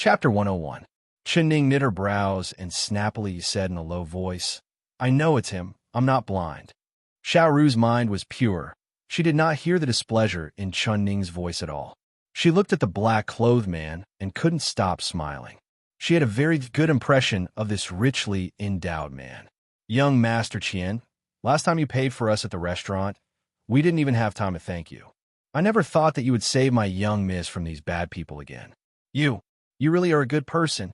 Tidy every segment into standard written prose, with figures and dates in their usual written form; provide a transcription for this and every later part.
Chapter 101. Chen Ning knit her brows and snappily said in a low voice, "I know it's him. I'm not blind." Xiao Ru's mind was pure. She did not hear the displeasure in Chen Ning's voice at all. She looked at the black-clothed man and couldn't stop smiling. She had a very good impression of this richly endowed man. "Young Master Qian, last time you paid for us at the restaurant, we didn't even have time to thank you. I never thought that you would save my young miss from these bad people again. You really are a good person,"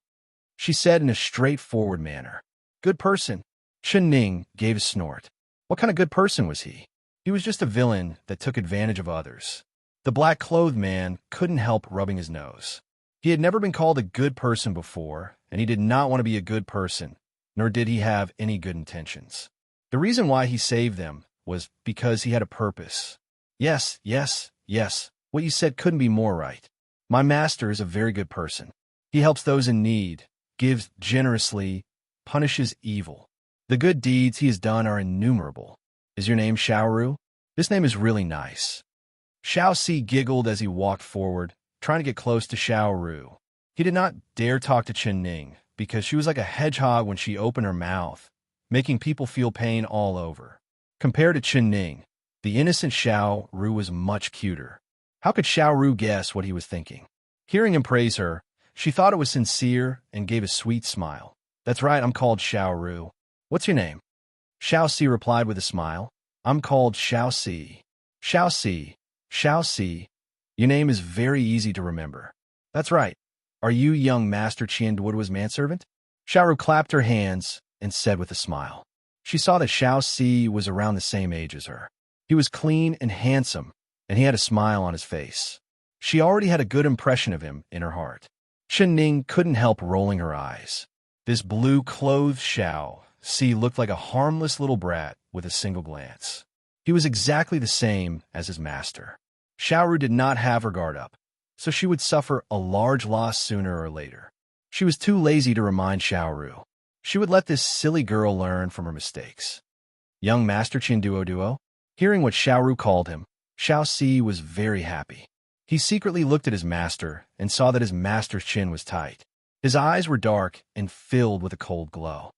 she said in a straightforward manner. "Good person?" Chen Ning gave a snort. What kind of good person was he? He was just a villain that took advantage of others. The black-clothed man couldn't help rubbing his nose. He had never been called a good person before, and he did not want to be a good person, nor did he have any good intentions. The reason why he saved them was because he had a purpose. Yes, what you said couldn't be more right. My master is a very good person. He helps those in need, gives generously, punishes evil. The good deeds he has done are innumerable. Is your name Xiao Ru? This name is really nice." Xiao Si giggled as he walked forward, trying to get close to Xiao Ru. He did not dare talk to Chen Ning, because she was like a hedgehog when she opened her mouth, making people feel pain all over. Compared to Chen Ning, the innocent Xiao Ru was much cuter. How could Xiao Ru guess what he was thinking? Hearing him praise her, she thought it was sincere and gave a sweet smile. "That's right, I'm called Xiao Ru. What's your name?" Xiao Si replied with a smile. "I'm called Xiao Si." Xiao Si, your name is very easy to remember." "That's right. Are you young Master Qian Duoduo's manservant?" Xiao Ru clapped her hands and said with a smile. She saw that Xiao Si was around the same age as her. He was clean and handsome, and he had a smile on his face. She already had a good impression of him in her heart. Chen Ning couldn't help rolling her eyes. This blue-clothed Xiao Si looked like a harmless little brat with a single glance. He was exactly the same as his master. Xiao Ru did not have her guard up, so she would suffer a large loss sooner or later. She was too lazy to remind Xiao Ru. She would let this silly girl learn from her mistakes. "Young Master Qian Duo." Hearing what Xiao Ru called him, Xiao Si was very happy. He secretly looked at his master and saw that his master's chin was tight. His eyes were dark and filled with a cold glow.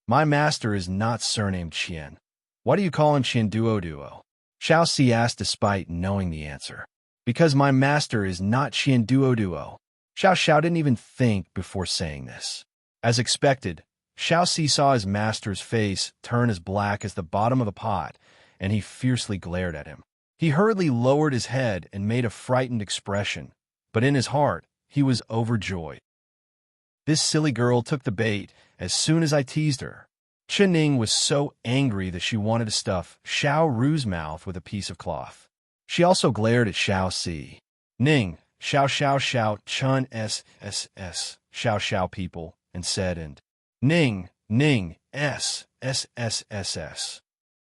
"My master is not surnamed Qian. Why do you call him Qian Duo?" Xiao Si asked despite knowing the answer. "Because my master is not Qian Duo." Xiao didn't even think before saying this. As expected, Xiao Si saw his master's face turn as black as the bottom of a pot, and he fiercely glared at him. He hurriedly lowered his head and made a frightened expression, but in his heart, he was overjoyed. This silly girl took the bait as soon as I teased her. Chen Ning was so angry that she wanted to stuff Xiao Ru's mouth with a piece of cloth. She also glared at Xiao Si. "Ning, Xiao, Chun Xiao people," and said, and Ning, S.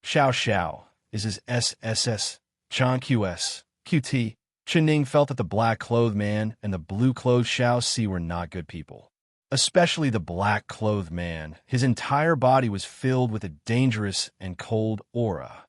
Xiao is his SSS, Chan QT. Chen Ning felt that the black-clothed man and the blue-clothed Xiao Si were not good people. Especially the black-clothed man. His entire body was filled with a dangerous and cold aura.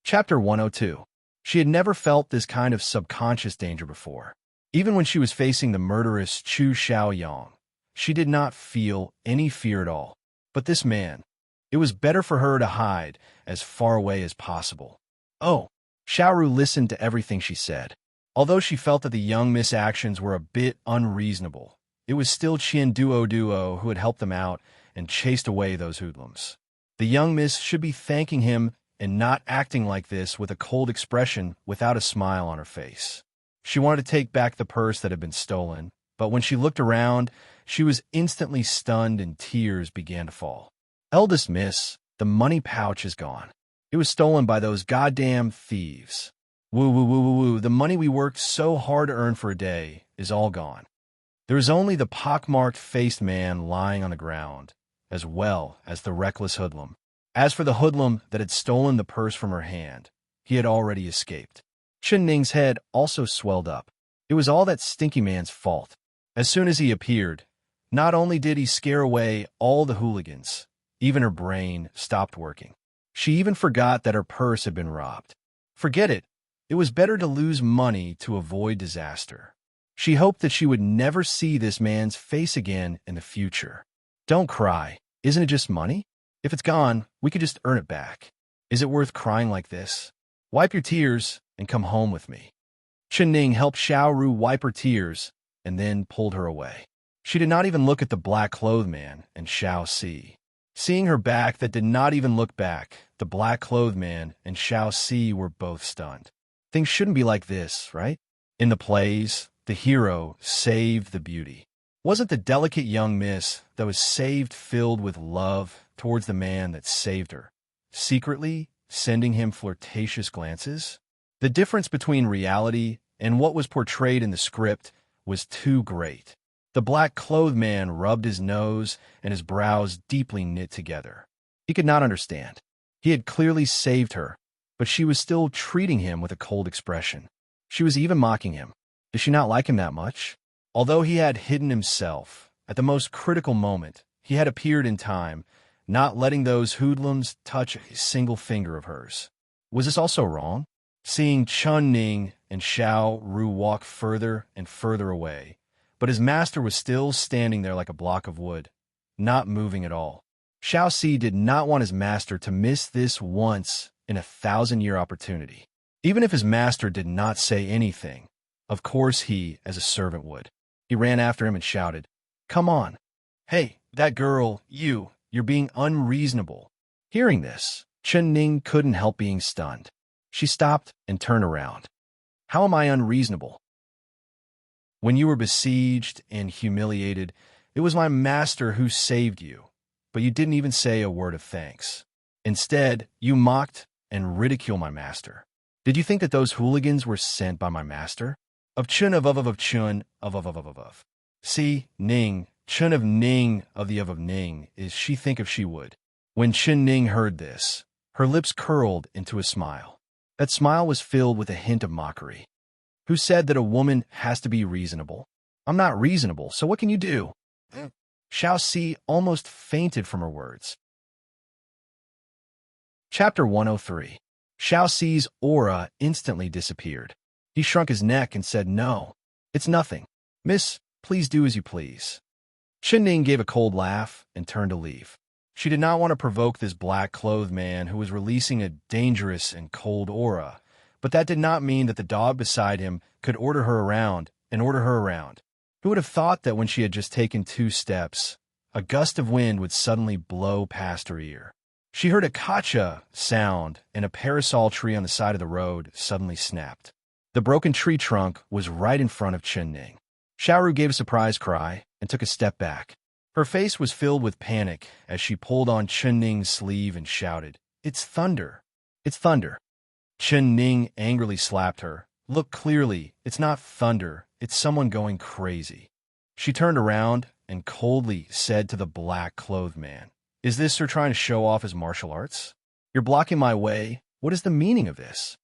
Chapter 102. She had never felt this kind of subconscious danger before. Even when she was facing the murderous Chu Xiaoyang, she did not feel any fear at all. But this man, it was better for her to hide as far away as possible. "Oh." Xiao Ru listened to everything she said. Although she felt that the young Miss' actions were a bit unreasonable, it was still Qian Duo who had helped them out and chased away those hoodlums. The young Miss should be thanking him and not acting like this with a cold expression without a smile on her face. She wanted to take back the purse that had been stolen, but when she looked around, she was instantly stunned and tears began to fall. "Eldest Miss, the money pouch is gone. It was stolen by those goddamn thieves. Woo, the money we worked so hard to earn for a day is all gone." There is only the pockmarked faced man lying on the ground, as well as the reckless hoodlum. As for the hoodlum that had stolen the purse from her hand, he had already escaped. Chen Ning's head also swelled up. It was all that stinky man's fault. As soon as he appeared, not only did he scare away all the hooligans, even her brain stopped working. She even forgot that her purse had been robbed. Forget it. It was better to lose money to avoid disaster. She hoped that she would never see this man's face again in the future. Don't cry. Isn't it just money? If it's gone, we could just earn it back. Is it worth crying like this? Wipe your tears and come home with me. Ning helped Xiaoru wipe her tears and then pulled her away. She did not even look at the black-clothed man and Xiaoxi. Seeing her back that did not even look back, the black-clothed man and Xiaoxi were both stunned. Things shouldn't be like this, right? In the plays, the hero saved the beauty. Wasn't the delicate young miss that was saved filled with love towards the man that saved her, secretly sending him flirtatious glances? The difference between reality and what was portrayed in the script was too great. The black-clothed man rubbed his nose and his brows deeply knit together. He could not understand. He had clearly saved her, but she was still treating him with a cold expression. She was even mocking him. Did she not like him that much? Although he had hidden himself, at the most critical moment, he had appeared in time, not letting those hoodlums touch a single finger of hers. Was this also wrong? Seeing Ning and Xiao Ru walk further and further away, but his master was still standing there like a block of wood, not moving at all. Xiaoxi did not want his master to miss this once-in-a-thousand-year opportunity. Even if his master did not say anything, of course he, as a servant, would. He ran after him and shouted, "Come on. Hey, that girl, you're being unreasonable." Hearing this, Ning couldn't help being stunned. She stopped and turned around. "How am I unreasonable? When you were besieged and humiliated, it was my master who saved you, but you didn't even say a word of thanks. Instead, you mocked and ridiculed my master. Did you think that those hooligans were sent by my master? Of Chun of Chun of. See, Ning, Chun of Ning of Ning, is she think if she would." When Ning heard this, her lips curled into a smile. That smile was filled with a hint of mockery. Who said that a woman has to be reasonable? I'm not reasonable, so what can you do? Xiaoxi almost fainted from her words. Chapter 103. Xiaoxi's aura instantly disappeared. He shrunk his neck and said, "No, it's nothing. Miss, please do as you please." Ning gave a cold laugh and turned to leave. She did not want to provoke this black-clothed man who was releasing a dangerous and cold aura, but that did not mean that the dog beside him could order her around. Who would have thought that when she had just taken 2 steps, a gust of wind would suddenly blow past her ear? She heard a kacha sound, and a parasol tree on the side of the road suddenly snapped. The broken tree trunk was right in front of Ning. Xiaoru gave a surprised cry and took a step back. Her face was filled with panic as she pulled on Ning's sleeve and shouted, "It's thunder! It's thunder!" Ning angrily slapped her. "Look clearly, it's not thunder, it's someone going crazy." She turned around and coldly said to the black-clothed man, "Is this her trying to show off his martial arts? You're blocking my way. What is the meaning of this?"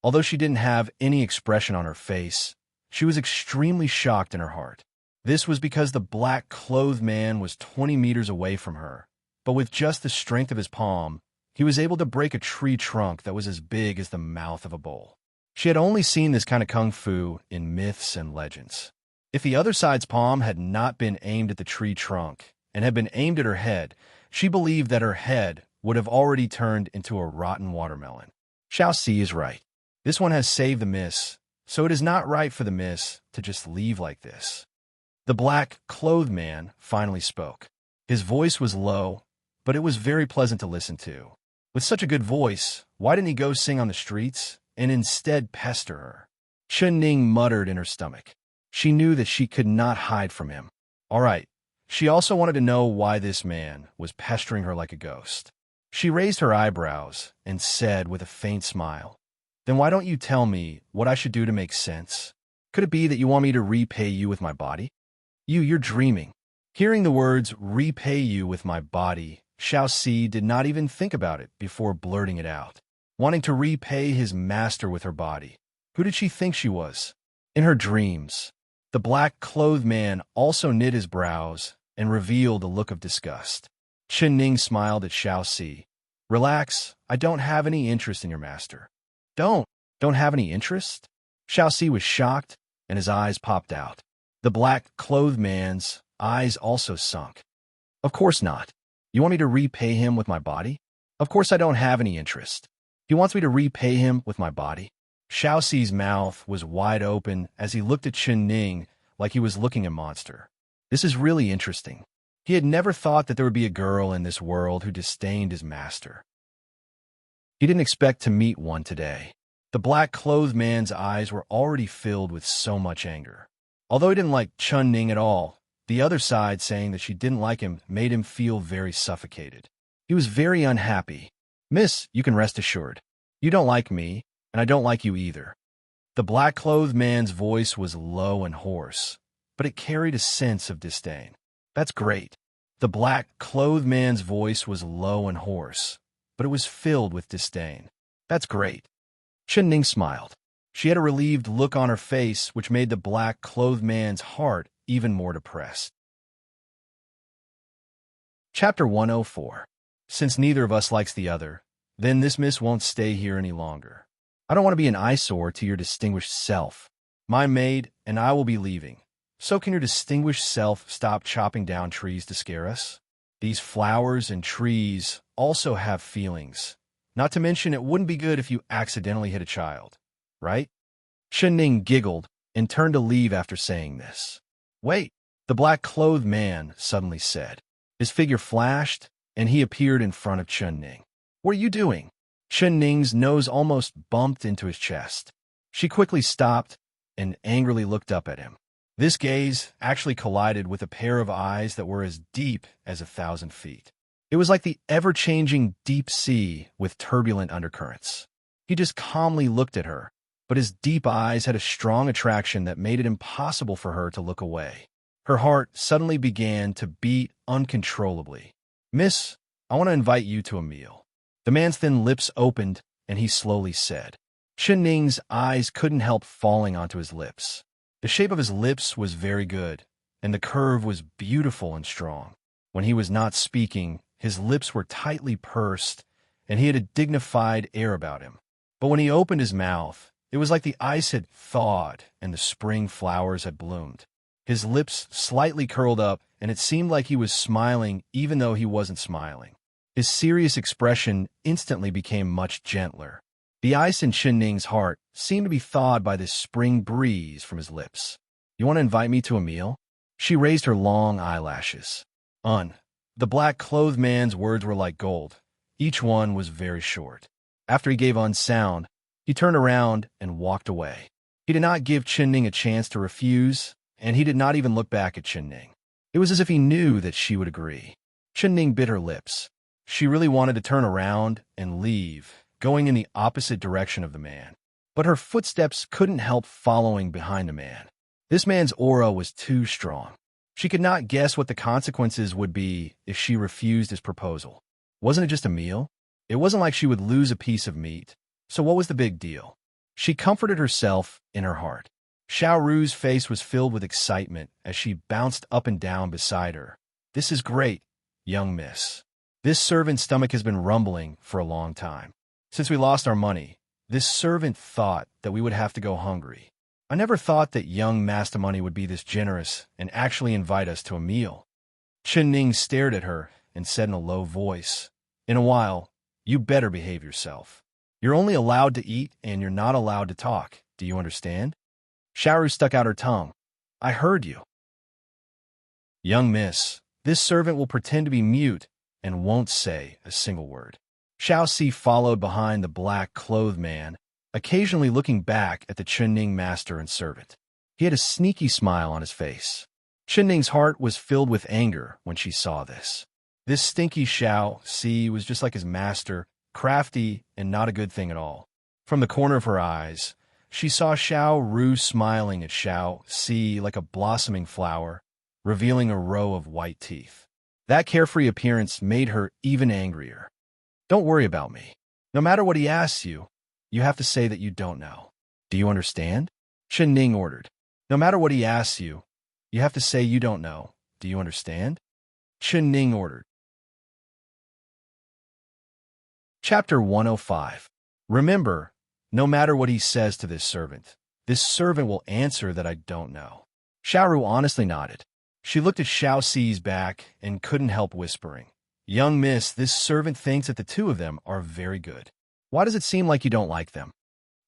Although she didn't have any expression on her face, she was extremely shocked in her heart. This was because the black-clothed man was 20 meters away from her, but with just the strength of his palm, he was able to break a tree trunk that was as big as the mouth of a bowl. She had only seen this kind of kung fu in myths and legends. If the other side's palm had not been aimed at the tree trunk and had been aimed at her head, she believed that her head would have already turned into a rotten watermelon. Xiaoxi is right. This one has saved the miss, so it is not right for the miss to just leave like this. The black-clothed man finally spoke. His voice was low, but it was very pleasant to listen to. With such a good voice, why didn't he go sing on the streets and instead pester her? Ning muttered in her stomach. She knew that she could not hide from him. All right. She also wanted to know why this man was pestering her like a ghost. She raised her eyebrows and said with a faint smile, "Then why don't you tell me what I should do to make sense? Could it be that you want me to repay you with my body?" You're dreaming." Hearing the words, "repay you with my body," Xiaoxi did not even think about it before blurting it out. Wanting to repay his master with her body. Who did she think she was? In her dreams, the black-clothed man also knit his brows and revealed a look of disgust. Ning smiled at Xiaoxi. "Relax, I don't have any interest in your master." Don't have any interest?" Xiaoxi was shocked and his eyes popped out. The black-clothed man's eyes also sunk. Of course not. You want me to repay him with my body? Of course I don't have any interest. He wants me to repay him with my body? Xiao Xi's mouth was wide open as he looked at Chen Ning like he was looking at a monster. This is really interesting. He had never thought that there would be a girl in this world who disdained his master. He didn't expect to meet one today. The black-clothed man's eyes were already filled with so much anger. Although he didn't like Chen Ning at all, the other side saying that she didn't like him made him feel very suffocated. He was very unhappy. Miss, you can rest assured. You don't like me, and I don't like you either. The black-clothed man's voice was low and hoarse, but it carried a sense of disdain. That's great. The black-clothed man's voice was low and hoarse, but it was filled with disdain. That's great. Chen Ning smiled. She had a relieved look on her face, which made the black-clothed man's heart even more depressed. Chapter 104. Since neither of us likes the other, then this miss won't stay here any longer. I don't want to be an eyesore to your distinguished self. My maid and I will be leaving. So can your distinguished self stop chopping down trees to scare us? These flowers and trees also have feelings. Not to mention, it wouldn't be good if you accidentally hit a child, right? Chen Ning giggled and turned to leave after saying this. Wait, the black-clothed man suddenly said. His figure flashed, and he appeared in front of Chen Ning. What are you doing? Chen Ning's nose almost bumped into his chest. She quickly stopped and angrily looked up at him. This gaze actually collided with a pair of eyes that were as deep as 1,000 feet. It was like the ever-changing deep sea with turbulent undercurrents. He just calmly looked at her, but his deep eyes had a strong attraction that made it impossible for her to look away. Her heart suddenly began to beat uncontrollably. Miss, I want to invite you to a meal. The man's thin lips opened, and he slowly said. Chen Ning's eyes couldn't help falling onto his lips. The shape of his lips was very good, and the curve was beautiful and strong. When he was not speaking, his lips were tightly pursed, and he had a dignified air about him. But when he opened his mouth, it was like the ice had thawed and the spring flowers had bloomed. His lips slightly curled up, and it seemed like he was smiling even though he wasn't smiling. His serious expression instantly became much gentler. The ice in Chen Ning's heart seemed to be thawed by this spring breeze from his lips. You want to invite me to a meal? She raised her long eyelashes. The black-clothed man's words were like gold. Each one was very short. After he gave sound, he turned around and walked away. He did not give Chen Ning a chance to refuse, and he did not even look back at Chen Ning. It was as if he knew that she would agree. Chen Ning bit her lips. She really wanted to turn around and leave, going in the opposite direction of the man. But her footsteps couldn't help following behind the man. This man's aura was too strong. She could not guess what the consequences would be if she refused his proposal. Wasn't it just a meal? It wasn't like she would lose a piece of meat. So what was the big deal? She comforted herself in her heart. Xiao Ru's face was filled with excitement as she bounced up and down beside her. This is great, young miss. This servant's stomach has been rumbling for a long time. Since we lost our money, this servant thought that we would have to go hungry. I never thought that young Master Money would be this generous and actually invite us to a meal. Chen Ning stared at her and said in a low voice, In a while, you better behave yourself. You're only allowed to eat and you're not allowed to talk. Do you understand? Xiaoru stuck out her tongue. I heard you. Young miss, this servant will pretend to be mute and won't say a single word. Xiao Si followed behind the black-clothed man, occasionally looking back at the Chen Ning master and servant. He had a sneaky smile on his face. Chen Ning's heart was filled with anger when she saw this. This stinky Xiao Si was just like his master, crafty and not a good thing at all. From the corner of her eyes, she saw Xiao Ru smiling at Xiao Si like a blossoming flower, revealing a row of white teeth. That carefree appearance made her even angrier. Don't worry about me. No matter what he asks you, you have to say that you don't know. Do you understand? Chen Ning ordered. No matter what he asks you, you have to say you don't know. Do you understand? Chen Ning ordered. Chapter 105. Remember, no matter what he says to this servant, This servant will answer that I don't know. Xiaoru honestly nodded. She looked at Xiao Ci's back and couldn't help whispering, "Young miss, this servant thinks that the two of them are very good. Why does it seem like you don't like them?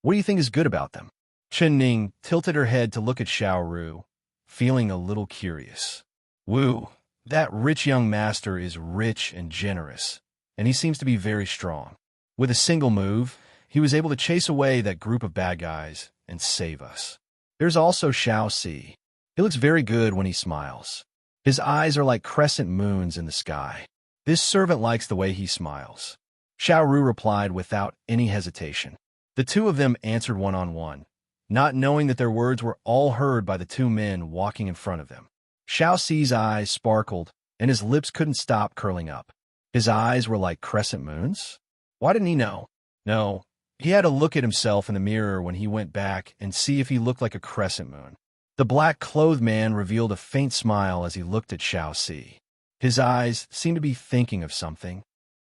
What do you think is good about them?" Chen Ning tilted her head to look at Xiaoru, feeling a little curious. "Wu, that rich young master is rich and generous, and he seems to be very strong. With a single move, he was able to chase away that group of bad guys and save us. There's also Xiao Ci. He looks very good when he smiles. His eyes are like crescent moons in the sky. This servant likes the way he smiles." Xiaoru replied without any hesitation. The two of them answered one-on-one, not knowing that their words were all heard by the two men walking in front of them. Xiao Ci's eyes sparkled, and his lips couldn't stop curling up. His eyes were like crescent moons? Why didn't he know? No, he had to look at himself in the mirror when he went back and see if he looked like a crescent moon. The black-clothed man revealed a faint smile as he looked at Xiao Ci. His eyes seemed to be thinking of something.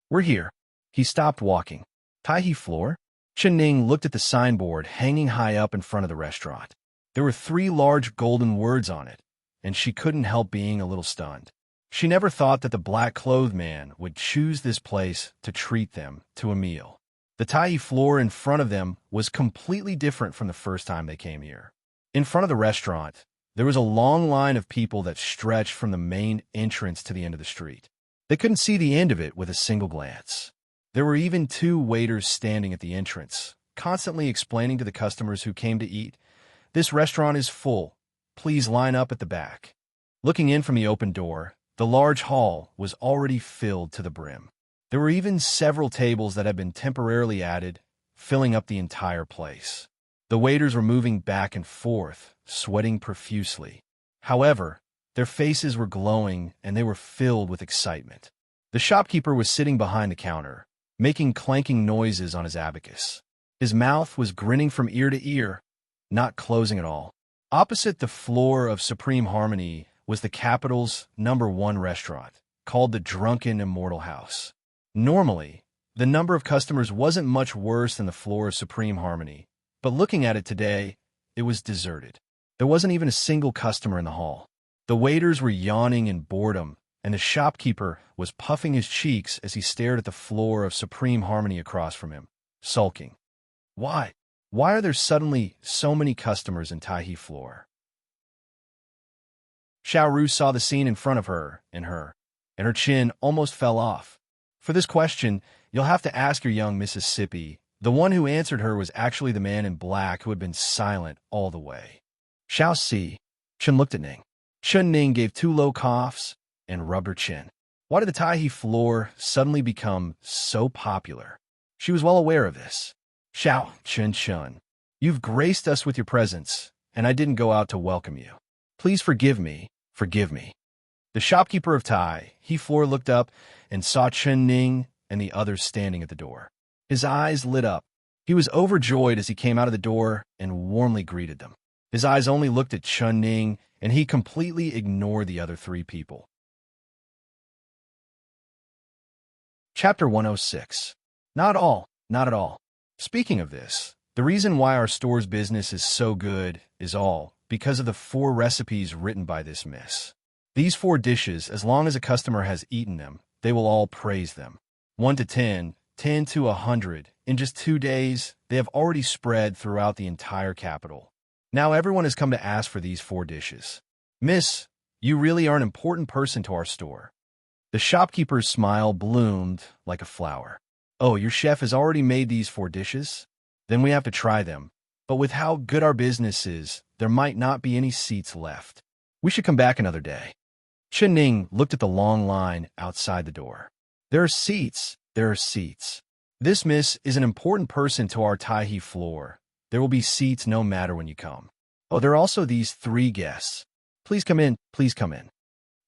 "We're here." He stopped walking. "Tai floor?" Chen Ning looked at the signboard hanging high up in front of the restaurant. There were 3 large golden words on it, and she couldn't help being a little stunned. She never thought that the black-clothed man would choose this place to treat them to a meal. The Tai floor in front of them was completely different from the first time they came here. In front of the restaurant, there was a long line of people that stretched from the main entrance to the end of the street. They couldn't see the end of it with a single glance. There were even 2 waiters standing at the entrance, constantly explaining to the customers who came to eat, "This restaurant is full. Please line up at the back." Looking in from the open door, the large hall was already filled to the brim. There were even several tables that had been temporarily added, filling up the entire place. The waiters were moving back and forth, sweating profusely. However, their faces were glowing and they were filled with excitement. The shopkeeper was sitting behind the counter, making clanking noises on his abacus. His mouth was grinning from ear to ear, not closing at all. Opposite the floor of Supreme Harmony was the capital's #1 restaurant, called the Drunken Immortal House. Normally, the number of customers wasn't much worse than the floor of Supreme Harmony, but looking at it today, it was deserted. There wasn't even a single customer in the hall. The waiters were yawning in boredom, and the shopkeeper was puffing his cheeks as he stared at the floor of Supreme Harmony across from him, sulking. Why? Why are there suddenly so many customers in Tai floor? Xiaoru saw the scene in front of her, and her chin almost fell off. For this question, you'll have to ask your young Mississippi. The one who answered her was actually the man in black who had been silent all the way. Xiao Ci. Chen looked at Ning. Chen Ning gave 2 low coughs and rubbed her chin. Why did the Tai floor suddenly become so popular? She was well aware of this. "Xiao Chen, you've graced us with your presence, and I didn't go out to welcome you. Please forgive me. The shopkeeper of Tai floor looked up and saw Chen Ning and the others standing at the door. His eyes lit up. He was overjoyed as he came out of the door and warmly greeted them. His eyes only looked at Chen Ning, and he completely ignored the other 3 people. Chapter 106. Not at all. Speaking of this, the reason why our store's business is so good is all because of the 4 recipes written by this miss. These 4 dishes, as long as a customer has eaten them, they will all praise them. 1 to 10, 10 to 100. In just 2 days, they have already spread throughout the entire capital. Now everyone has come to ask for these 4 dishes. "Miss, you really are an important person to our store." The shopkeeper's smile bloomed like a flower. "Oh, your chef has already made these 4 dishes? Then we have to try them. But with how good our business is, there might not be any seats left. We should come back another day." Chen Ning looked at the long line outside the door. There are seats. This miss is an important person to our Tai floor. There will be seats no matter when you come. Oh, there are also these 3 guests. Please come in.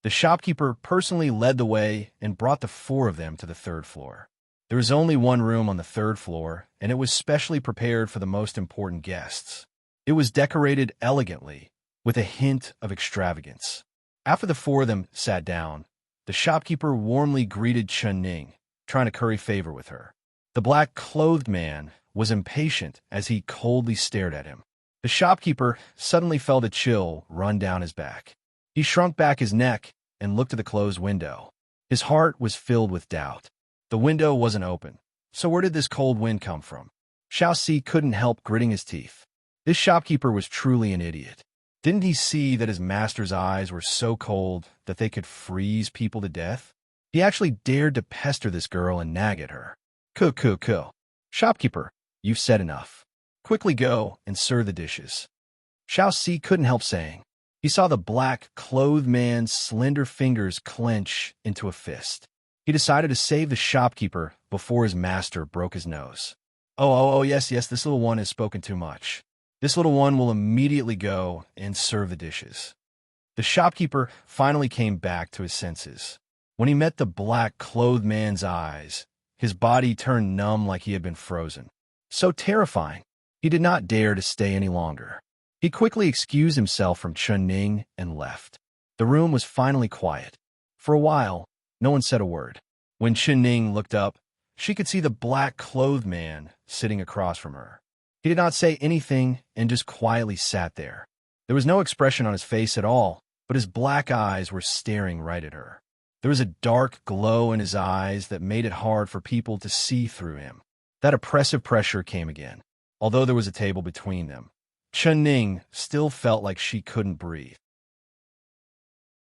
The shopkeeper personally led the way and brought the 4 of them to the 3rd floor. There was only 1 room on the 3rd floor, and it was specially prepared for the most important guests. It was decorated elegantly, with a hint of extravagance. After the 4 of them sat down, the shopkeeper warmly greeted Chen Ning, trying to curry favor with her. The black-clothed man was impatient as he coldly stared at him. The shopkeeper suddenly felt a chill run down his back. He shrunk back his neck and looked at the closed window. His heart was filled with doubt. The window wasn't open, so where did this cold wind come from? Xiaoxi couldn't help gritting his teeth. This shopkeeper was truly an idiot. Didn't he see that his master's eyes were so cold that they could freeze people to death? He actually dared to pester this girl and nag at her. Cool. Shopkeeper, you've said enough. Quickly go and serve the dishes. Xiaoxi couldn't help saying. He saw the black-clothed man's slender fingers clench into a fist. He decided to save the shopkeeper before his master broke his nose. Yes, this little one has spoken too much. This little one will immediately go and serve the dishes. The shopkeeper finally came back to his senses. When he met the black-clothed man's eyes, his body turned numb like he had been frozen. So terrifying, he did not dare to stay any longer. He quickly excused himself from Chunning and left. The room was finally quiet. For a while, no one said a word. When Chunning looked up, she could see the black-clothed man sitting across from her. He did not say anything and just quietly sat there. There was no expression on his face at all, but his black eyes were staring right at her. There was a dark glow in his eyes that made it hard for people to see through him. That oppressive pressure came again. Although there was a table between them, Chunning still felt like she couldn't breathe.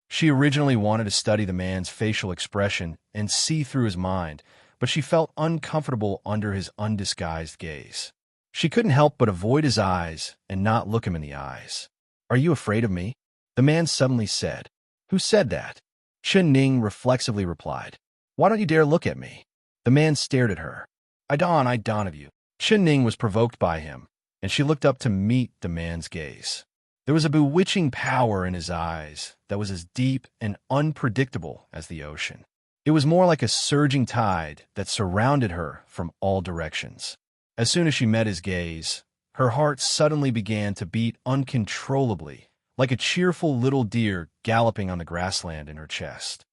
She originally wanted to study the man's facial expression and see through his mind, but she felt uncomfortable under his undisguised gaze. She couldn't help but avoid his eyes and not look him in the eyes. "Are you afraid of me?" the man suddenly said. "Who said that?" Chunning reflexively replied. "Why don't you dare look at me?" The man stared at her. I dawn of you." Chunning was provoked by him, and she looked up to meet the man's gaze. There was a bewitching power in his eyes that was as deep and unpredictable as the ocean. It was more like a surging tide that surrounded her from all directions. As soon as she met his gaze, her heart suddenly began to beat uncontrollably, like a cheerful little deer galloping on the grassland in her chest.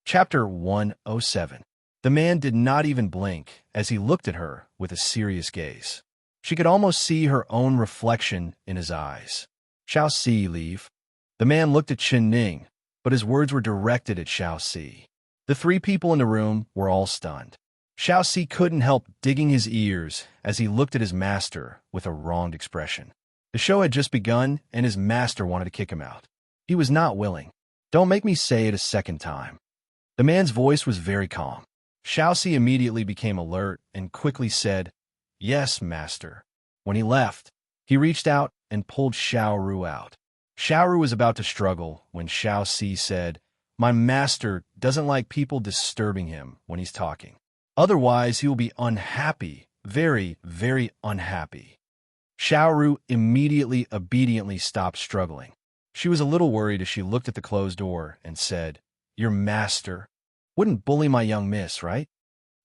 Chapter 107. The man did not even blink as he looked at her with a serious gaze. She could almost see her own reflection in his eyes. "Xiaoxi, leave." The man looked at Chunning, but his words were directed at Xiaoxi. The three people in the room were all stunned. Xiaoxi couldn't help digging his ears as he looked at his master with a wronged expression. The show had just begun, and his master wanted to kick him out. He was not willing. "Don't make me say it a second time." The man's voice was very calm. Xiaoxi immediately became alert and quickly said, "Yes, master." When he left, he reached out and pulled Xiaoru out. Xiaoru was about to struggle when Xiaoxi said, "My master doesn't like people disturbing him when he's talking. Otherwise, he will be unhappy, very, very unhappy." Xiaoru immediately obediently stopped struggling. She was a little worried as she looked at the closed door and said, "Your master wouldn't bully my young miss, right?"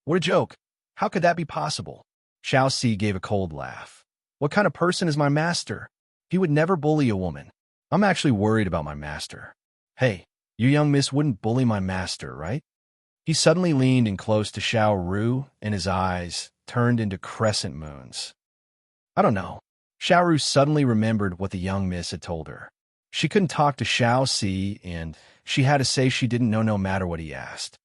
"What a joke. How could that be possible?" Xiaoxi gave a cold laugh. "What kind of person is my master? He would never bully a woman. I'm actually worried about my master." "Hey, your young miss wouldn't bully my master, right?" He suddenly leaned in close to Xiaoru, and his eyes turned into crescent moons. "I don't know." Xiaoru suddenly remembered what the young miss had told her. She couldn't talk to Xiaoxi, and she had to say she didn't know no matter what he asked.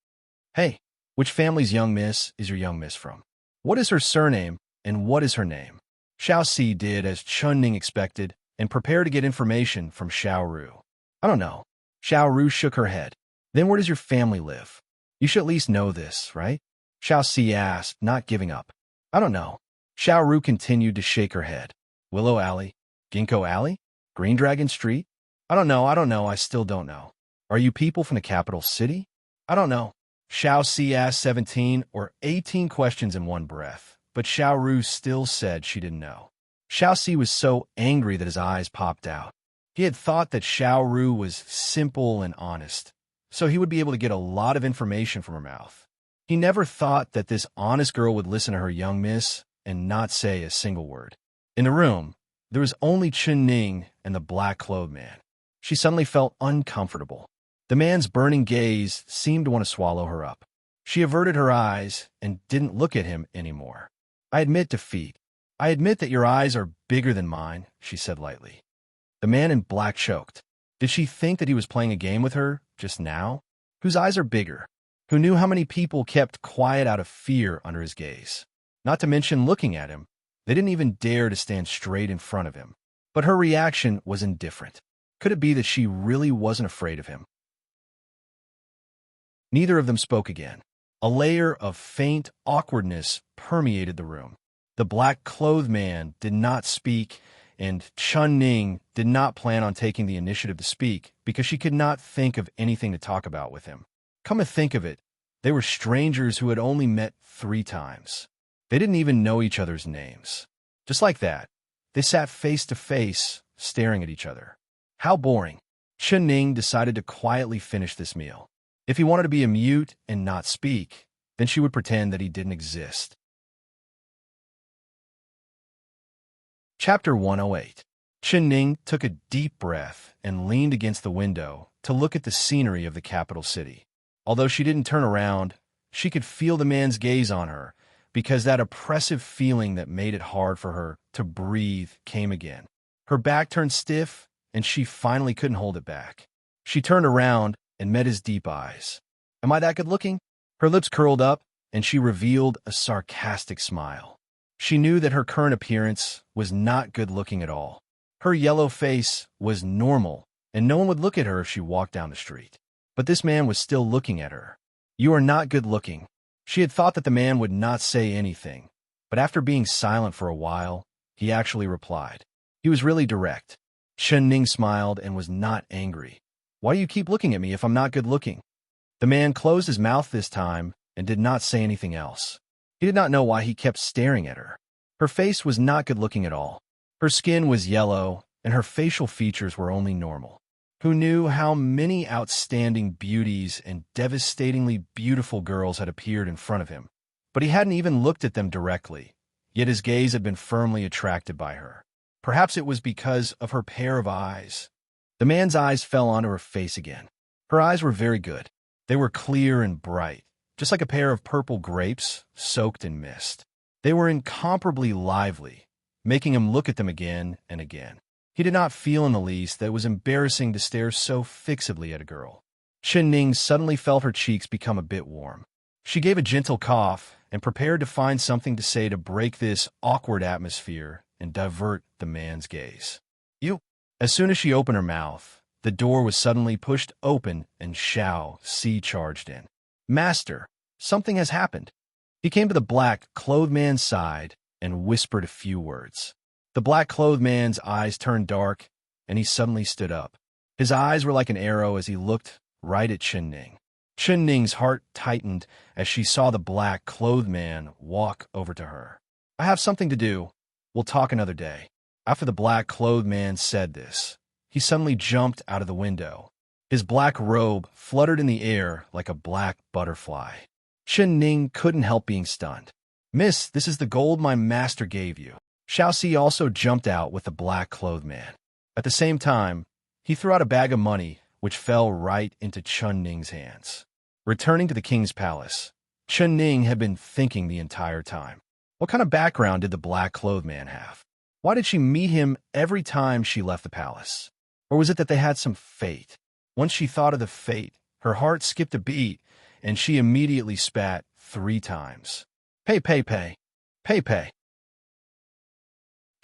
"Hey, which family's young miss is your young miss from? What is her surname, and what is her name?" Xiaoxi did as Chunning expected and prepared to get information from Xiaoru. "I don't know." Xiaoru shook her head. "Then where does your family live? You should at least know this, right?" Xiaoxi asked, not giving up. "I don't know." Xiaoru continued to shake her head. "Willow Alley? Ginkgo Alley? Green Dragon Street? I don't know, I still don't know." "Are you people from the capital city?" "I don't know." Xiaoxi asked 17 or 18 questions in one breath, but Xiaoru still said she didn't know. Xiaoxi was so angry that his eyes popped out. He had thought that Xiaoru was simple and honest, so he would be able to get a lot of information from her mouth. He never thought that this honest girl would listen to her young miss and not say a single word. In the room, there was only Chunning and the black-clothed man. She suddenly felt uncomfortable. The man's burning gaze seemed to want to swallow her up. She averted her eyes and didn't look at him anymore. "I admit defeat. I admit that your eyes are bigger than mine, she said lightly. The man in black choked. Did she think that he was playing a game with her just now? Whose eyes are bigger? Who knew how many people kept quiet out of fear under his gaze? Not to mention looking at him, they didn't even dare to stand straight in front of him. But her reaction was indifferent. Could it be that she really wasn't afraid of him? Neither of them spoke again. A layer of faint awkwardness permeated the room. The black-clothed man did not speak, and Chun-Ning did not plan on taking the initiative to speak because she could not think of anything to talk about with him. Come to think of it, they were strangers who had only met 3 times. They didn't even know each other's names. Just like that, they sat face to face, staring at each other. How boring. Chun-Ning decided to quietly finish this meal. If he wanted to be a mute and not speak, then she would pretend that he didn't exist. Chapter 108. Chun-Ning took a deep breath and leaned against the window to look at the scenery of the capital city. Although she didn't turn around, she could feel the man's gaze on her because that oppressive feeling that made it hard for her to breathe came again. Her back turned stiff, and she finally couldn't hold it back. She turned around and met his deep eyes. Am I that good-looking? Her lips curled up, and she revealed a sarcastic smile. She knew that her current appearance was not good-looking at all. Her yellow face was normal, and no one would look at her if she walked down the street. But this man was still looking at her. You are not good-looking. She had thought that the man would not say anything, but after being silent for a while, he actually replied. He was really direct. Chun-Ning smiled and was not angry. Why do you keep looking at me if I'm not good-looking? The man closed his mouth this time and did not say anything else. He did not know why he kept staring at her. Her face was not good-looking at all. Her skin was yellow, and her facial features were only normal. Who knew how many outstanding beauties and devastatingly beautiful girls had appeared in front of him? But he hadn't even looked at them directly, yet his gaze had been firmly attracted by her. Perhaps it was because of her pair of eyes. The man's eyes fell onto her face again. Her eyes were very good. They were clear and bright, just like a pair of purple grapes soaked in mist. They were incomparably lively, making him look at them again and again. He did not feel in the least that it was embarrassing to stare so fixedly at a girl. Chun-Ning suddenly felt her cheeks become a bit warm. She gave a gentle cough and prepared to find something to say to break this awkward atmosphere and divert the man's gaze. You. As soon as she opened her mouth, the door was suddenly pushed open and Xiao Si charged in. Master, something has happened. He came to the black-clothed man's side and whispered a few words. The black-clothed man's eyes turned dark, and he suddenly stood up. His eyes were like an arrow as he looked right at Chun-Ning. Chun-Ning's heart tightened as she saw the black-clothed man walk over to her. I have something to do. We'll talk another day. After the black-clothed man said this, he suddenly jumped out of the window. His black robe fluttered in the air like a black butterfly. Chun-Ning couldn't help being stunned. Miss, this is the gold my master gave you. Xiao Si also jumped out with the black-clothed man. At the same time, he threw out a bag of money, which fell right into Chun-Ning's hands. Returning to the king's palace, Chun-Ning had been thinking the entire time. What kind of background did the black-clothed man have? Why did she meet him every time she left the palace? Or was it that they had some fate? Once she thought of the fate, her heart skipped a beat, and she immediately spat 3 times. Pay, pay, pay. Pay, pay.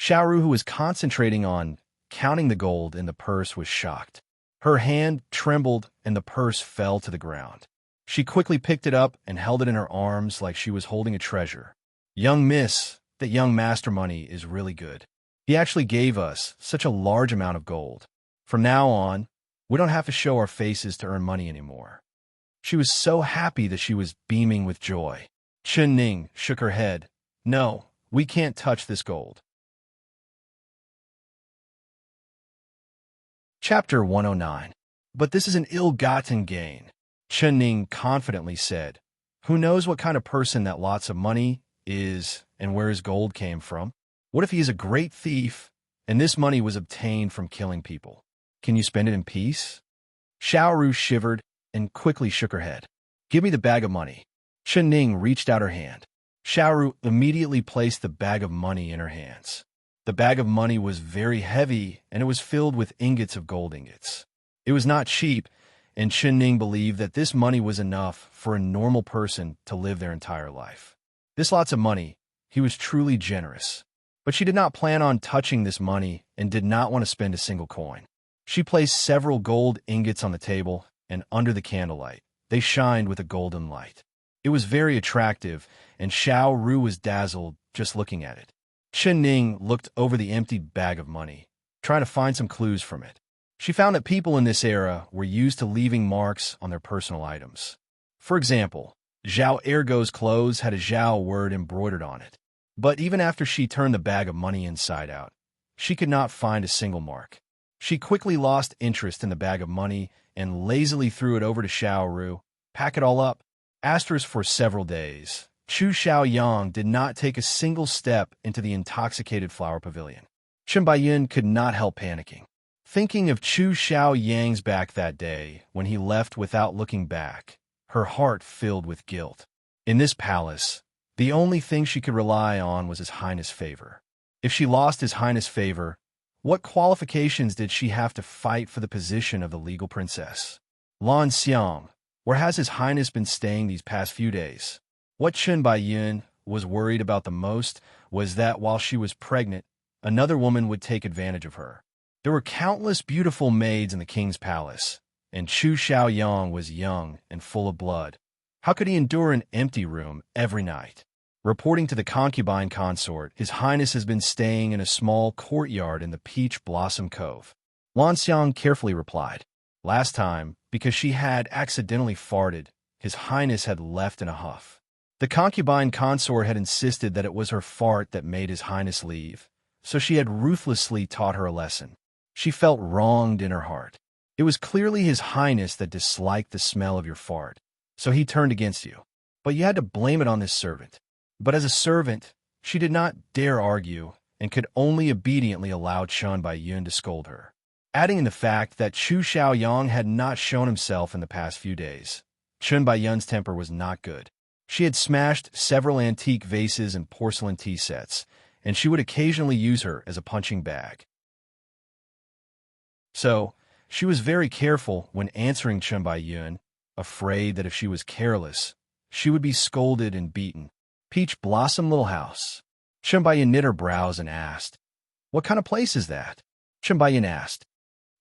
Xiaoru, who was concentrating on counting the gold in the purse, was shocked. Her hand trembled and the purse fell to the ground. She quickly picked it up and held it in her arms like she was holding a treasure. Young miss, that young master money is really good. He actually gave us such a large amount of gold. From now on, we don't have to show our faces to earn money anymore. She was so happy that she was beaming with joy. Chun-Ning shook her head. No, we can't touch this gold. Chapter 109. But this is an ill-gotten gain, Chun-Ning confidently said. Who knows what kind of person that lots of money is and where his gold came from? What if he is a great thief and this money was obtained from killing people? Can you spend it in peace? Xiaoru shivered and quickly shook her head. Give me the bag of money. Chun-Ning reached out her hand. Xiaoru immediately placed the bag of money in her hands. The bag of money was very heavy, and it was filled with ingots of gold ingots. It was not cheap, and Ning believed that this money was enough for a normal person to live their entire life. This lots of money, he was truly generous. But she did not plan on touching this money and did not want to spend a single coin. She placed several gold ingots on the table, and under the candlelight, they shined with a golden light. It was very attractive, and Xiao Ru was dazzled just looking at it. Ning looked over the emptied bag of money, trying to find some clues from it. She found that people in this era were used to leaving marks on their personal items. For example, Zhao Ergo's clothes had a Zhao word embroidered on it. But even after she turned the bag of money inside out, she could not find a single mark. She quickly lost interest in the bag of money and lazily threw it over to Xiao Ru. Pack it all up. Asterisk for several days. Chu Xiaoyang did not take a single step into the intoxicated flower pavilion. Chen Baiyun could not help panicking. Thinking of Chu Xiaoyang's back that day when he left without looking back, her heart filled with guilt. In this palace, the only thing she could rely on was His Highness' favor. If she lost His Highness' favor, what qualifications did she have to fight for the position of the legal princess? Lan Xiang, where has His Highness been staying these past few days? What Chen Baiyun was worried about the most was that while she was pregnant, another woman would take advantage of her. There were countless beautiful maids in the king's palace, and Chu Xiaoyang was young and full of blood. How could he endure an empty room every night? Reporting to the concubine consort, His Highness has been staying in a small courtyard in the Peach Blossom Cove. Lan Xiang carefully replied. Last time, because she had accidentally farted, His Highness had left in a huff. The concubine consort had insisted that it was her fart that made His Highness leave, so she had ruthlessly taught her a lesson. She felt wronged in her heart. It was clearly His Highness that disliked the smell of your fart, so he turned against you. But you had to blame it on this servant. But as a servant, she did not dare argue and could only obediently allow Chen Baiyun to scold her. Adding in the fact that Chu Xiaoyang had not shown himself in the past few days, Chen Baiyun's temper was not good. She had smashed several antique vases and porcelain tea sets, and she would occasionally use her as a punching bag. So, she was very careful when answering Chen Baiyun, afraid that if she was careless, she would be scolded and beaten. Peach Blossom Little House. Chen Baiyun knit her brows and asked, "What kind of place is that?" Chen Baiyun asked.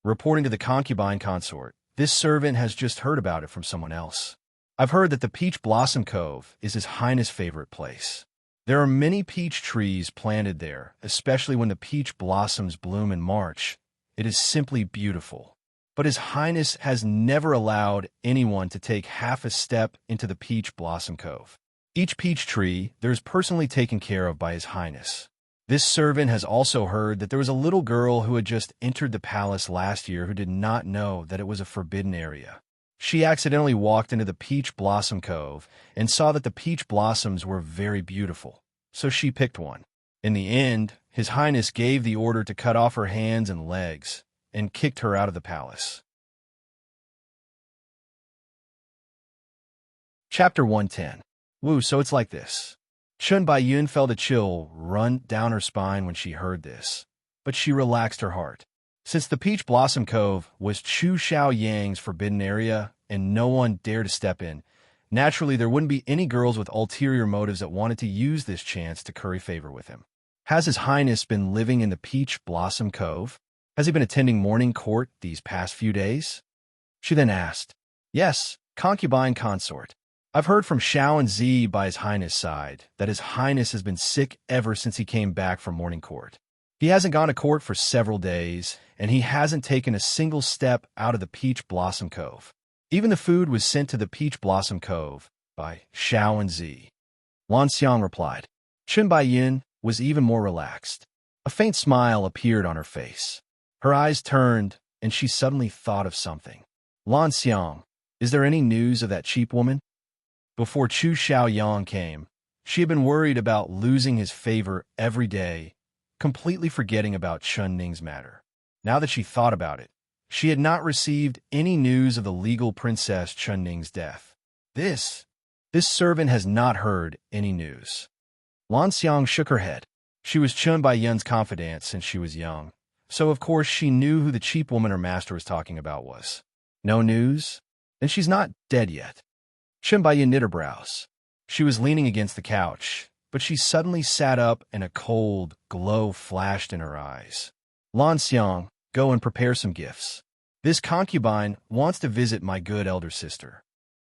Reporting to the concubine consort, "This servant has just heard about it from someone else. I've heard that the Peach Blossom Cove is His Highness' favorite place. There are many peach trees planted there, especially when the peach blossoms bloom in March. It is simply beautiful. But His Highness has never allowed anyone to take half a step into the Peach Blossom Cove. Each peach tree there is personally taken care of by His Highness. This servant has also heard that there was a little girl who had just entered the palace last year who did not know that it was a forbidden area. She accidentally walked into the Peach Blossom Cove and saw that the peach blossoms were very beautiful, so she picked one. In the end, His Highness gave the order to cut off her hands and legs and kicked her out of the palace." Chapter 110. Woo, so it's like this. Chen Baiyun felt a chill run down her spine when she heard this, but she relaxed her heart. Since the Peach Blossom Cove was Chu Xiaoyang's forbidden area and no one dared to step in, naturally there wouldn't be any girls with ulterior motives that wanted to use this chance to curry favor with him. Has His Highness been living in the Peach Blossom Cove? Has he been attending morning court these past few days? She then asked. Yes, concubine consort. I've heard from Xiao and Zi by His Highness' side that His Highness has been sick ever since he came back from morning court. He hasn't gone to court for several days, and he hasn't taken a single step out of the Peach Blossom Cove. Even the food was sent to the Peach Blossom Cove by Xiao and Zi. Lan Xiang replied. Chen Baiyun was even more relaxed. A faint smile appeared on her face. Her eyes turned, and she suddenly thought of something. Lan Xiang, is there any news of that cheap woman? Before Chu Xiaoyang came, she had been worried about losing his favor every day, completely forgetting about Chen Ning's matter. Now that she thought about it, she had not received any news of the legal princess Chen Ning's death. This servant has not heard any news. Lan Xiang shook her head. She was Chun Bai-yun's confidant since she was young, so of course she knew who the cheap woman her master was talking about was. No news? Then she's not dead yet. Chun Bai-yun knit her brows. She was leaning against the couch, but she suddenly sat up and a cold glow flashed in her eyes. Lan Xiang, go and prepare some gifts. This concubine wants to visit my good elder sister.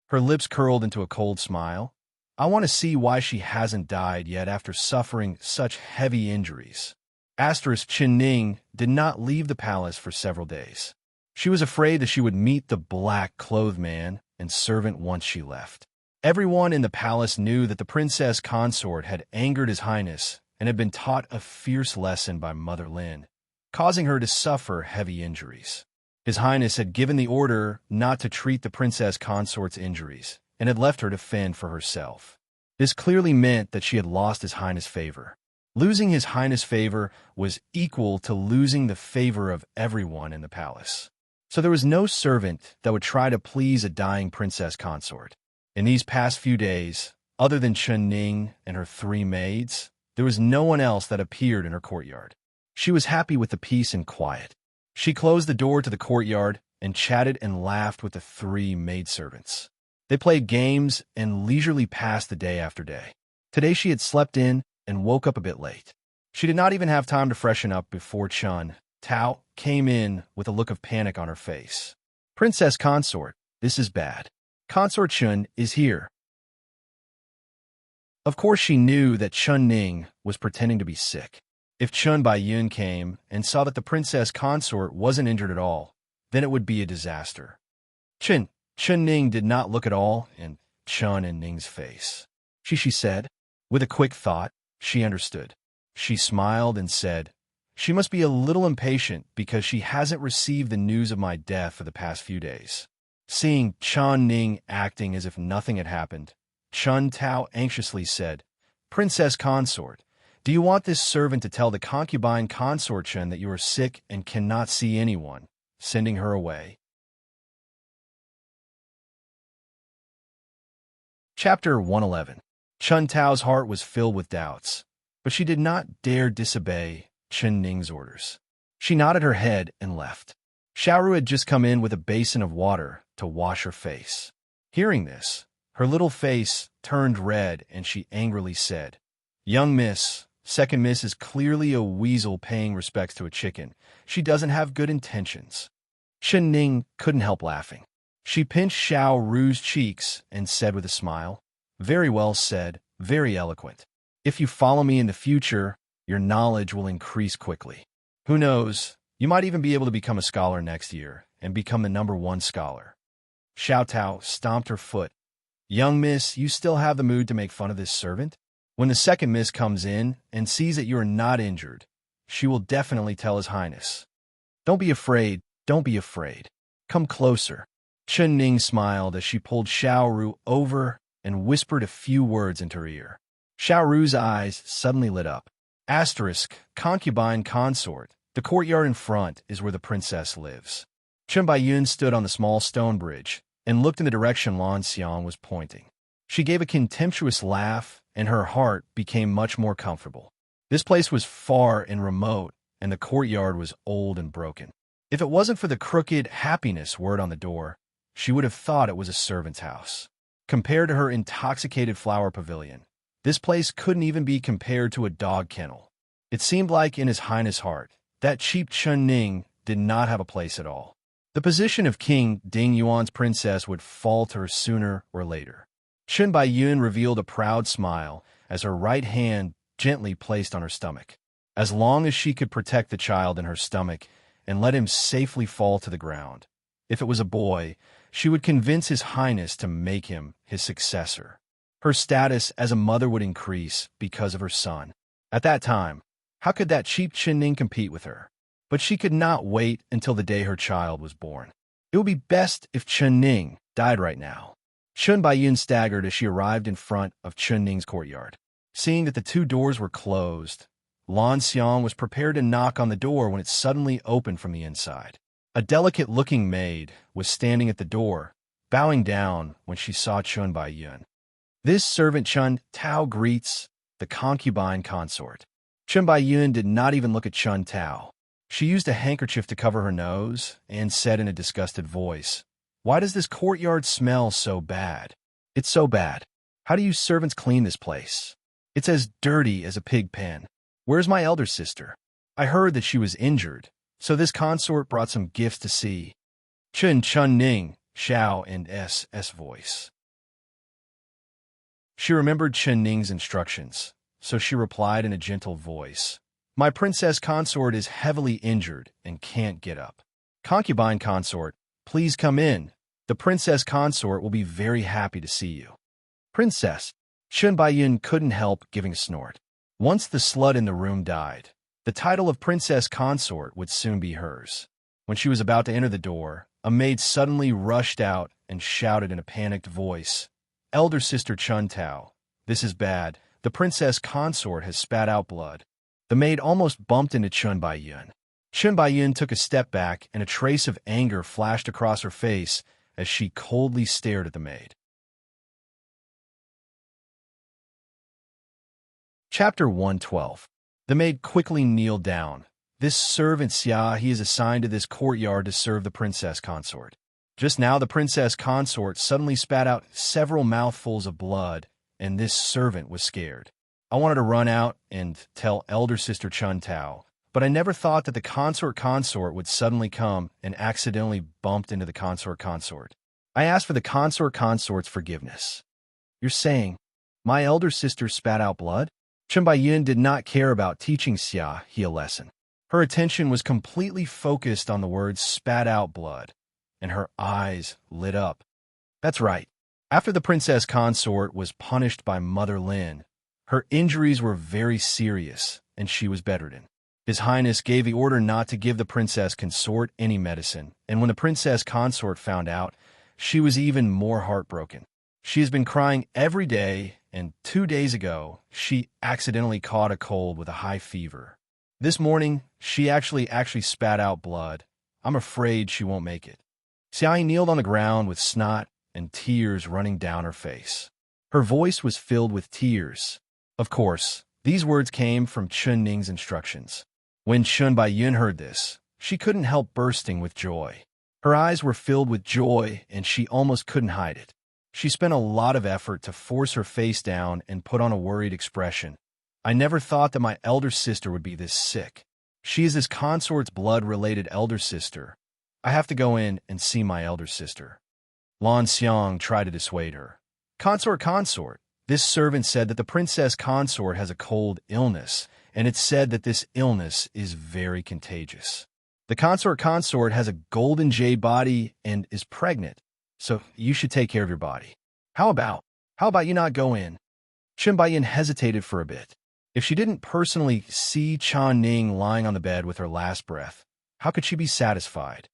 Her lips curled into a cold smile. I want to see why she hasn't died yet after suffering such heavy injuries. Chen Ning did not leave the palace for several days. She was afraid that she would meet the black-clothed man and servant once she left. Everyone in the palace knew that the princess consort had angered His Highness and had been taught a fierce lesson by Mother Lin, causing her to suffer heavy injuries. His Highness had given the order not to treat the princess consort's injuries and had left her to fend for herself. This clearly meant that she had lost His Highness' favor. Losing His Highness' favor was equal to losing the favor of everyone in the palace. So there was no servant that would try to please a dying princess consort. In these past few days, other than Chun Ning and her 3 maids, there was no one else that appeared in her courtyard. She was happy with the peace and quiet. She closed the door to the courtyard and chatted and laughed with the 3 maidservants. They played games and leisurely passed the day after day. Today she had slept in and woke up a bit late. She did not even have time to freshen up before Chun Tao came in with a look of panic on her face. Princess Consort, this is bad. Consort Chun is here. Of course she knew that Chun Ning was pretending to be sick. If Chun Bai-yun came and saw that the princess consort wasn't injured at all, then it would be a disaster. Chun Ning did not look at all in Chun and Ning's face. She said. With a quick thought, she understood. She smiled and said, she must be a little impatient because she hasn't received the news of my death for the past few days. Seeing Chun Ning acting as if nothing had happened, Chun Tao anxiously said, Princess Consort, do you want this servant to tell the concubine Consort Chun that you are sick and cannot see anyone, sending her away? Chapter 111. Chun Tao's heart was filled with doubts, but she did not dare disobey Chun Ning's orders. She nodded her head and left. Xiaoru had just come in with a basin of water to wash her face. Hearing this, her little face turned red and she angrily said, Young miss, second miss is clearly a weasel paying respects to a chicken. She doesn't have good intentions. Chun Ning couldn't help laughing. She pinched Xiaoru's cheeks and said with a smile, Very well said, very eloquent. If you follow me in the future, your knowledge will increase quickly. Who knows, you might even be able to become a scholar next year and become the #1 scholar. Xiao Tao stomped her foot. Young miss, you still have the mood to make fun of this servant? When the second miss comes in and sees that you are not injured, she will definitely tell His Highness. Don't be afraid, don't be afraid. Come closer. Chun Ning smiled as she pulled Xiaoru over and whispered a few words into her ear. Xiaoru's eyes suddenly lit up. Concubine consort. The courtyard in front is where the princess lives. Chun Bai-yun stood on the small stone bridge and looked in the direction Lan Xiang was pointing. She gave a contemptuous laugh, and her heart became much more comfortable. This place was far and remote, and the courtyard was old and broken. If it wasn't for the crooked happiness word on the door, she would have thought it was a servant's house. Compared to her intoxicated flower pavilion, this place couldn't even be compared to a dog kennel. It seemed like in His Highness' heart, that cheap Chun Ning did not have a place at all. The position of King Ding Yuan's princess would fall to her sooner or later. Chun Bai-yun revealed a proud smile as her right hand gently placed on her stomach. As long as she could protect the child in her stomach and let him safely fall to the ground. If it was a boy, she would convince His Highness to make him his successor. Her status as a mother would increase because of her son. At that time, how could that cheap Chun Ning compete with her? But she could not wait until the day her child was born. It would be best if Chun Ning died right now. Chun Bai-yun staggered as she arrived in front of Chun Ning's courtyard. Seeing that the 2 doors were closed, Lan Xiang was prepared to knock on the door when it suddenly opened from the inside. A delicate-looking maid was standing at the door, bowing down when she saw Chun Bai-yun. This servant Chun Tao greets, the concubine consort. Chen Baiyun did not even look at Chun Tao. She used a handkerchief to cover her nose and said in a disgusted voice, "Why does this courtyard smell so bad? It's so bad. How do you servants clean this place? It's as dirty as a pig pen. Where's my elder sister? I heard that she was injured, so this consort brought some gifts to see." Chun Ning, Xiao and S voice. She remembered Chen Ning's instructions, so she replied in a gentle voice, "My princess consort is heavily injured and can't get up. Concubine consort, please come in. The princess consort will be very happy to see you." Princess. Chen Baiyun couldn't help giving a snort. Once the slut in the room died, the title of princess consort would soon be hers. When she was about to enter the door, a maid suddenly rushed out and shouted in a panicked voice, "Elder sister Chun Tao, this is bad. The princess consort has spat out blood." The maid almost bumped into Chen Baiyun. Chen Baiyun took a step back, and a trace of anger flashed across her face as she coldly stared at the maid. Chapter 112. The maid quickly kneeled down. "This servant Xia, he is assigned to this courtyard to serve the princess consort. Just now the princess consort suddenly spat out several mouthfuls of blood, and this servant was scared. I wanted to run out and tell elder sister Chun Tao, but I never thought that the consort would suddenly come and accidentally bumped into the consort. I asked for the consort's forgiveness." "You're saying my elder sister spat out blood?" Chen Baiyun did not care about teaching Xia he a lesson. Her attention was completely focused on the words "spat out blood," and her eyes lit up. "That's right. After the princess consort was punished by Mother Lin, her injuries were very serious, and she was bedridden. His Highness gave the order not to give the princess consort any medicine, and when the princess consort found out, she was even more heartbroken. She has been crying every day, and 2 days ago, she accidentally caught a cold with a high fever. This morning, she actually spat out blood. I'm afraid she won't make it." Xiai kneeled on the ground with snot and tears running down her face. Her voice was filled with tears. Of course, these words came from Chun Ning's instructions. When Chen Baiyun heard this, she couldn't help bursting with joy. Her eyes were filled with joy, and she almost couldn't hide it. She spent a lot of effort to force her face down and put on a worried expression. "I never thought that my elder sister would be this sick. She is this consort's blood-related elder sister. I have to go in and see my elder sister." Lan Xiang tried to dissuade her. Consort, this servant said that the princess consort has a cold illness, and it's said that this illness is very contagious. The consort has a golden jade body and is pregnant, so you should take care of your body. How about you not go in?" Chen Baiyun hesitated for a bit. If she didn't personally see Chan Ning lying on the bed with her last breath, how could she be satisfied?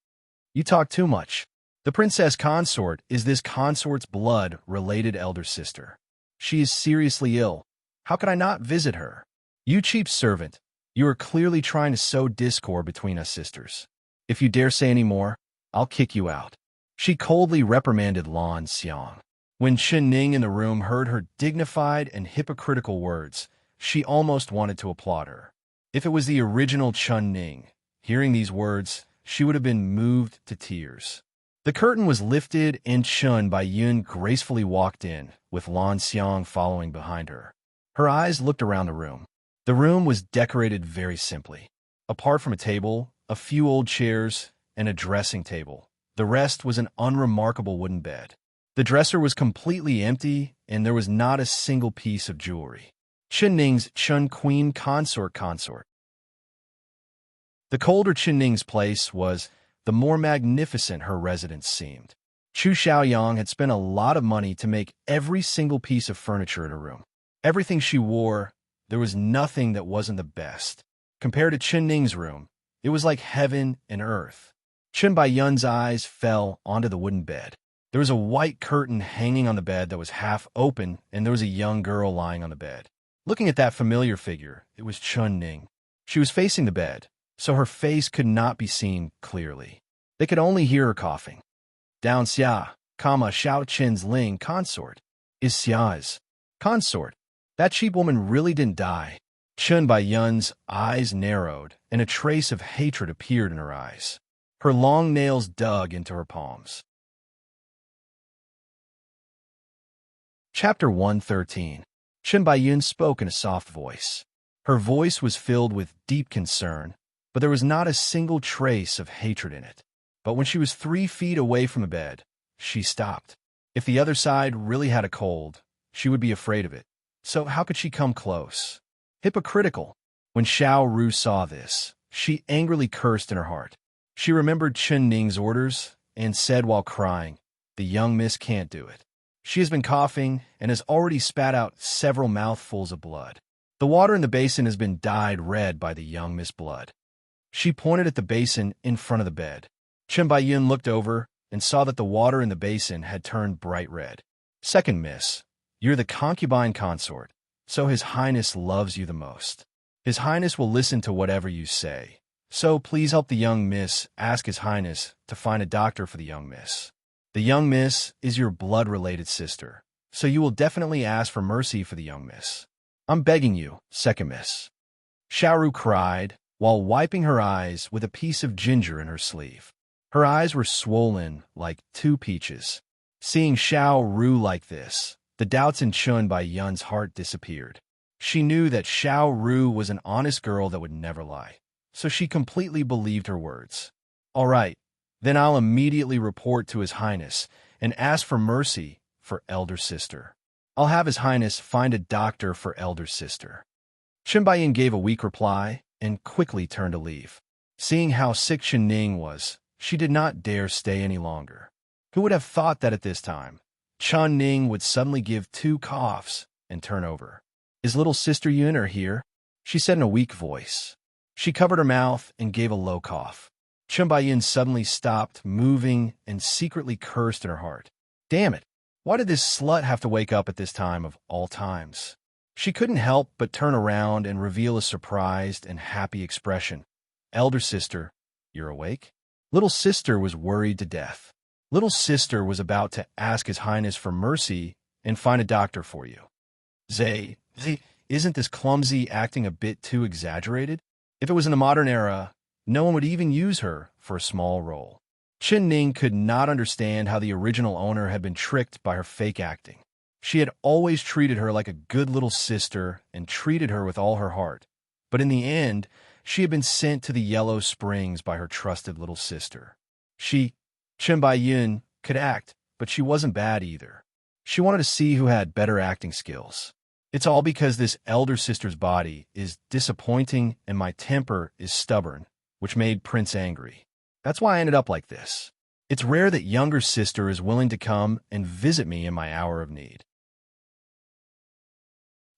"You talk too much. The princess consort is this consort's blood-related elder sister. She is seriously ill. How could I not visit her? You cheap servant, you are clearly trying to sow discord between us sisters. If you dare say any more, I'll kick you out." She coldly reprimanded Lan Xiang. When Chen Ning in the room heard her dignified and hypocritical words, she almost wanted to applaud her. If it was the original Chun Ning, hearing these words, she would have been moved to tears. The curtain was lifted and Chen Baiyun gracefully walked in, with Lan Xiang following behind her. Her eyes looked around the room. The room was decorated very simply. Apart from a table, a few old chairs, and a dressing table, the rest was an unremarkable wooden bed. The dresser was completely empty, and there was not a single piece of jewelry. Chen Ning's Chun Queen consort. The colder Chen Ning's place was, the more magnificent her residence seemed. Chu Xiaoyang had spent a lot of money to make every single piece of furniture in her room. Everything she wore, there was nothing that wasn't the best. Compared to Chen Ning's room, it was like heaven and earth. Chen Baiyun's eyes fell onto the wooden bed. There was a white curtain hanging on the bed that was half open, and there was a young girl lying on the bed. Looking at that familiar figure, it was Chun Ning. She was facing the bed, so her face could not be seen clearly. They could only hear her coughing. "Down Xia, Xiao Chen's Ling consort is Xia's consort." That cheap woman really didn't die. Chun Bai-yun's eyes narrowed, and a trace of hatred appeared in her eyes. Her long nails dug into her palms. Chapter 113. Chun Bai-yun spoke in a soft voice. Her voice was filled with deep concern, but there was not a single trace of hatred in it. But when she was 3 feet away from the bed, she stopped. If the other side really had a cold, she would be afraid of it. So how could she come close? Hypocritical. When Xiao Ru saw this, she angrily cursed in her heart. She remembered Chen Ning's orders and said while crying, "The young miss can't do it. She has been coughing and has already spat out several mouthfuls of blood. The water in the basin has been dyed red by the young miss' blood." She pointed at the basin in front of the bed. Chen Bai-yun looked over and saw that the water in the basin had turned bright red. "Second miss, you're the concubine consort, so His Highness loves you the most. His Highness will listen to whatever you say. So please help the young miss ask His Highness to find a doctor for the young miss. The young miss is your blood-related sister, so you will definitely ask for mercy for the young miss. I'm begging you, second miss." Xiao Ru cried, while wiping her eyes with a piece of ginger in her sleeve. Her eyes were swollen like 2 peaches. Seeing Xiao Ru like this, the doubts in Chun Bai-yun's heart disappeared. She knew that Xiao Ru was an honest girl that would never lie, so she completely believed her words. "All right, then I'll immediately report to His Highness and ask for mercy for elder sister. I'll have His Highness find a doctor for elder sister." Chen Bai-yun gave a weak reply and quickly turned to leave. Seeing how sick Chen Ning was, she did not dare stay any longer. Who would have thought that at this time, Chen Ning would suddenly give 2 coughs and turn over? "Is little sister Yun here?" she said in a weak voice. She covered her mouth and gave a low cough. Chen Bai-yun suddenly stopped moving and secretly cursed in her heart. Damn it! Why did this slut have to wake up at this time of all times? She couldn't help but turn around and reveal a surprised and happy expression. "Elder sister, you're awake?" Little sister was worried to death. Little sister was about to ask His Highness for mercy and find a doctor for you. Isn't this clumsy acting a bit too exaggerated? If it was in the modern era, no one would even use her for a small role. Chen Ning could not understand how the original owner had been tricked by her fake acting. She had always treated her like a good little sister and treated her with all her heart. But in the end, she had been sent to the Yellow Springs by her trusted little sister. Chen Bai-yun, could act, but she wasn't bad either. She wanted to see who had better acting skills. It's all because this elder sister's body is disappointing and my temper is stubborn, which made Prince angry. That's why I ended up like this. It's rare that younger sister is willing to come and visit me in my hour of need.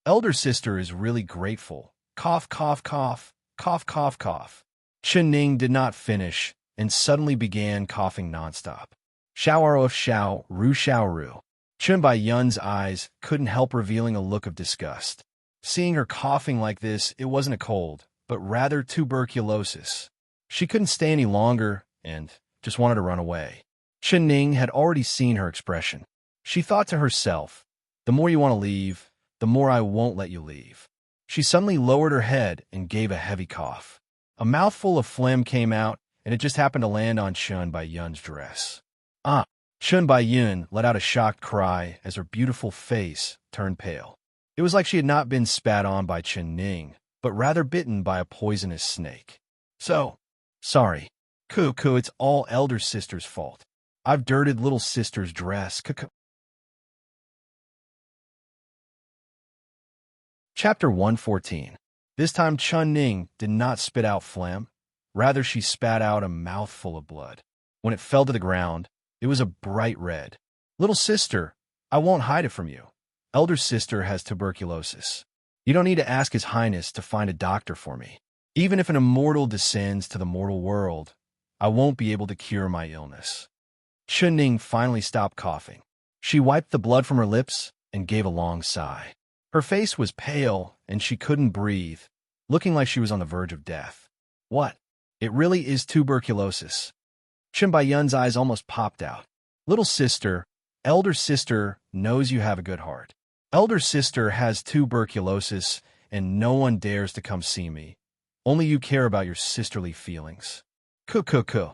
Elder sister is really grateful. Cough, cough, cough, cough, cough, cough. Chen Ning did not finish and suddenly began coughing nonstop. Xiao Ru. Chen Bai-yun's eyes couldn't help revealing a look of disgust. Seeing her coughing like this, it wasn't a cold, but rather tuberculosis. She couldn't stay any longer and just wanted to run away. Chen Ning had already seen her expression. She thought to herself, "The more you want to leave, the more I won't let you leave." She suddenly lowered her head and gave a heavy cough. A mouthful of phlegm came out, and it just happened to land on Chen Bai-yun's dress. "Ah!" Chen Bai-yun let out a shocked cry as her beautiful face turned pale. It was like she had not been spat on by Chen Ning, but rather bitten by a poisonous snake. Sorry. It's all elder sister's fault. I've dirtied little sister's dress. Chapter 114. This time Chen Ning did not spit out phlegm. Rather, she spat out a mouthful of blood. When it fell to the ground, it was a bright red. "Little sister, I won't hide it from you. Elder sister has tuberculosis. You don't need to ask His Highness to find a doctor for me. Even if an immortal descends to the mortal world, I won't be able to cure my illness." Chen Ning finally stopped coughing. She wiped the blood from her lips and gave a long sigh. Her face was pale and she couldn't breathe, looking like she was on the verge of death. "What? It really is tuberculosis." Chen Bai-yun's eyes almost popped out. "Little sister, elder sister knows you have a good heart. Elder sister has tuberculosis, and no one dares to come see me. Only you care about your sisterly feelings. Kuh.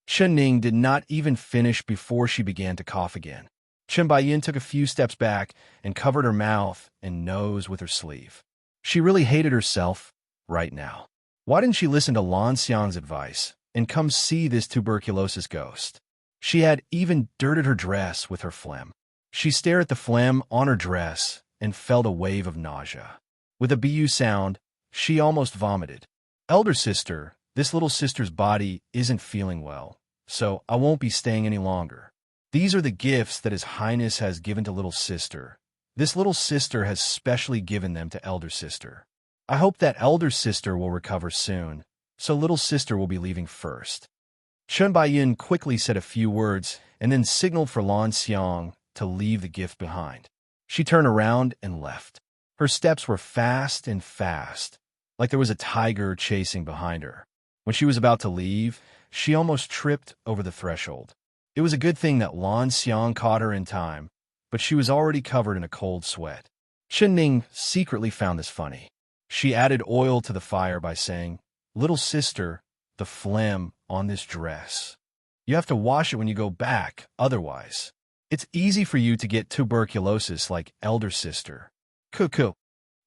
Chen Ning did not even finish before she began to cough again. Chen Baiyin took a few steps back and covered her mouth and nose with her sleeve. She really hated herself right now. Why didn't she listen to Lan Xiang's advice and come see this tuberculosis ghost? She had even dirted her dress with her phlegm. She stared at the phlegm on her dress and felt a wave of nausea. With a bu sound, she almost vomited. Elder sister, this little sister's body isn't feeling well, so I won't be staying any longer. These are the gifts that His Highness has given to little sister. This little sister has specially given them to elder sister. I hope that elder sister will recover soon, so little sister will be leaving first. Chen Baiyin quickly said a few words and then signaled for Lan Xiang to leave the gift behind. She turned around and left. Her steps were fast and fast, like there was a tiger chasing behind her. When she was about to leave, she almost tripped over the threshold. It was a good thing that Lan Xiang caught her in time, but she was already covered in a cold sweat. Chen Ning secretly found this funny. She added oil to the fire by saying, "Little sister, the phlegm on this dress. You have to wash it when you go back, otherwise. It's easy for you to get tuberculosis like elder sister." Cuckoo.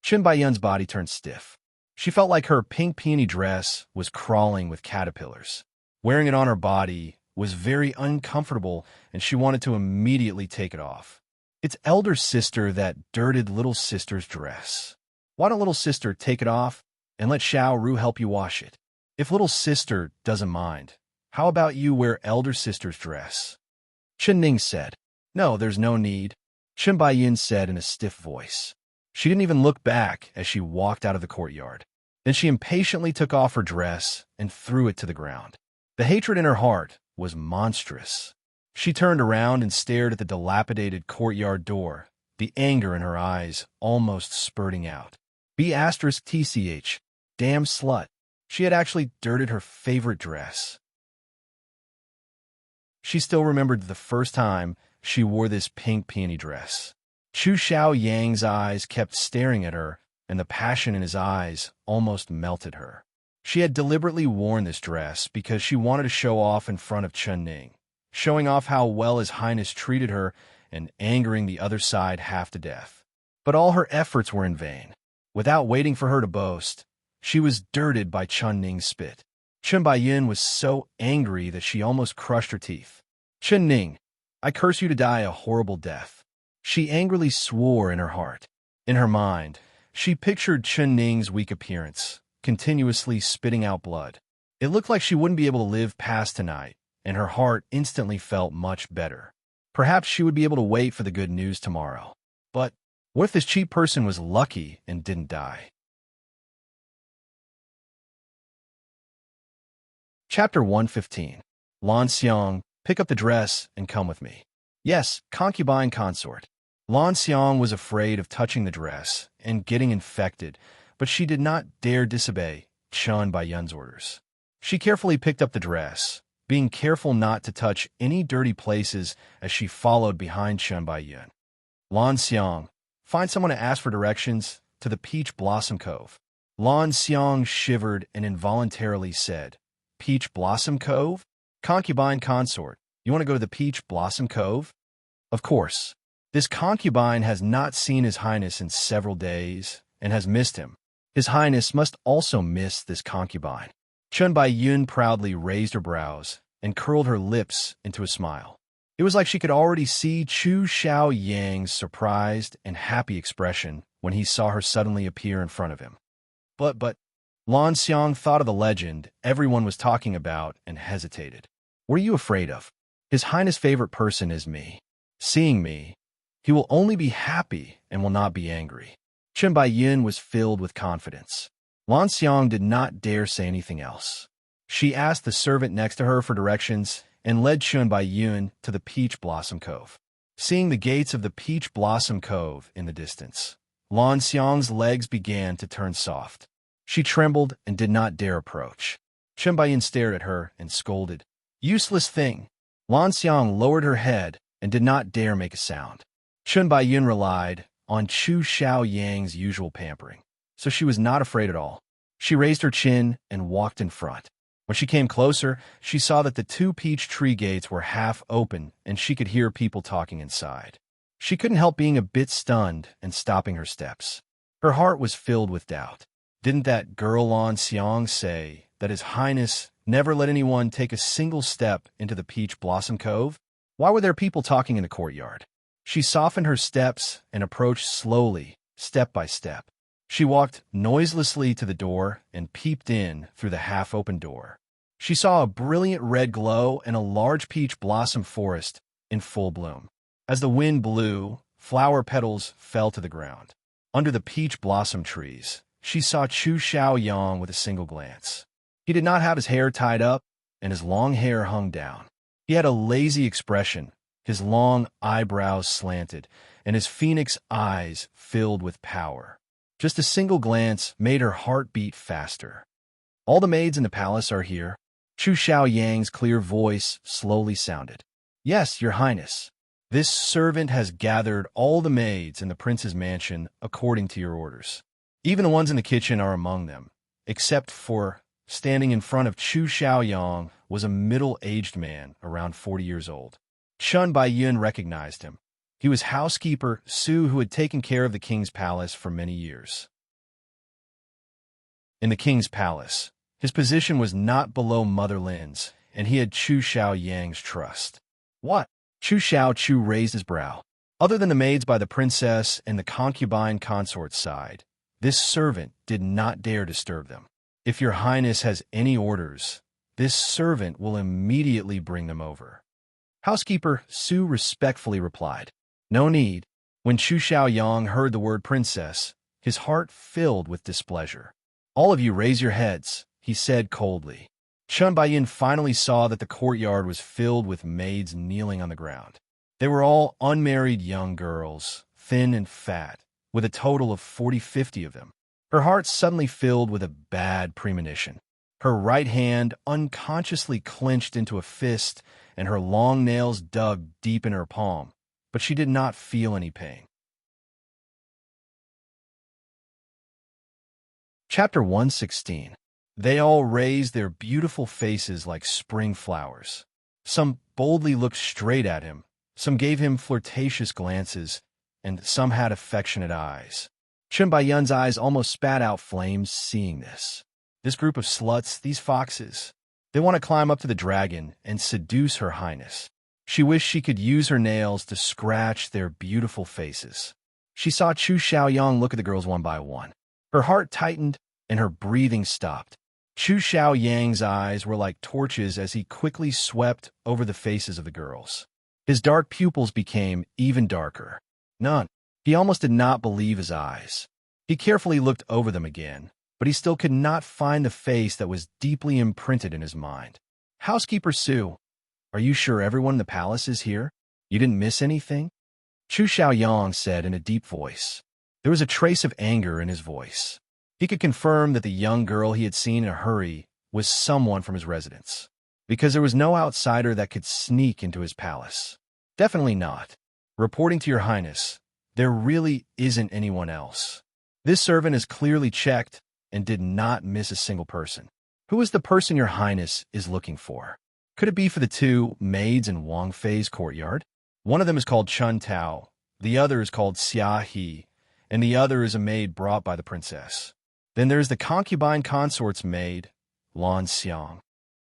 Chen Baiyun's body turned stiff. She felt like her pink peony dress was crawling with caterpillars. Wearing it on her body was very uncomfortable, and she wanted to immediately take it off. It's elder sister that dirted little sister's dress. Why don't little sister take it off and let Xiao Ru help you wash it? If little sister doesn't mind, how about you wear elder sister's dress? Chen Ning said. No, there's no need, Chen Baiyin said in a stiff voice. She didn't even look back as she walked out of the courtyard. Then she impatiently took off her dress and threw it to the ground. The hatred in her heart was monstrous. She turned around and stared at the dilapidated courtyard door, the anger in her eyes almost spurting out. B*TCH, damn slut. She had actually dirted her favorite dress. She still remembered the first time she wore this pink peony dress. Chu Xiao Yang's eyes kept staring at her, and the passion in his eyes almost melted her. She had deliberately worn this dress because she wanted to show off in front of Chen Ning, showing off how well His Highness treated her and angering the other side half to death. But all her efforts were in vain. Without waiting for her to boast, she was dirted by Chen Ning's spit. Chen Baiyin was so angry that she almost crushed her teeth. Chen Ning, I curse you to die a horrible death. She angrily swore in her heart. In her mind, she pictured Chen Ning's weak appearance, continuously spitting out blood. It looked like she wouldn't be able to live past tonight, and her heart instantly felt much better. Perhaps she would be able to wait for the good news tomorrow. But what if this cheap person was lucky and didn't die? Chapter 115. Lan Xiang, pick up the dress and come with me. Yes, concubine consort. Lan Xiang was afraid of touching the dress and getting infected, but she did not dare disobey Chen Baiyun's orders. She carefully picked up the dress, being careful not to touch any dirty places as she followed behind Chen Baiyun. Lan Xiang, find someone to ask for directions to the Peach Blossom Cove. Lan Xiang shivered and involuntarily said, Peach Blossom Cove? Concubine consort, you want to go to the Peach Blossom Cove? Of course. This concubine has not seen His Highness in several days and has missed him. His Highness must also miss this concubine. Chen Baiyun proudly raised her brows and curled her lips into a smile. It was like she could already see Chu Xiao Yang's surprised and happy expression when he saw her suddenly appear in front of him. But, Lan Xiang thought of the legend everyone was talking about and hesitated. What are you afraid of? His Highness' favorite person is me. Seeing me, he will only be happy and will not be angry. Chen Baiyin was filled with confidence. Lan Xiang did not dare say anything else. She asked the servant next to her for directions and led Chen Baiyun to the Peach Blossom Cove. Seeing the gates of the Peach Blossom Cove in the distance, Lan Xiang's legs began to turn soft. She trembled and did not dare approach. Chen Baiyin stared at her and scolded, Useless thing. Lan Xiang lowered her head and did not dare make a sound. Chen Baiyun relied on Chu Xiao Yang's usual pampering, so she was not afraid at all. She raised her chin and walked in front. When she came closer, she saw that the two peach tree gates were half open and she could hear people talking inside. She couldn't help being a bit stunned and stopping her steps. Her heart was filled with doubt. Didn't that girl Lan Xiang say that His Highness never let anyone take a single step into the Peach Blossom Cove? Why were there people talking in the courtyard? She softened her steps and approached slowly, step by step. She walked noiselessly to the door and peeped in through the half-open door. She saw a brilliant red glow and a large peach blossom forest in full bloom. As the wind blew, flower petals fell to the ground. Under the peach blossom trees, she saw Chu Xiaoyang with a single glance. He did not have his hair tied up, and his long hair hung down. He had a lazy expression, his long eyebrows slanted, and his phoenix eyes filled with power. Just a single glance made her heart beat faster. "All the maids in the palace are here," Chu Xiaoyang's clear voice slowly sounded. "Yes, your highness. This servant has gathered all the maids in the prince's mansion according to your orders. Even the ones in the kitchen are among them, except for..." Standing in front of Chu Xiaoyang was a middle-aged man around 40 years old. Chun Baiyun recognized him. He was housekeeper Su, who had taken care of the king's palace for many years. In the king's palace, his position was not below Mother Lin's, and he had Chu Xiaoyang's trust. "What?" Chu Xiaochu raised his brow. Other than the maids by the princess and the concubine consort's side, this servant did not dare disturb them. "If your highness has any orders, this servant will immediately bring them over." Housekeeper Su respectfully replied, "No need." When Chu Xiaoyang heard the word princess, his heart filled with displeasure. "All of you raise your heads," he said coldly. Chun Baiyin finally saw that the courtyard was filled with maids kneeling on the ground. They were all unmarried young girls, thin and fat, with a total of 40-50 of them. Her heart suddenly filled with a bad premonition. Her right hand unconsciously clenched into a fist, and her long nails dug deep in her palm, but she did not feel any pain. Chapter 116. They all raised their beautiful faces like spring flowers. Some boldly looked straight at him, some gave him flirtatious glances, and some had affectionate eyes. Chun Baiyun's eyes almost spat out flames seeing this. This group of sluts, these foxes, they want to climb up to the dragon and seduce her highness. She wished she could use her nails to scratch their beautiful faces. She saw Chu Xiaoyang look at the girls one by one. Her heart tightened and her breathing stopped. Chu Xiaoyang's eyes were like torches as he quickly swept over the faces of the girls. His dark pupils became even darker. None. He almost did not believe his eyes. He carefully looked over them again, but he still could not find the face that was deeply imprinted in his mind. "Housekeeper Su, are you sure everyone in the palace is here? You didn't miss anything?" Chu Xiaoyang said in a deep voice. There was a trace of anger in his voice. He could confirm that the young girl he had seen in a hurry was someone from his residence, because there was no outsider that could sneak into his palace. "Definitely not. Reporting to your highness, there really isn't anyone else. This servant is clearly checked and did not miss a single person. Who is the person your highness is looking for? Could it be for the two maids in Wang Fei's courtyard? One of them is called Chun Tao, the other is called Xia He, and the other is a maid brought by the princess. Then there's the concubine consort's maid, Lan Xiang."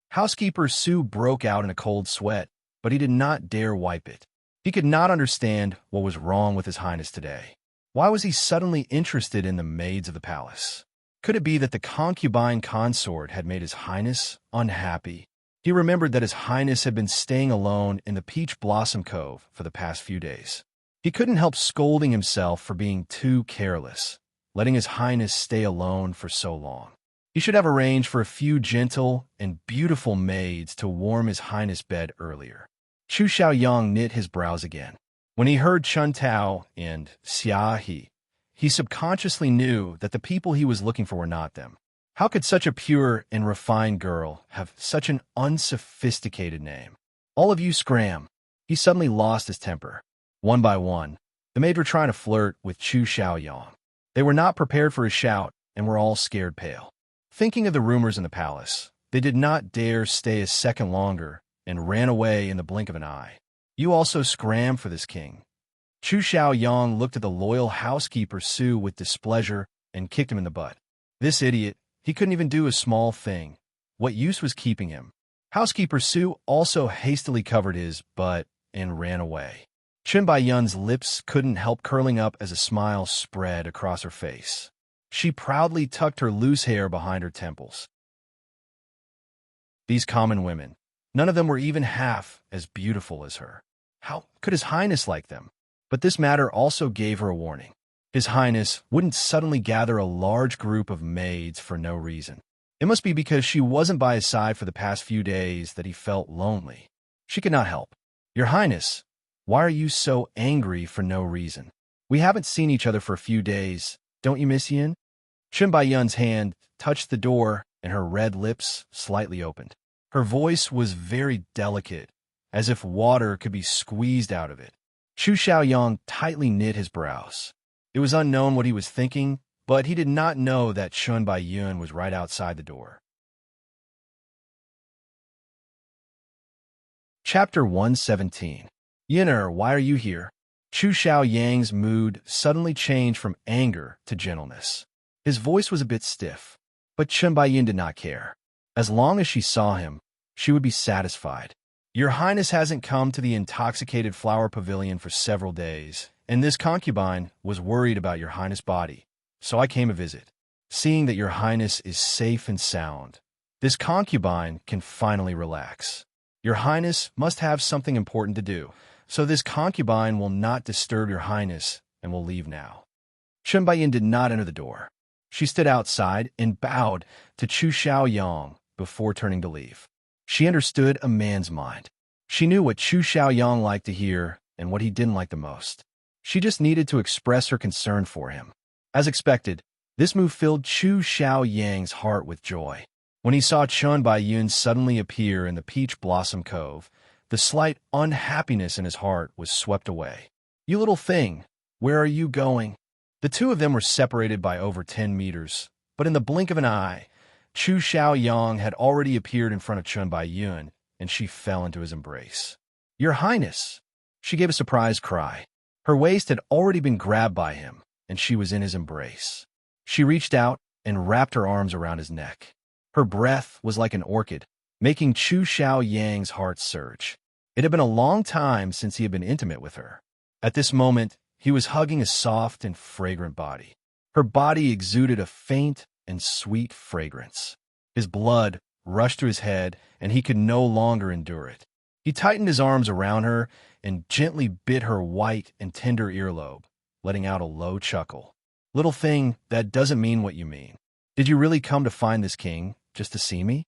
Housekeeper Su broke out in a cold sweat, but he did not dare wipe it. He could not understand what was wrong with his highness today. Why was he suddenly interested in the maids of the palace? Could it be that the concubine consort had made his highness unhappy? He remembered that his highness had been staying alone in the Peach Blossom Cove for the past few days. He couldn't help scolding himself for being too careless, letting his highness stay alone for so long. He should have arranged for a few gentle and beautiful maids to warm his highness' bed earlier. Chu Xiaoyang knit his brows again. When he heard Chun Tao and Xia he subconsciously knew that the people he was looking for were not them. How could such a pure and refined girl have such an unsophisticated name? "All of you scram." He suddenly lost his temper. One by one, The maid were trying to flirt with Chu Xiaoyang. They were not prepared for his shout and were all scared pale. Thinking of the rumors in the palace, they did not dare stay a second longer and ran away in the blink of an eye. You also scram for this king. Chu Xiaoyang looked at the loyal housekeeper Su with displeasure and kicked him in the butt. This idiot, he couldn't even do a small thing. What use was keeping him? Housekeeper Su also hastily covered his butt and ran away. Chen Baiyun's lips couldn't help curling up as a smile spread across her face. She proudly tucked her loose hair behind her temples. These common women, none of them were even half as beautiful as her. How could His Highness like them? But this matter also gave her a warning. His Highness wouldn't suddenly gather a large group of maids for no reason. It must be because she wasn't by his side for the past few days that he felt lonely. She could not help. Your Highness, why are you so angry for no reason? We haven't seen each other for a few days. Don't you miss Yin? Chen Baiyun's hand touched the door and her red lips slightly opened. Her voice was very delicate, as if water could be squeezed out of it. Chu Xiaoyang tightly knit his brows. It was unknown what he was thinking, but he did not know that Chen Baiyun was right outside the door. Chapter 117. Yin'er, why are you here? Chu Xiaoyang's mood suddenly changed from anger to gentleness. His voice was a bit stiff, but Chen Baiyun did not care. As long as she saw him, she would be satisfied. Your Highness hasn't come to the intoxicated flower pavilion for several days, and this concubine was worried about your Highness' body, so I came to visit. Seeing that your Highness is safe and sound, this concubine can finally relax. Your Highness must have something important to do, so this concubine will not disturb your Highness and will leave now. Chen Baiyun did not enter the door. She stood outside and bowed to Chu Xiaoyang before turning to leave. She understood a man's mind. She knew what Chu Xiaoyang liked to hear and what he didn't like the most. She just needed to express her concern for him. As expected, this move filled Chu Xiaoyang's heart with joy. When he saw Chen Baiyun suddenly appear in the Peach Blossom Cove, the slight unhappiness in his heart was swept away. You little thing, where are you going? The two of them were separated by over 10 meters, but in the blink of an eye, Chu Xiaoyang had already appeared in front of Chen Baiyun, and she fell into his embrace. Your Highness! She gave a surprised cry. Her waist had already been grabbed by him, and she was in his embrace. She reached out and wrapped her arms around his neck. Her breath was like an orchid, making Chu Xiaoyang's heart surge. It had been a long time since he had been intimate with her. At this moment, he was hugging a soft and fragrant body. Her body exuded a faint and sweet fragrance. His blood rushed to his head, and he could no longer endure it. He tightened his arms around her and gently bit her white and tender earlobe, letting out a low chuckle. Little thing, that doesn't mean what you mean. Did you really come to find this king just to see me?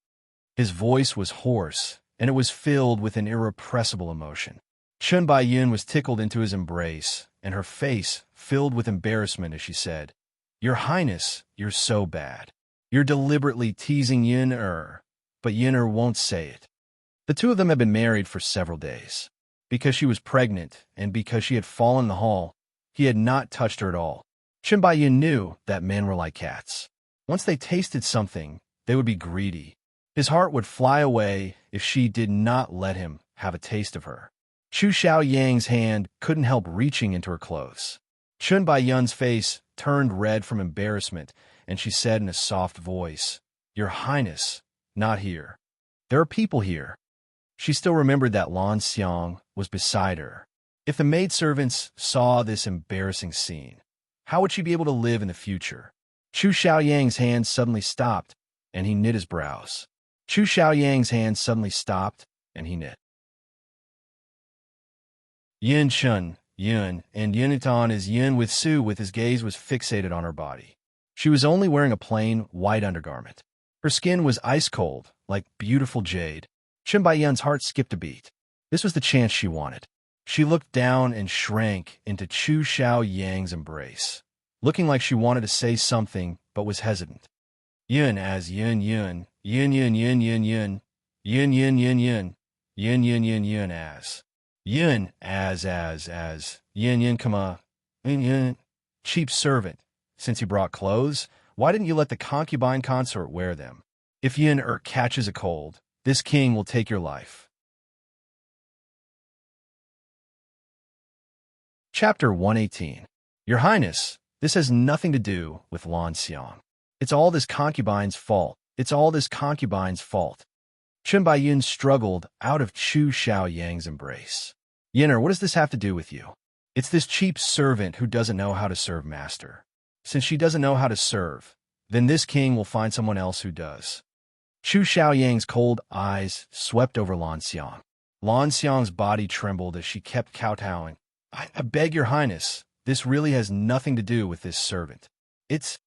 His voice was hoarse, and it was filled with an irrepressible emotion. Chen Baiyun was tickled into his embrace, and her face filled with embarrassment as she said, Your Highness, you're so bad. You're deliberately teasing Yin'er, but Yin'er won't say it. The two of them had been married for several days. Because she was pregnant, and because she had fallen in the hall, he had not touched her at all. Chen Baiyun knew that men were like cats. Once they tasted something, they would be greedy. His heart would fly away if she did not let him have a taste of her. Chu Xiaoyang's hand couldn't help reaching into her clothes. Chen Baiyun's face turned red from embarrassment, and she said in a soft voice, Your Highness, not here. There are people here. She still remembered that Lan Xiang was beside her. If the maidservants saw this embarrassing scene, how would she be able to live in the future? Chu Xiaoyang's hand suddenly stopped, and he knit his brows. Chu Xiaoyang's hand suddenly stopped, and he knit. Yin Chen, Yin, and Yinitan is Yin with Su with his gaze was fixated on her body. She was only wearing a plain, white undergarment. Her skin was ice-cold, like beautiful jade. Chen Baiyun's heart skipped a beat. This was the chance she wanted. She looked down and shrank into Chu Xiaoyang's embrace, looking like she wanted to say something but was hesitant. Yin as Yin Yin, Yin Yin Yin Yin Yin, Yin Yin Yin Yin, Yin Yin Yin Yin as. Yin as Yin Yin comma, Cheap servant, since you brought clothes, why didn't you let the concubine consort wear them? If Yin catches a cold, this king will take your life. Chapter 118. Your Highness, this has nothing to do with Lan Xiang. It's all this concubine's fault. It's all this concubine's fault. Chen Baiyun struggled out of Chu Xiaoyang's embrace. Yin'er, what does this have to do with you? It's this cheap servant who doesn't know how to serve master. Since she doesn't know how to serve, then this king will find someone else who does. Chu Xiaoyang's cold eyes swept over Lan Xiang. Lan Xiang's body trembled as she kept kowtowing. I beg your highness, this really has nothing to do with this servant. It's...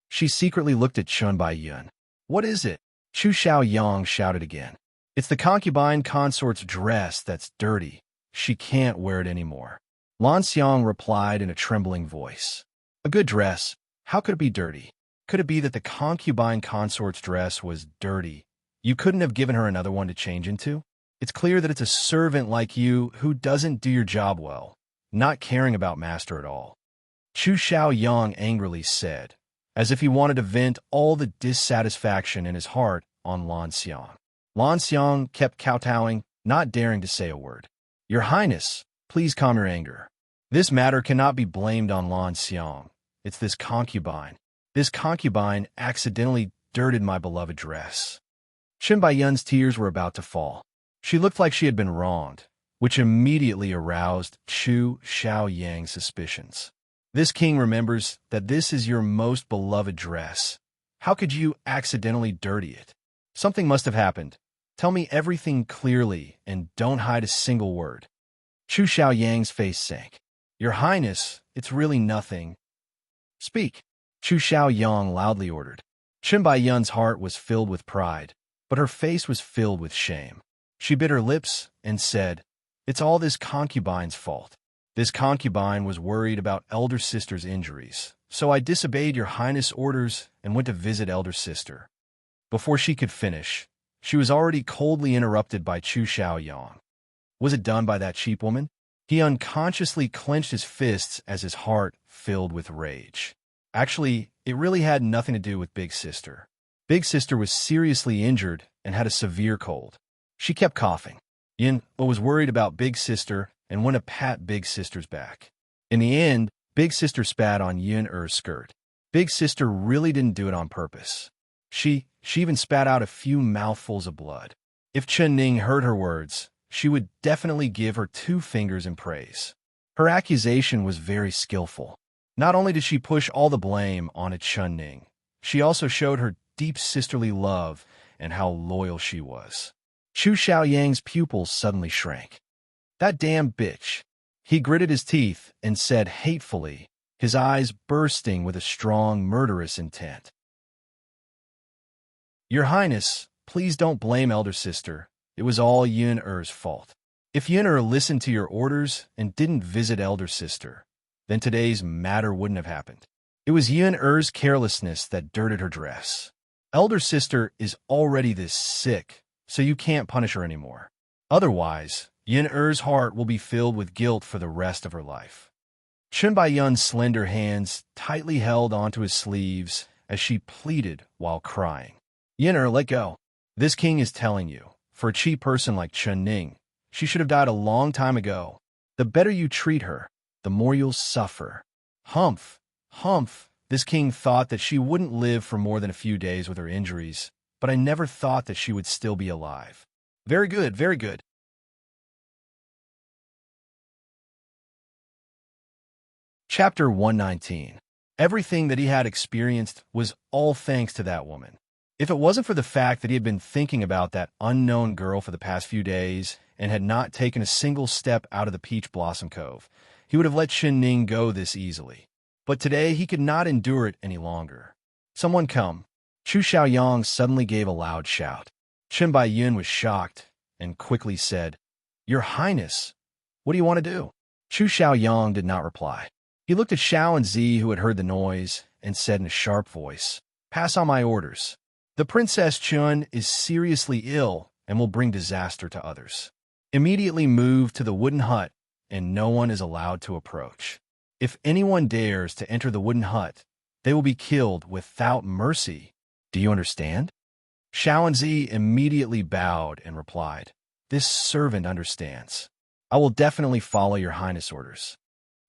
She secretly looked at Chen Baiyun. What is it? Chu Xiaoyang shouted again. It's the concubine consort's dress that's dirty. She can't wear it anymore. Lan Xiang replied in a trembling voice. A good dress. How could it be dirty? Could it be that the concubine consort's dress was dirty? You couldn't have given her another one to change into? It's clear that it's a servant like you who doesn't do your job well, not caring about master at all. Chu Xiaoyang angrily said, as if he wanted to vent all the dissatisfaction in his heart on Lan Xiang. Lan Xiang kept kowtowing, not daring to say a word. Your Highness, please calm your anger. This matter cannot be blamed on Lan Xiang. It's this concubine. This concubine accidentally dirted my beloved dress. Chen Baiyun's tears were about to fall. She looked like she had been wronged, which immediately aroused Chu Xiaoyang's suspicions. This king remembers that this is your most beloved dress. How could you accidentally dirty it? Something must have happened. Tell me everything clearly and don't hide a single word. Chu Xiaoyang's face sank. Your Highness, it's really nothing. Speak. Chu Xiaoyang loudly ordered. Chen Baiyun's heart was filled with pride, but her face was filled with shame. She bit her lips and said, It's all this concubine's fault. This concubine was worried about elder sister's injuries, so I disobeyed your highness' orders and went to visit elder sister. Before she could finish, she was already coldly interrupted by Chu Xiaoyang. Was it done by that cheap woman? He unconsciously clenched his fists as his heart filled with rage. Actually, it really had nothing to do with Big Sister. Big Sister was seriously injured and had a severe cold. She kept coughing. Yin was worried about Big Sister and went to pat Big Sister's back. In the end, Big Sister spat on Yin-er's skirt. Big Sister really didn't do it on purpose. She even spat out a few mouthfuls of blood. If Chen Ning heard her words, she would definitely give her 2 fingers in praise. Her accusation was very skillful. Not only did she push all the blame on Chen Ning, she also showed her deep sisterly love and how loyal she was. Chu Xiaoyang's pupils suddenly shrank. That damn bitch. He gritted his teeth and said hatefully, his eyes bursting with a strong, murderous intent. Your Highness, please don't blame elder sister. It was all Yin-er's fault. If Yin-er listened to your orders and didn't visit elder sister, then today's matter wouldn't have happened. It was Yin-er's carelessness that dirted her dress. Elder sister is already this sick, so you can't punish her anymore. Otherwise, Yin-er's heart will be filled with guilt for the rest of her life. Chen Baiyun's slender hands tightly held onto his sleeves as she pleaded while crying. Yin-er, let go. This king is telling you, for a cheap person like Chen Ning, she should have died a long time ago. The better you treat her, the more you'll suffer. Humph, humph. This king thought that she wouldn't live for more than a few days with her injuries, but I never thought that she would still be alive. Very good, very good. Chapter 119. Everything that he had experienced was all thanks to that woman. If it wasn't for the fact that he had been thinking about that unknown girl for the past few days and had not taken a single step out of the Peach Blossom Cove, he would have let Chen Ning go this easily. But today he could not endure it any longer. Someone come. Chu Xiaoyang suddenly gave a loud shout. Chen Baiyun was shocked and quickly said, Your Highness, what do you want to do? Chu Xiaoyang did not reply. He looked at Xiao and Zi, who had heard the noise, and said in a sharp voice, Pass on my orders. The Princess Chun is seriously ill and will bring disaster to others. Immediately move to the wooden hut, and no one is allowed to approach. If anyone dares to enter the wooden hut, they will be killed without mercy. Do you understand? Shaoanzi immediately bowed and replied, "This servant understands. I will definitely follow your highness' orders."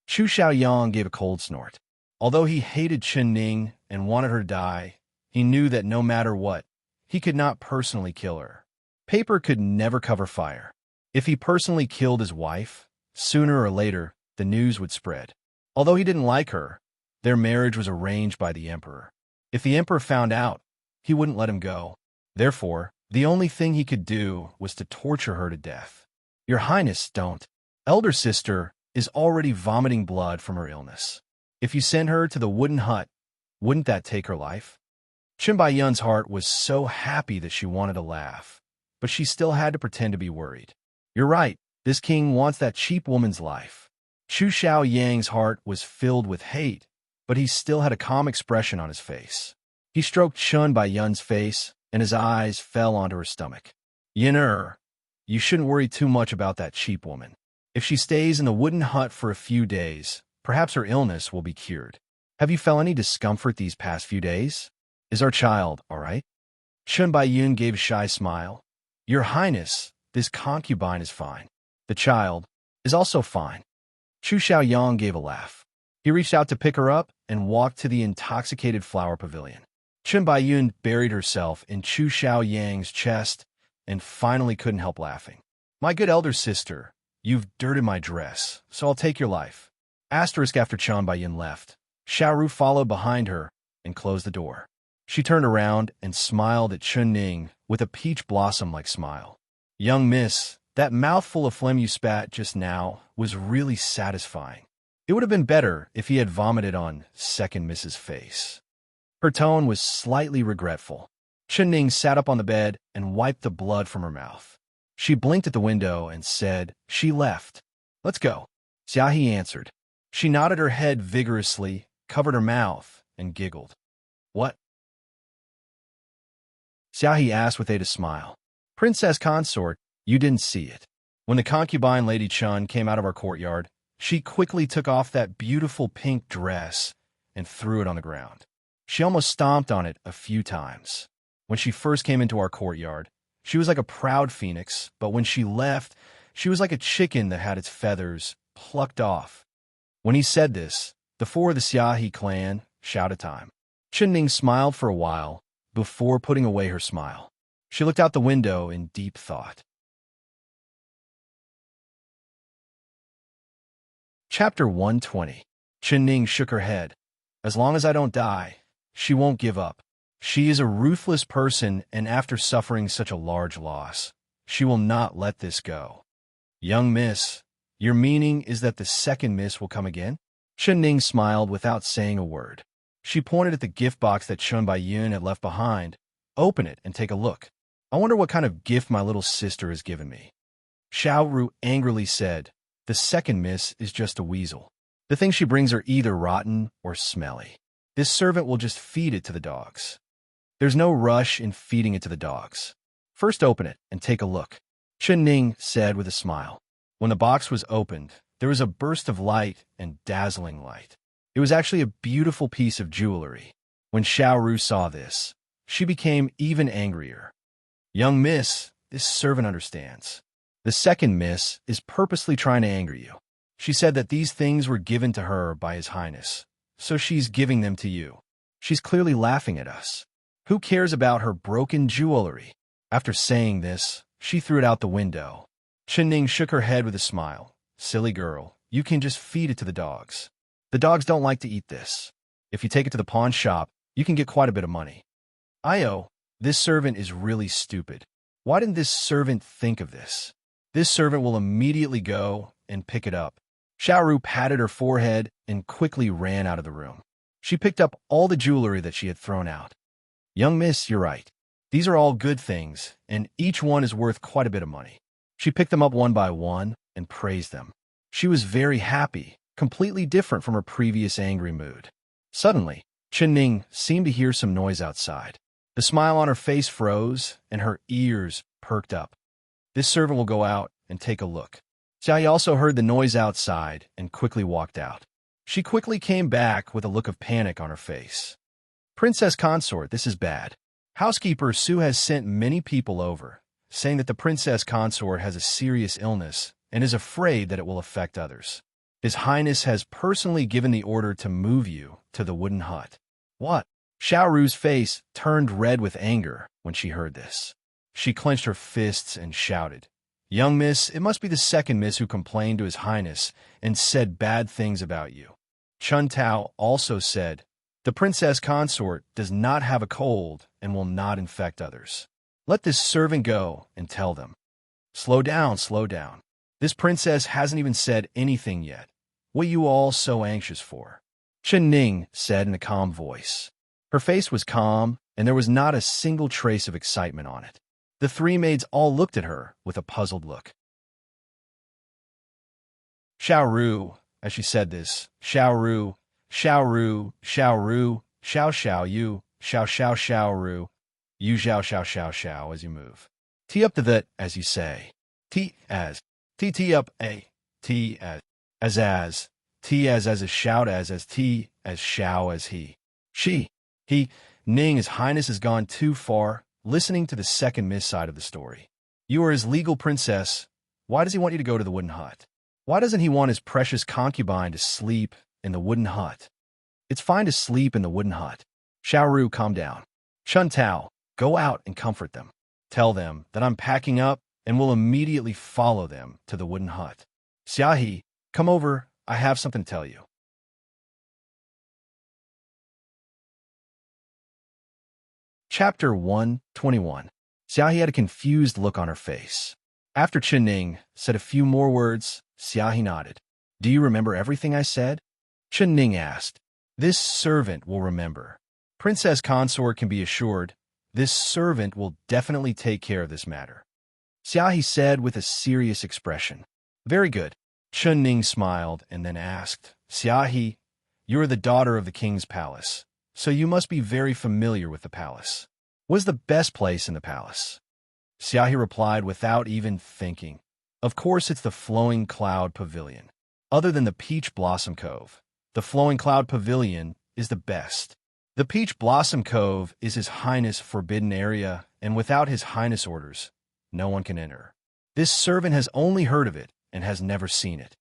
Chu Xiaoyang gave a cold snort. Although he hated Chen Ning and wanted her to die, he knew that no matter what, he could not personally kill her. Paper could never cover fire. If he personally killed his wife, sooner or later, the news would spread. Although he didn't like her, their marriage was arranged by the emperor. If the emperor found out, he wouldn't let him go. Therefore, the only thing he could do was to torture her to death. "Your Highness, don't. Elder sister is already vomiting blood from her illness. If you send her to the wooden hut, wouldn't that take her life?" Chen Baiyun's heart was so happy that she wanted to laugh, but she still had to pretend to be worried. "You're right, this king wants that cheap woman's life." Chu Xiaoyang's heart was filled with hate, but he still had a calm expression on his face. He stroked Chen Baiyun's face, and his eyes fell onto her stomach. "Yin you shouldn't worry too much about that cheap woman. If she stays in the wooden hut for a few days, perhaps her illness will be cured. Have you felt any discomfort these past few days? Is our child all right?" Chen Baiyun gave a shy smile. "Your Highness, this concubine is fine. The child is also fine." Chu Xiaoyang gave a laugh. He reached out to pick her up and walked to the intoxicated flower pavilion. Chen Baiyun buried herself in Chu Xiaoyang's chest and finally couldn't help laughing. "My good elder sister, you've dirted my dress, so I'll take your life." Asterisk after Chen Baiyun left, Xiaoru followed behind her and closed the door. She turned around and smiled at Chen Ning with a peach blossom-like smile. "Young miss, that mouthful of phlegm you spat just now was really satisfying. It would have been better if he had vomited on second miss's face." Her tone was slightly regretful. Chen Ning sat up on the bed and wiped the blood from her mouth. She blinked at the window and said, "She left. Let's go." Xiaohe answered. She nodded her head vigorously, covered her mouth, and giggled. "What?" Xiaohe asked with a smile. "Princess consort, you didn't see it. When the concubine Lady Chun came out of our courtyard, she quickly took off that beautiful pink dress and threw it on the ground. She almost stomped on it a few times. When she first came into our courtyard, she was like a proud phoenix, but when she left, she was like a chicken that had its feathers plucked off." When he said this, the four of the Xiaohe clan shouted time. Chen Ning smiled for a while before putting away her smile. She looked out the window in deep thought. Chapter 120. Chen Ning shook her head. "As long as I don't die, she won't give up. She is a ruthless person, and after suffering such a large loss, she will not let this go." "Young miss, your meaning is that the second miss will come again?" Chen Ning smiled without saying a word. She pointed at the gift box that Chen Baiyun had left behind. "Open it and take a look. I wonder what kind of gift my little sister has given me." Xiaoru angrily said, "The second miss is just a weasel. The things she brings are either rotten or smelly. This servant will just feed it to the dogs." "There's no rush in feeding it to the dogs. First open it and take a look," Chen Ning said with a smile. When the box was opened, there was a burst of light and dazzling light. It was actually a beautiful piece of jewelry. When Xiaoru saw this, she became even angrier. "Young miss, this servant understands. The second miss is purposely trying to anger you. She said that these things were given to her by His Highness, so she's giving them to you. She's clearly laughing at us. Who cares about her broken jewelry?" After saying this, she threw it out the window. Chen Ning shook her head with a smile. "Silly girl, you can just feed it to the dogs. The dogs don't like to eat this. If you take it to the pawn shop, you can get quite a bit of money." "Io, this servant is really stupid. Why didn't this servant think of this? This servant will immediately go and pick it up." Xiaoru patted her forehead and quickly ran out of the room. She picked up all the jewelry that she had thrown out. "Young miss, you're right. These are all good things, and each one is worth quite a bit of money." She picked them up one by one and praised them. She was very happy, completely different from her previous angry mood. Suddenly, Chen Ning seemed to hear some noise outside. The smile on her face froze, and her ears perked up. "This servant will go out and take a look." Xiaoyi also heard the noise outside and quickly walked out. She quickly came back with a look of panic on her face. Princess Consort, this is bad. Housekeeper Sue has sent many people over, saying that the Princess Consort has a serious illness and is afraid that it will affect others. His Highness has personally given the order to move you to the wooden hut. What? Xiao Ru's face turned red with anger when she heard this. She clenched her fists and shouted, "Young miss, it must be the second miss who complained to His Highness and said bad things about you." Chun Tao also said, "The Princess Consort does not have a cold and will not infect others. Let this servant go and tell them." Slow down, slow down. This princess hasn't even said anything yet. What are you all so anxious for? Chen Ning said in a calm voice. Her face was calm, and there was not a single trace of excitement on it. The three maids all looked at her with a puzzled look. Xiao Ru, as she said this, Xiao Ru, Xiao Ru, Xiao Ru, Xiao Xiao Yu, Xiao Xiao Xiao Ru, Yu Xiao Xiao Xiao Xiao as you move. T up to that as you say. T as. T up a. T as. T as a shout as T as Xiao as he. She. He. Ning, His Highness has gone too far, listening to the second miss side of the story. You are his legal princess. Why does he want you to go to the wooden hut? Why doesn't he want his precious concubine to sleep in the wooden hut? It's fine to sleep in the wooden hut. Xiao Ru, calm down. Chun Tao, go out and comfort them. Tell them that I'm packing up and will immediately follow them to the wooden hut. Xiaohe, come over. I have something to tell you. Chapter 121. Xiaohe had a confused look on her face. After Chen Ning said a few more words, Xiaohe nodded. Do you remember everything I said? Chen Ning asked. This servant will remember. Princess Consort can be assured, this servant will definitely take care of this matter. Xiaohe said with a serious expression. Very good. Chen Ning smiled and then asked, Xiaohe, you are the daughter of the king's palace, so you must be very familiar with the palace. What is the best place in the palace? Xiaohe replied without even thinking. Of course it's the Flowing Cloud Pavilion. Other than the Peach Blossom Cove, the Flowing Cloud Pavilion is the best. The Peach Blossom Cove is His Highness' forbidden area, and without His Highness' orders, no one can enter. This servant has only heard of it and has never seen it.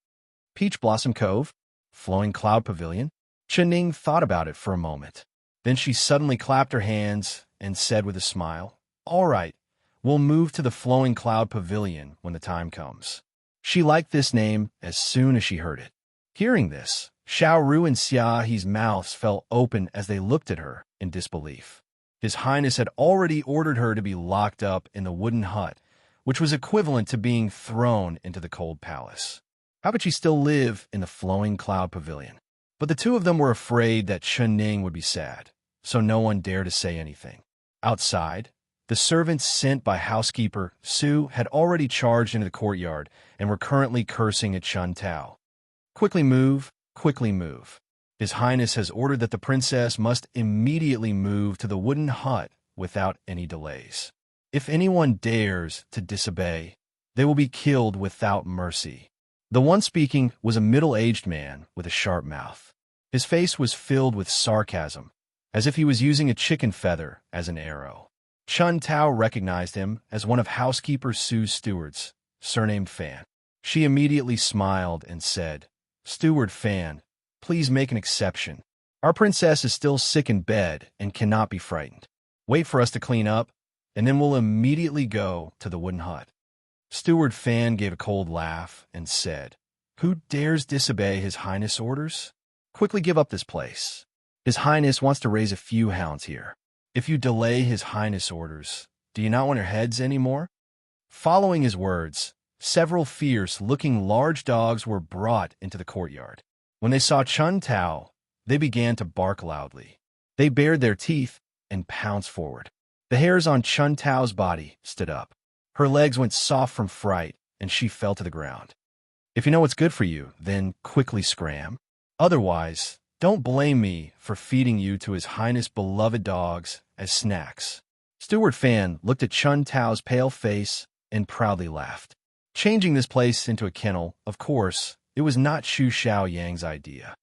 Peach Blossom Cove? Flowing Cloud Pavilion? Chen Ning thought about it for a moment. Then she suddenly clapped her hands and said with a smile, All right, we'll move to the Flowing Cloud Pavilion when the time comes. She liked this name as soon as she heard it. Hearing this, Xiao Ru and Xiaohe's mouths fell open as they looked at her in disbelief. His Highness had already ordered her to be locked up in the wooden hut, which was equivalent to being thrown into the cold palace. How could she still live in the Flowing Cloud Pavilion? But the two of them were afraid that Chen Ning would be sad, so no one dared to say anything. Outside, the servants sent by housekeeper Su had already charged into the courtyard and were currently cursing at Chun Tao. Quickly move, quickly move. His Highness has ordered that the princess must immediately move to the wooden hut without any delays. If anyone dares to disobey, they will be killed without mercy. The one speaking was a middle-aged man with a sharp mouth. His face was filled with sarcasm, as if he was using a chicken feather as an arrow. Chun Tao recognized him as one of housekeeper Su's stewards, surnamed Fan. She immediately smiled and said, Steward Fan, please make an exception. Our princess is still sick in bed and cannot be frightened. Wait for us to clean up, and then we'll immediately go to the wooden hut. Steward Fan gave a cold laugh and said, Who dares disobey His Highness' orders? Quickly give up this place. His Highness wants to raise a few hounds here. If you delay His Highness' orders, do you not want your heads anymore? Following his words, several fierce-looking large dogs were brought into the courtyard. When they saw Chun Tao, they began to bark loudly. They bared their teeth and pounced forward. The hairs on Chun Tao's body stood up. Her legs went soft from fright, and she fell to the ground. If you know what's good for you, then quickly scram. Otherwise, don't blame me for feeding you to His Highness' beloved dogs as snacks. Steward Fan looked at Chun Tao's pale face and proudly laughed. Changing this place into a kennel, of course, it was not Xu Xiao Yang's idea.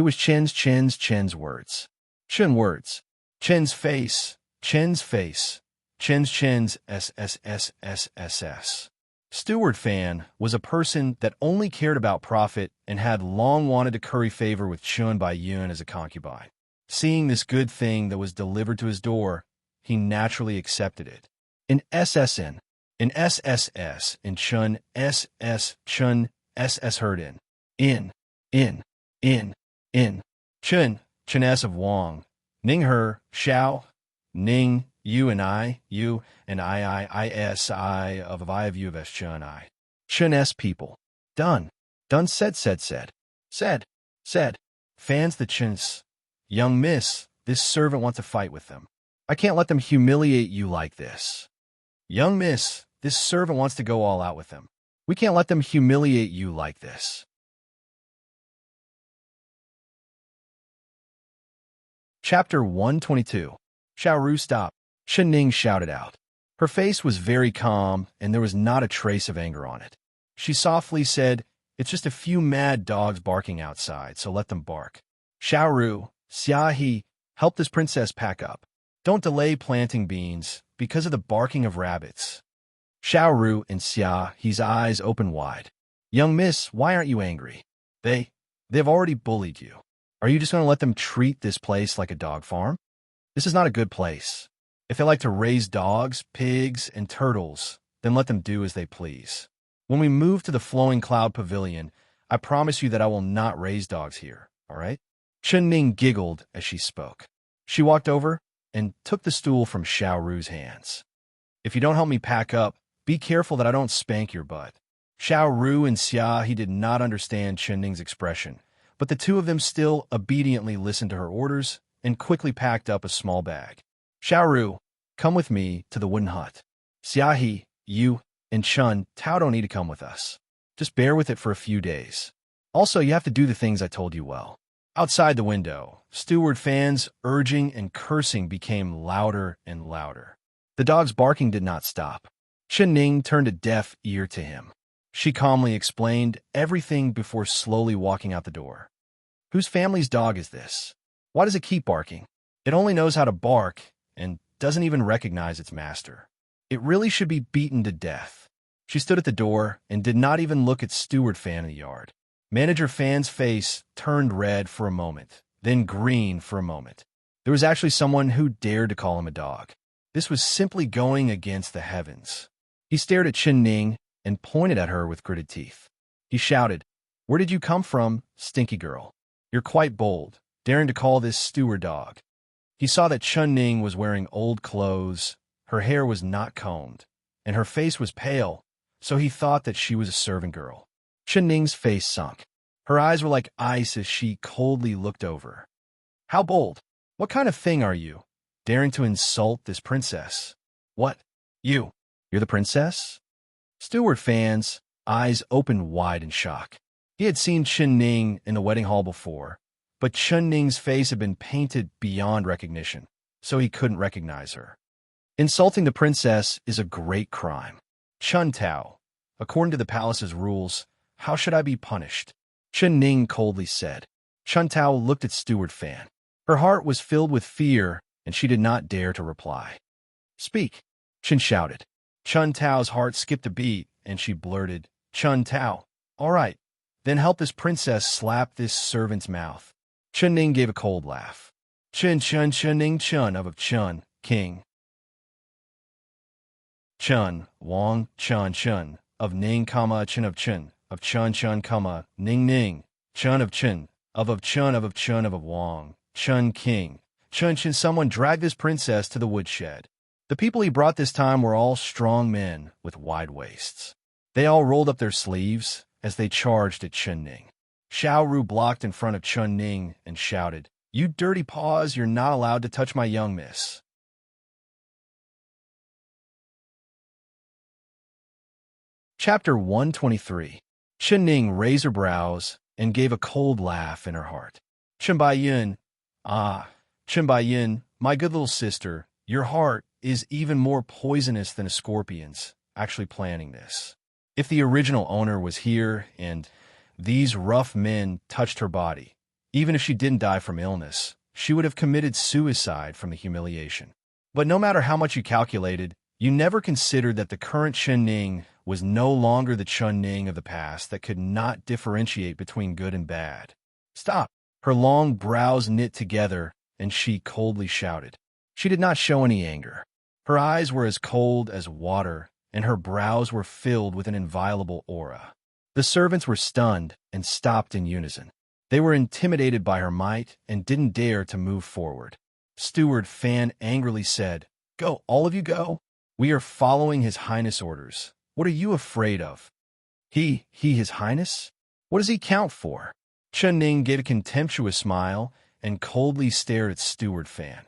It was Chen's words. Chen words. Chen's face. Chen's face. Chen's SSSSSS. Steward Fan was a person that only cared about profit and had long wanted to curry favor with Chun Bai Yun as a concubine. Seeing this good thing that was delivered to his door, he naturally accepted it. In SSN, in SSS, in Chun SS heard in Chun S of Wang, Ning Her, Xiao, Ning, you and I of I of you of S Chun I. Chun S people. Done. Said. Fans the Chun's. Young miss, this servant wants to fight with them. I can't let them humiliate you like this. Young miss, this servant wants to go all out with them. We can't let them humiliate you like this. Chapter 122. Xiaoru stopped. Chen Ning shouted out. Her face was very calm, and there was not a trace of anger on it. She softly said, "It's just a few mad dogs barking outside, so let them bark. Xiaoru, Xiaohe, help this princess pack up. Don't delay planting beans because of the barking of rabbits." Xiaoru and Xiaohe's eyes opened wide. "Young miss, why aren't you angry? They've already bullied you. Are you just going to let them treat this place like a dog farm? This is not a good place. If they like to raise dogs, pigs, and turtles, then let them do as they please. When we move to the Flowing Cloud Pavilion, I promise you that I will not raise dogs here, all right?" Chen Ning giggled as she spoke. She walked over and took the stool from Xiaoru's hands. "If you don't help me pack up, be careful that I don't spank your butt." Xiaoru and Xiaohe did not understand Chen Ning's expression, but the two of them still obediently listened to her orders and quickly packed up a small bag. "Xiaoru, come with me to the wooden hut. Xiaohe, you, and Chun Tao don't need to come with us. Just bear with it for a few days. Also, you have to do the things I told you well." Outside the window, Steward Fan's urging and cursing became louder and louder. The dog's barking did not stop. Chen Ning turned a deaf ear to him. She calmly explained everything before slowly walking out the door. "Whose family's dog is this? Why does it keep barking? It only knows how to bark and doesn't even recognize its master. It really should be beaten to death." She stood at the door and did not even look at Steward Fan in the yard. Manager Fan's face turned red for a moment, then green for a moment. There was actually someone who dared to call him a dog. This was simply going against the heavens. He stared at Chen Ning and pointed at her with gritted teeth. He shouted, "Where did you come from, stinky girl? You're quite bold, daring to call this steward dog." He saw that Chen Ning was wearing old clothes, her hair was not combed, and her face was pale, so he thought that she was a servant girl. Chen Ning's face sunk. Her eyes were like ice as she coldly looked over. "How bold? What kind of thing are you, daring to insult this princess? What? You're the princess?" Steward Fan's eyes opened wide in shock. He had seen Chen Ning in the wedding hall before, but Chen Ning's face had been painted beyond recognition, so he couldn't recognize her. Insulting the princess is a great crime. "Chun Tao, according to the palace's rules, how should I be punished?" Chen Ning coldly said. Chun Tao looked at Steward Fan. Her heart was filled with fear, and she did not dare to reply. "Speak," Chen shouted. Chun Tao's heart skipped a beat, and she blurted, "Chun Tao, all right, then help this princess slap this servant's mouth." Chen Ning gave a cold laugh. Chen Ning Chun of Chun, king. Chun, Wang, Chun of Ning, Chen of Chun Ning, Chun of Chun of Wang, Chun king. Chun. Someone dragged this princess to the woodshed. The people he brought this time were all strong men with wide waists. They all rolled up their sleeves as they charged at Chen Ning. Xiaoru blocked in front of Chen Ning and shouted, "You dirty paws, you're not allowed to touch my young miss." Chapter 123. Chen Ning raised her brows and gave a cold laugh in her heart. Chen Baiyun, my good little sister, your heart is even more poisonous than a scorpion's, actually planning this. If the original owner was here and these rough men touched her body, Even if she didn't die from illness, she would have committed suicide from the humiliation. But no matter how much you calculated, you never considered that the current Chen Ning was no longer the Chen Ning of the past that could not differentiate between good and bad. Stop! Her long brows knit together, and she coldly shouted. She did not show any anger. Her eyes were as cold as water, and her brows were filled with an inviolable aura. The servants were stunned and stopped in unison. They were intimidated by her might and didn't dare to move forward. Steward Fan angrily said, "Go, all of you go. We are following His Highness' orders. What are you afraid of?" He, His Highness? What does he count for? Chen Ning gave a contemptuous smile and coldly stared at Steward Fan.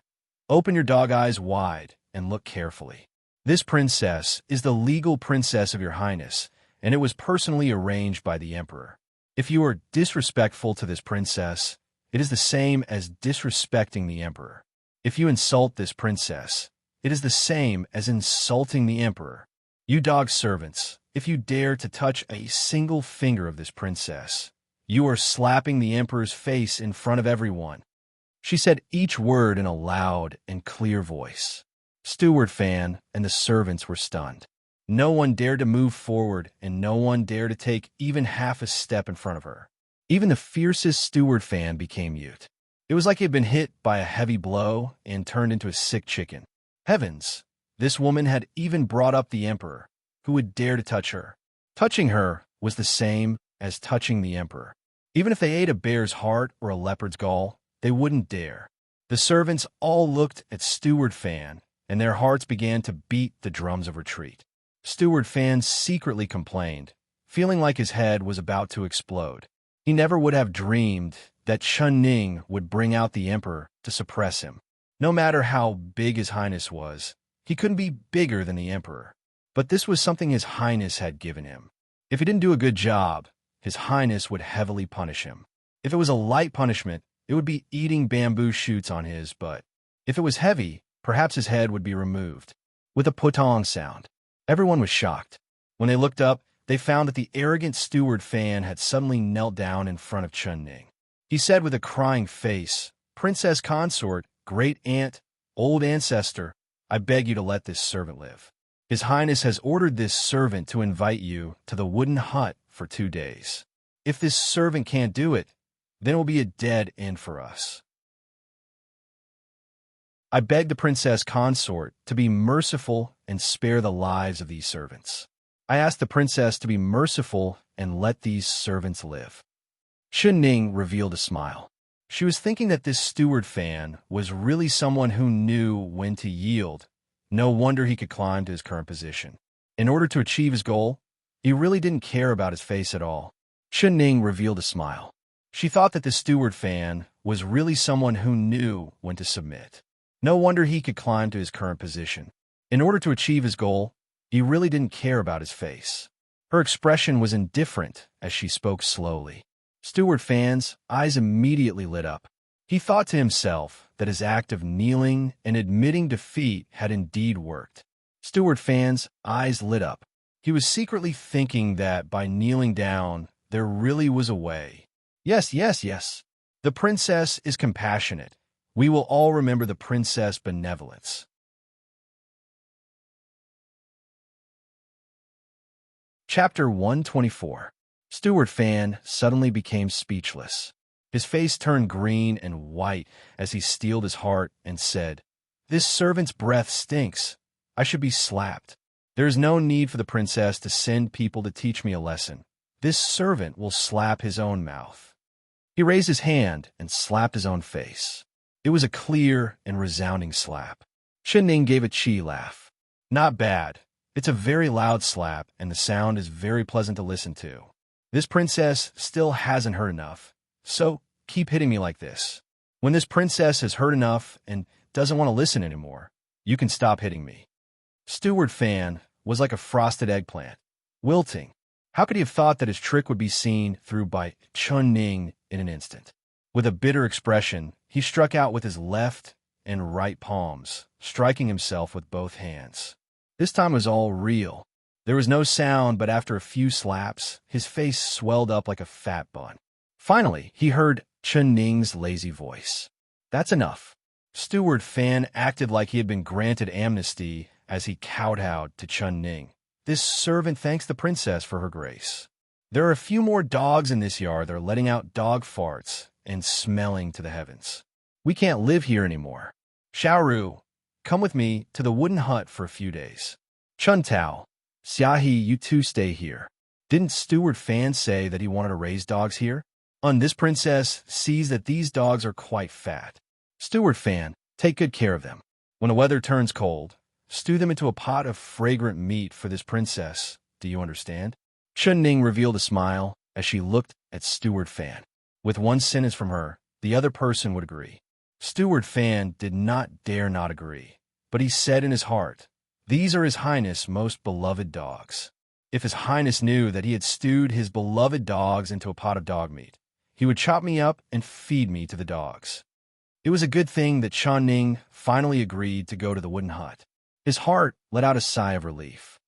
Open your dog eyes wide and look carefully. This princess is the legal princess of your highness, and it was personally arranged by the emperor. If you are disrespectful to this princess, it is the same as disrespecting the emperor. If you insult this princess, it is the same as insulting the emperor. You dog servants, if you dare to touch a single finger of this princess, you are slapping the emperor's face in front of everyone. She said each word in a loud and clear voice. Steward Fan and the servants were stunned. No one dared to move forward, and no one dared to take even half a step in front of her. Even the fiercest Steward Fan became mute. It was like he had been hit by a heavy blow and turned into a sick chicken. Heavens! This woman had even brought up the emperor. Who would dare to touch her? Touching her was the same as touching the emperor. Even if they ate a bear's heart or a leopard's gall, they wouldn't dare. The servants all looked at Steward Fan, and their hearts began to beat the drums of retreat. Steward Fan secretly complained, feeling like his head was about to explode. He never would have dreamed that Chen Ning would bring out the emperor to suppress him. No matter how big His Highness was, he couldn't be bigger than the emperor. But this was something His Highness had given him. If he didn't do a good job, His Highness would heavily punish him. If it was a light punishment, it would be eating bamboo shoots on his butt. If it was heavy, perhaps his head would be removed. With a putong sound. Everyone was shocked. When they looked up, they found that the arrogant Steward Fan had suddenly knelt down in front of Chen Ning. He said with a crying face, "Princess consort, great aunt, old ancestor, I beg you to let this servant live. His Highness has ordered this servant to invite you to the wooden hut for 2 days. If this servant can't do it, then it will be a dead end for us. I beg the princess consort to be merciful and spare the lives of these servants. I ask the princess to be merciful and let these servants live." Chen Ning revealed a smile. She was thinking that this Steward Fan was really someone who knew when to yield. No wonder he could climb to his current position. In order to achieve his goal, he really didn't care about his face at all. Chen Ning revealed a smile. She thought that the Steward Fan was really someone who knew when to submit. No wonder he could climb to his current position. In order to achieve his goal, he really didn't care about his face. Her expression was indifferent as she spoke slowly. Steward Fan's eyes immediately lit up. He thought to himself that his act of kneeling and admitting defeat had indeed worked. Steward Fan's eyes lit up. He was secretly thinking that by kneeling down, there really was a way. Yes. The princess is compassionate. We will all remember the princess' benevolence. Chapter 124. Steward Fan suddenly became speechless. His face turned green and white as he steeled his heart and said, "This servant's breath stinks. I should be slapped. There is no need for the princess to send people to teach me a lesson. This servant will slap his own mouth." He raised his hand and slapped his own face. It was a clear and resounding slap. Chen Ning gave a chi laugh. "Not bad. It's a very loud slap, and the sound is very pleasant to listen to. This princess still hasn't heard enough, so keep hitting me like this. When this princess has heard enough and doesn't want to listen anymore, you can stop hitting me." Steward Fan was like a frosted eggplant, wilting. How could he have thought that his trick would be seen through by Chen Ning in an instant? With a bitter expression, he struck out with his left and right palms, striking himself with both hands. This time was all real. There was no sound, but after a few slaps, his face swelled up like a fat bun. Finally, he heard Chun Ning's lazy voice. That's enough. Steward Fan acted like he had been granted amnesty as he kowtowed to Chun Ning. This servant thanks the princess for her grace. There are a few more dogs in this yard that are letting out dog farts and smelling to the heavens. We can't live here anymore. Xiaoru, come with me to the wooden hut for a few days. Chun Tao, Xiaohe, you two stay here. Didn't Steward Fan say that he wanted to raise dogs here? This princess sees that these dogs are quite fat. Steward Fan, take good care of them. When the weather turns cold, stew them into a pot of fragrant meat for this princess. Do you understand? Chun Ning revealed a smile as she looked at Steward Fan. With one sentence from her, the other person would agree. Steward Fan did not dare not agree, but he said in his heart, "These are His Highness' most beloved dogs." If His Highness knew that he had stewed his beloved dogs into a pot of dog meat, he would chop me up and feed me to the dogs. It was a good thing that Chun Ning finally agreed to go to the wooden hut. His heart let out a sigh of relief.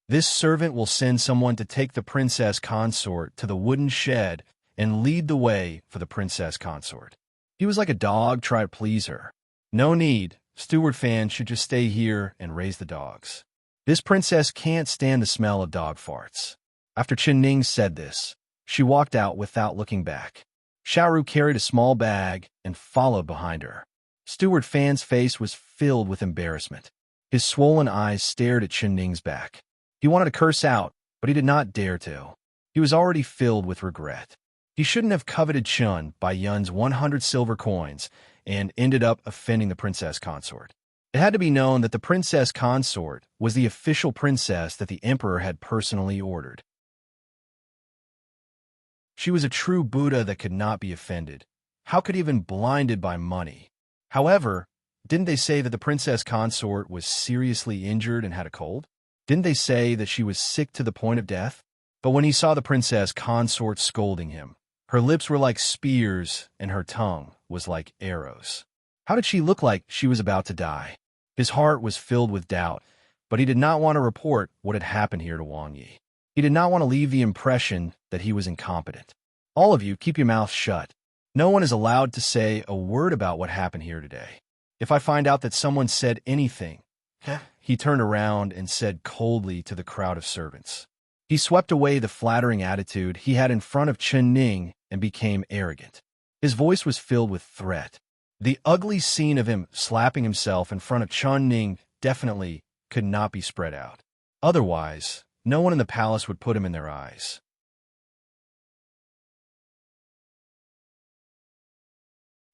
This servant will send someone to take the princess consort to the wooden shed and lead the way for the princess consort. He was like a dog trying to please her. No need. Steward Fan should just stay here and raise the dogs. This princess can't stand the smell of dog farts. After Chun Ning said this, she walked out without looking back. Xiaoru carried a small bag and followed behind her. Steward Fan's face was filled with embarrassment. His swollen eyes stared at Chun Ning's back. He wanted to curse out, but he did not dare to. He was already filled with regret. He shouldn't have coveted Chun by Yun's 100 silver coins and ended up offending the princess consort. It had to be known that the princess consort was the official princess that the emperor had personally ordered. She was a true Buddha that could not be offended. How could he have been blinded by money? However, didn't they say that the princess consort was seriously injured and had a cold? Didn't they say that she was sick to the point of death? But when he saw the princess consort scolding him, her lips were like spears and her tongue was like arrows. How did she look like she was about to die? His heart was filled with doubt, but he did not want to report what had happened here to Wang Yi. He did not want to leave the impression that he was incompetent. All of you, keep your mouths shut. No one is allowed to say a word about what happened here today. If I find out that someone said anything, he turned around and said coldly to the crowd of servants. He swept away the flattering attitude he had in front of Chun Ning and became arrogant. His voice was filled with threat. The ugly scene of him slapping himself in front of Chun Ning definitely could not be spread out. Otherwise, no one in the palace would put him in their eyes.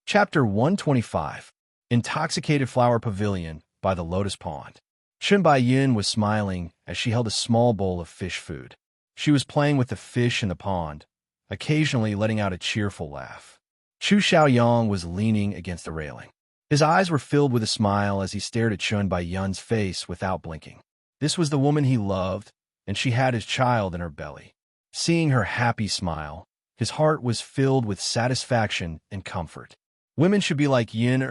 Chapter 125. Intoxicated Flower Pavilion by the Lotus Pond. Chun Baiyun was smiling as she held a small bowl of fish food. She was playing with the fish in the pond, occasionally letting out a cheerful laugh. Chu Xiaoyang was leaning against the railing. His eyes were filled with a smile as he stared at Chun Baiyun's face without blinking. This was the woman he loved, and she had his child in her belly. Seeing her happy smile, his heart was filled with satisfaction and comfort. Women should be like Yin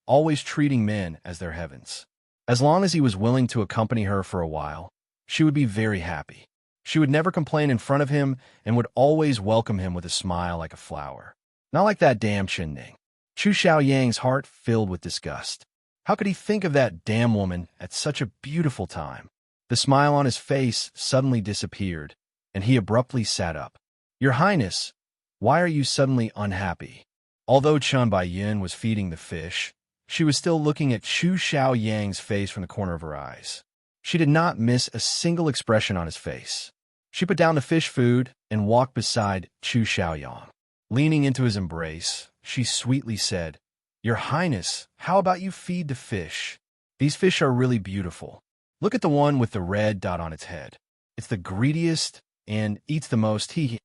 always treating men as their heavens. As long as he was willing to accompany her for a while, she would be very happy. She would never complain in front of him and would always welcome him with a smile like a flower. Not like that damn Chun Ning. Chu Xiaoyang's heart filled with disgust. How could he think of that damn woman at such a beautiful time? The smile on his face suddenly disappeared, and he abruptly sat up. Your Highness, why are you suddenly unhappy? Although Chun Baiyun was feeding the fish, she was still looking at Chu Xiaoyang's face from the corner of her eyes. She did not miss a single expression on his face. She put down the fish food and walked beside Chu Xiaoyang. Leaning into his embrace, she sweetly said, Your Highness, how about you feed the fish? These fish are really beautiful. Look at the one with the red dot on its head. It's the greediest and eats the most. Chu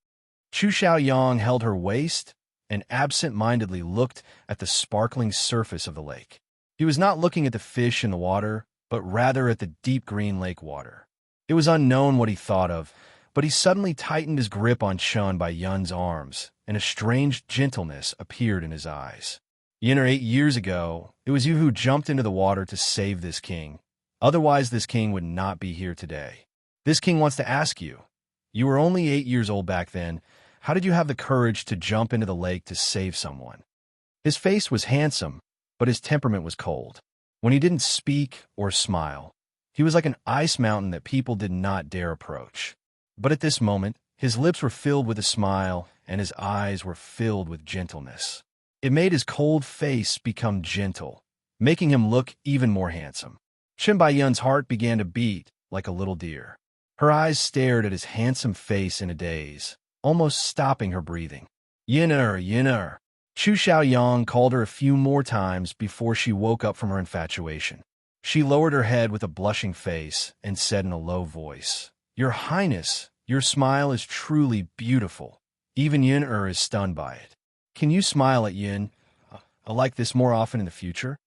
Xiaoyang held her waist and absent-mindedly looked at the sparkling surface of the lake. He was not looking at the fish in the water, but rather at the deep green lake water. It was unknown what he thought of, but he suddenly tightened his grip on Chun Baiyun's arms, and a strange gentleness appeared in his eyes. 8 years ago, it was you who jumped into the water to save this king. Otherwise, this king would not be here today. This king wants to ask you. You were only 8 years old back then, how did you have the courage to jump into the lake to save someone? His face was handsome, but his temperament was cold. When he didn't speak or smile, he was like an ice mountain that people did not dare approach. But at this moment, his lips were filled with a smile, and his eyes were filled with gentleness. It made his cold face become gentle, making him look even more handsome. Chen Baiyun's heart began to beat like a little deer. Her eyes stared at his handsome face in a daze, almost stopping her breathing. Yin-er, yin-er. Chu Xiaoyang called her a few more times before she woke up from her infatuation. She lowered her head with a blushing face and said in a low voice, "Your Highness, your smile is truly beautiful. Even Yin-er is stunned by it. Can you smile at Yin like this more often in the future?"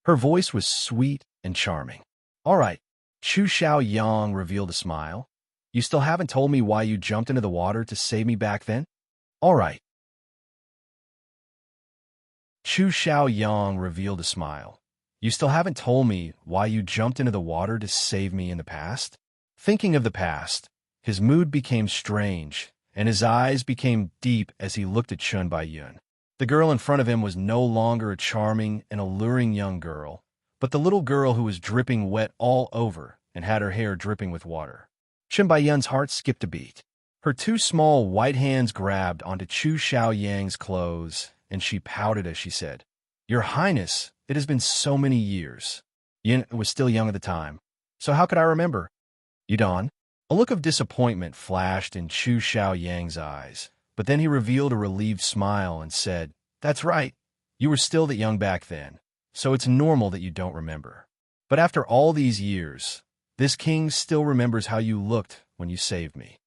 Her voice was sweet and charming. "All right." Chu Xiaoyang revealed a smile. "You still haven't told me why you jumped into the water to save me back then?" "All right." Chu Xiaoyang revealed a smile. "You still haven't told me why you jumped into the water to save me in the past?" Thinking of the past, his mood became strange, and his eyes became deep as he looked at Chen Baiyun. The girl in front of him was no longer a charming and alluring young girl, but the little girl who was dripping wet all over and had her hair dripping with water. Chen Baiyun's heart skipped a beat. Her two small white hands grabbed onto Chu Xiaoyang's clothes, and she pouted as she said, "Your Highness, it has been so many years." Yin was still young at the time, so how could I remember? "Yudon?" A look of disappointment flashed in Chu Xiaoyang's eyes, but then he revealed a relieved smile and said, "That's right. You were still that young back then, so it's normal that you don't remember. But after all these years, this king still remembers how you looked when you saved me."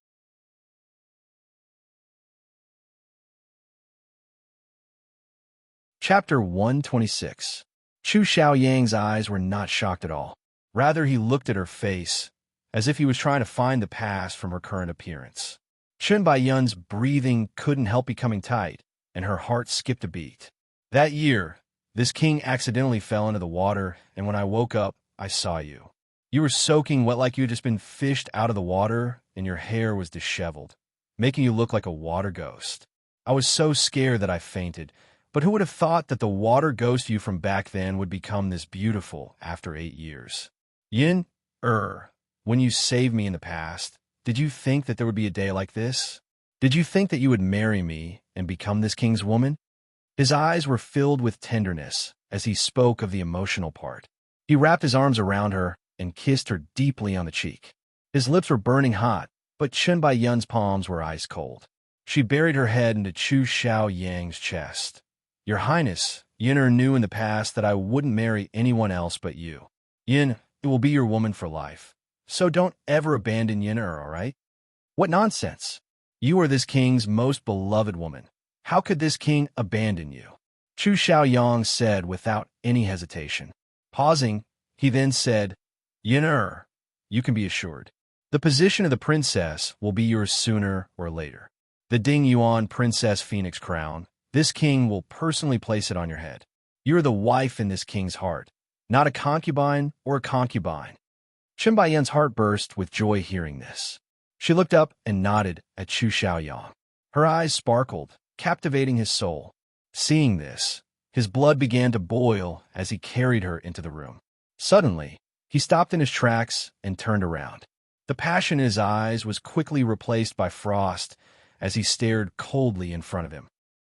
Chapter 126. Chu Xiaoyang's eyes were not shocked at all. Rather, he looked at her face, as if he was trying to find the past from her current appearance. Chen Baiyun's breathing couldn't help becoming tight, and her heart skipped a beat. "That year, this king accidentally fell into the water, and when I woke up, I saw you. You were soaking wet like you had just been fished out of the water, and your hair was disheveled, making you look like a water ghost. I was so scared that I fainted, but who would have thought that the water ghost you from back then would become this beautiful after 8 years? Yin, when you saved me in the past, did you think that there would be a day like this? Did you think that you would marry me and become this king's woman?" His eyes were filled with tenderness as he spoke of the emotional part. He wrapped his arms around her and kissed her deeply on the cheek. His lips were burning hot, but Chen Baiyun's palms were ice cold. She buried her head into Chu Xiaoyang's chest. "Your Highness, Yin knew in the past that I wouldn't marry anyone else but you. Yin, it will be your woman for life. So don't ever abandon Yin, all right?" "What nonsense! You are this king's most beloved woman. How could this king abandon you?" Chu Xiaoyang said without any hesitation. Pausing, he then said, "Yin, you can be assured. The position of the princess will be yours sooner or later. The Ding Yuan Princess Phoenix crown, this king will personally place it on your head. You are the wife in this king's heart, not a concubine or a concubine." Chen Baiyun's heart burst with joy hearing this. She looked up and nodded at Chu Xiaoyang. Her eyes sparkled, captivating his soul. Seeing this, his blood began to boil as he carried her into the room. Suddenly, he stopped in his tracks and turned around. The passion in his eyes was quickly replaced by frost as he stared coldly in front of him.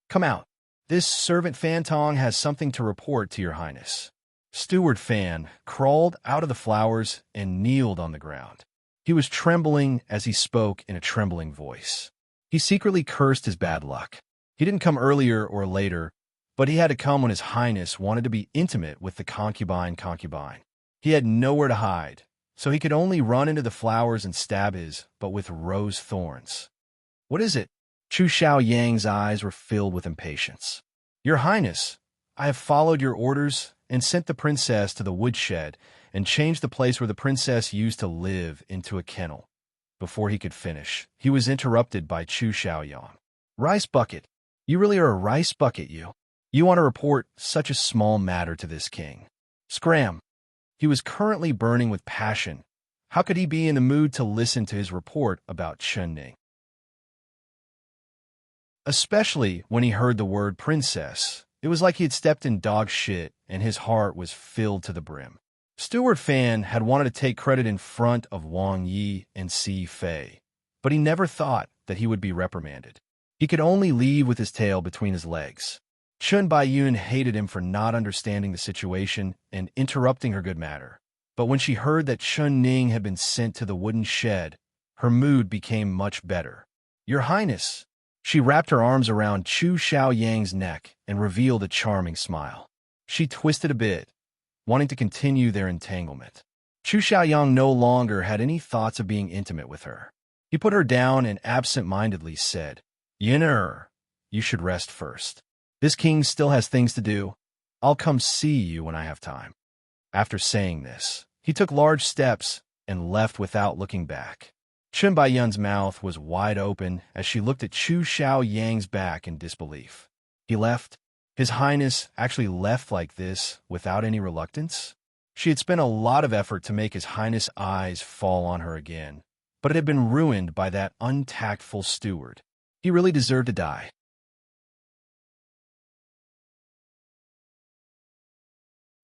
"Come out. This servant Fan Tong has something to report to your Highness." Steward Fan crawled out of the flowers and kneeled on the ground. He was trembling as he spoke in a trembling voice. He secretly cursed his bad luck. He didn't come earlier or later, but he had to come when his Highness wanted to be intimate with the concubine. He had nowhere to hide, so he could only run into the flowers and stab but with rose thorns. "What is it?" Chu Xiaoyang's eyes were filled with impatience. "Your Highness, I have followed your orders and sent the princess to the woodshed and changed the place where the princess used to live into a kennel." Before he could finish, he was interrupted by Chu Xiaoyang. "Rice bucket. You really are a rice bucket, you. You want to report such a small matter to this king." Scram. He was currently burning with passion. How could he be in the mood to listen to his report about Chen Ning? especially when he heard the word princess. It was like he had stepped in dog shit, and his heart was filled to the brim. Steward Fan had wanted to take credit in front of Wang Yi and Si Fei, but he never thought that he would be reprimanded. He could only leave with his tail between his legs. Chun Baiyun hated him for not understanding the situation and interrupting her good matter. But when she heard that Chun Ning had been sent to the wooden shed, her mood became much better. "Your Highness." She wrapped her arms around Chu Xiaoyang's neck and revealed a charming smile. She twisted a bit, wanting to continue their entanglement. Chu Xiaoyang no longer had any thoughts of being intimate with her. He put her down and absent-mindedly said, "Yin-er, you should rest first. This king still has things to do. I'll come see you when I have time." After saying this, he took large steps and left without looking back. Chun Baiyun's mouth was wide open as she looked at Chu Xiaoyang's back in disbelief. He left? His Highness actually left like this without any reluctance? She had spent a lot of effort to make His Highness' eyes fall on her again, but it had been ruined by that untactful steward. He really deserved to die.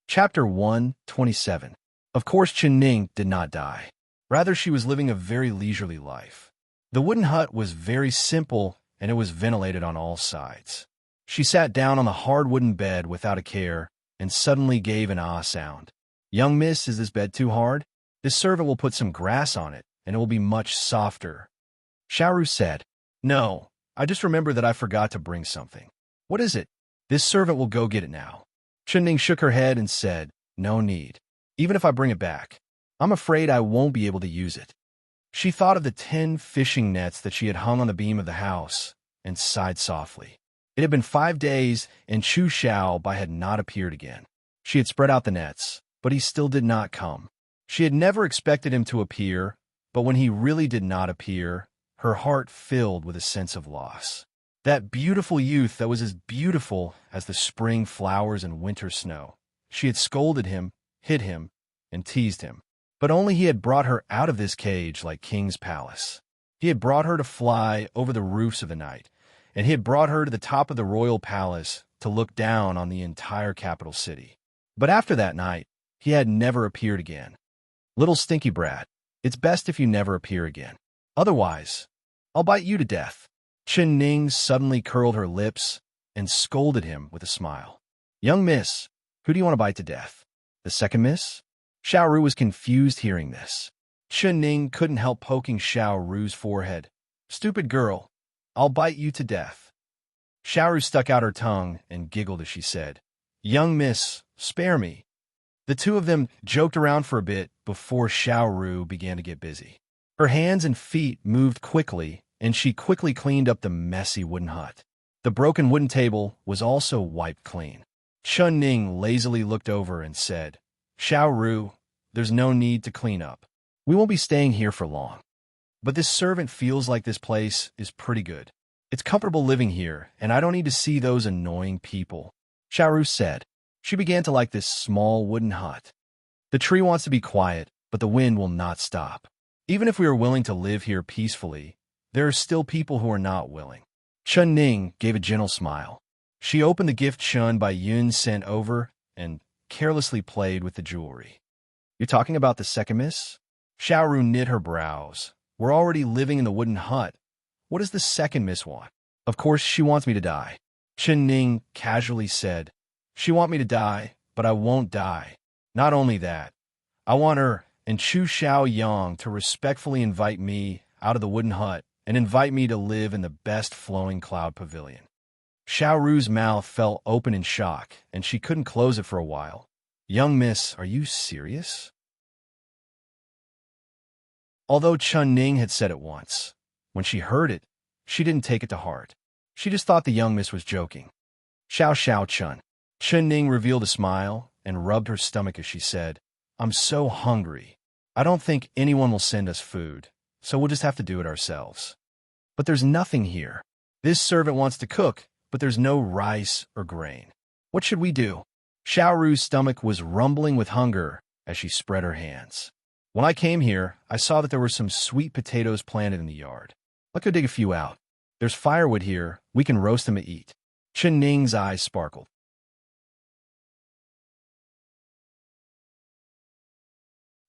Chapter 127. Of course, Chen Ning did not die. Rather, she was living a very leisurely life. The wooden hut was very simple, and it was ventilated on all sides. She sat down on the hard wooden bed without a care, and suddenly gave an ah sound. "Young miss, is this bed too hard? This servant will put some grass on it, and it will be much softer." Xiaoru said, "No, I just remembered that I forgot to bring something." "What is it?" "This servant will go get it now." Chunning shook her head and said, "No need. Even if I bring it back, I'm afraid I won't be able to use it." She thought of the 10 fishing nets that she had hung on the beam of the house and sighed softly. It had been 5 days, and Chu Xiaobai had not appeared again. She had spread out the nets, but he still did not come. She had never expected him to appear, but when he really did not appear, her heart filled with a sense of loss. That beautiful youth that was as beautiful as the spring flowers and winter snow. She had scolded him, hit him, and teased him. But only he had brought her out of this cage like King's palace. He had brought her to fly over the roofs of the night, and he had brought her to the top of the royal palace to look down on the entire capital city. But after that night, he had never appeared again. "Little stinky brat, it's best if you never appear again. Otherwise, I'll bite you to death." Chen Ning suddenly curled her lips and scolded him with a smile. "Young miss, who do you want to bite to death? The second miss?" Xiaoru was confused hearing this. Chen Ning couldn't help poking Xiaoru's forehead. "Stupid girl, I'll bite you to death." Xiaoru stuck out her tongue and giggled as she said, "Young miss, spare me." The two of them joked around for a bit before Xiaoru began to get busy. Her hands and feet moved quickly, and she quickly cleaned up the messy wooden hut. The broken wooden table was also wiped clean. Chun Ning lazily looked over and said, "Xiaoru, there's no need to clean up. We won't be staying here for long. But this servant feels like this place is pretty good. It's comfortable living here, and I don't need to see those annoying people." Xiaoru said. She began to like this small wooden hut. The tree wants to be quiet, but the wind will not stop. Even if we are willing to live here peacefully, there are still people who are not willing. Chun Ning gave a gentle smile. She opened the gift Chun Baiyun sent over and carelessly played with the jewelry. "You're talking about the second miss?" Xiaoru knit her brows. "We're already living in the wooden hut. What does the second miss want?" "Of course she wants me to die." Chen Ning casually said, "She wants me to die, but I won't die. Not only that, I want her and Chu Xiaoyang to respectfully invite me out of the wooden hut and invite me to live in the best flowing cloud pavilion." Xiaoru's mouth fell open in shock, and she couldn't close it for a while. "Young miss, are you serious?" Although Chun Ning had said it once, when she heard it, she didn't take it to heart. She just thought the young miss was joking. Xiao Chun. Chun Ning revealed a smile and rubbed her stomach as she said, "I'm so hungry. I don't think anyone will send us food, so we'll just have to do it ourselves. But there's nothing here. This servant wants to cook, but there's no rice or grain. What should we do?" Xiaoru's stomach was rumbling with hunger as she spread her hands. "When I came here, I saw that there were some sweet potatoes planted in the yard. Let's go dig a few out." There's firewood here. We can roast them and eat. Chen Ning's eyes sparkled.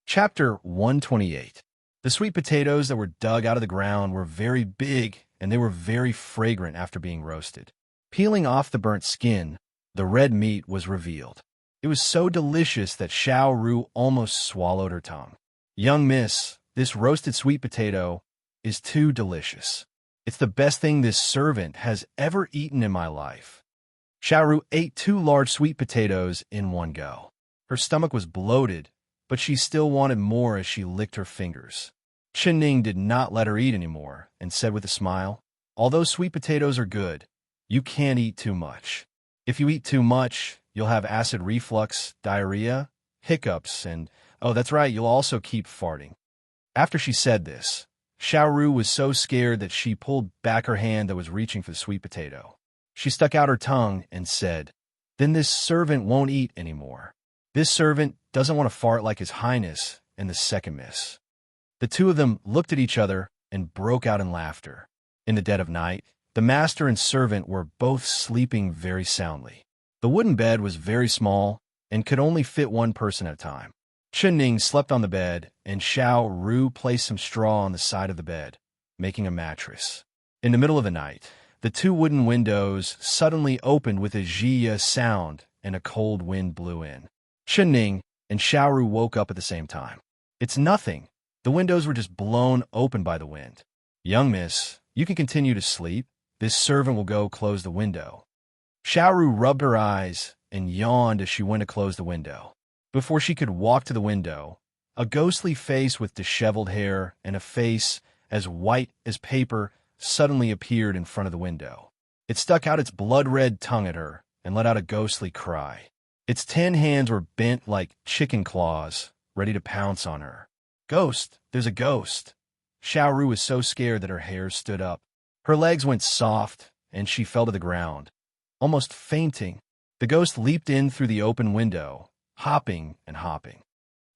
Chapter 128. The sweet potatoes that were dug out of the ground were very big, and they were very fragrant after being roasted. Peeling off the burnt skin, the red meat was revealed. It was so delicious that Xiao Ru almost swallowed her tongue. Young miss, this roasted sweet potato is too delicious. It's the best thing this servant has ever eaten in my life. Xiao Ru ate 2 large sweet potatoes in one go. Her stomach was bloated, but she still wanted more as she licked her fingers. Chen Ning did not let her eat anymore and said with a smile, "Although sweet potatoes are good, you can't eat too much. If you eat too much, you'll have acid reflux, diarrhea, hiccups, and, oh, that's right, you'll also keep farting." After she said this, Xiao Ru was so scared that she pulled back her hand that was reaching for the sweet potato. She stuck out her tongue and said, "Then this servant won't eat anymore. This servant doesn't want to fart like His Highness and the second miss." The two of them looked at each other and broke out in laughter. In the dead of night, the master and servant were both sleeping very soundly. The wooden bed was very small and could only fit one person at a time. Chen Ning slept on the bed, and Xiao Ru placed some straw on the side of the bed, making a mattress. In the middle of the night, the 2 wooden windows suddenly opened with a zhiya sound, and a cold wind blew in. Chen Ning and Xiao Ru woke up at the same time. "It's nothing. The windows were just blown open by the wind. Young miss, you can continue to sleep. This servant will go close the window." Xiao Ru rubbed her eyes and yawned as she went to close the window. Before she could walk to the window, a ghostly face with disheveled hair and a face as white as paper suddenly appeared in front of the window. It stuck out its blood-red tongue at her and let out a ghostly cry. Its 10 hands were bent like chicken claws, ready to pounce on her. "Ghost! There's a ghost!" Xiao Ru was so scared that her hair stood up. Her legs went soft, and she fell to the ground, almost fainting. The ghost leaped in through the open window, hopping and hopping.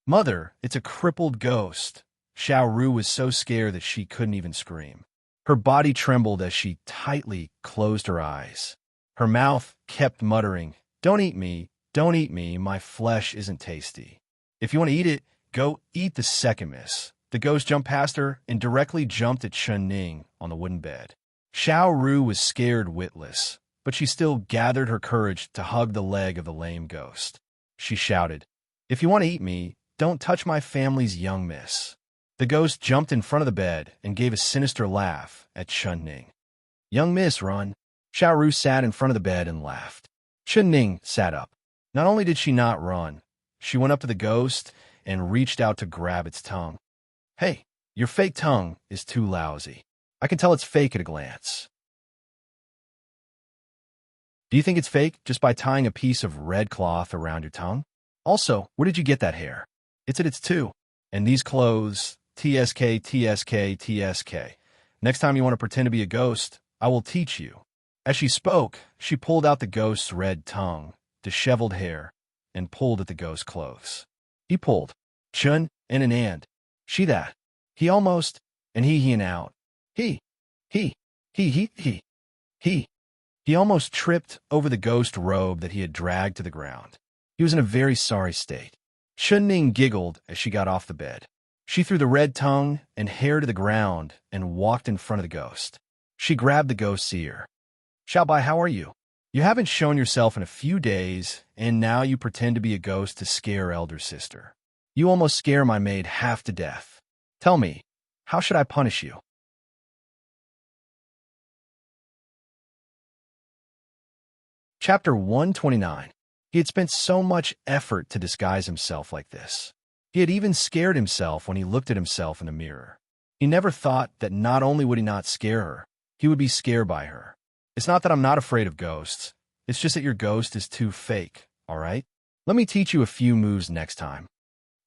"Mother, it's a crippled ghost." Xiao Ru was so scared that she couldn't even scream. Her body trembled as she tightly closed her eyes. Her mouth kept muttering, "Don't eat me, don't eat me, my flesh isn't tasty. If you want to eat it, go eat the second miss." The ghost jumped past her and directly jumped at Chen Ning on the wooden bed. Xiao Ru was scared witless, but she still gathered her courage to hug the leg of the lame ghost. She shouted, "If you want to eat me, don't touch my family's young miss." The ghost jumped in front of the bed and gave a sinister laugh at Chen Ning. "Young miss, run." Xiao Ru sat in front of the bed and laughed. Chen Ning sat up. Not only did she not run, she went up to the ghost and reached out to grab its tongue. "Hey, your fake tongue is too lousy. I can tell it's fake at a glance." "Do you think it's fake just by tying a piece of red cloth around your tongue? Also, where did you get that hair? It's at its 2. And these clothes, TSK, TSK, TSK. Next time you want to pretend to be a ghost, I will teach you." As she spoke, she pulled out the ghost's red tongue, disheveled hair, and pulled at the ghost's clothes. He pulled. Chun in an and. She that. He almost, and he and out. He. He almost tripped over the ghost robe that he had dragged to the ground. He was in a very sorry state. Chun Ning giggled as she got off the bed. She threw the red tongue and hair to the ground and walked in front of the ghost. She grabbed the ghost's ear. "Xiaobai, how are you? You haven't shown yourself in a few days, and now you pretend to be a ghost to scare elder sister. You almost scare my maid half to death. Tell me, how should I punish you?" Chapter 129. He had spent so much effort to disguise himself like this. He had even scared himself when he looked at himself in the mirror. He never thought that not only would he not scare her, he would be scared by her. "It's not that I'm not afraid of ghosts. It's just that your ghost is too fake, all right? Let me teach you a few moves next time."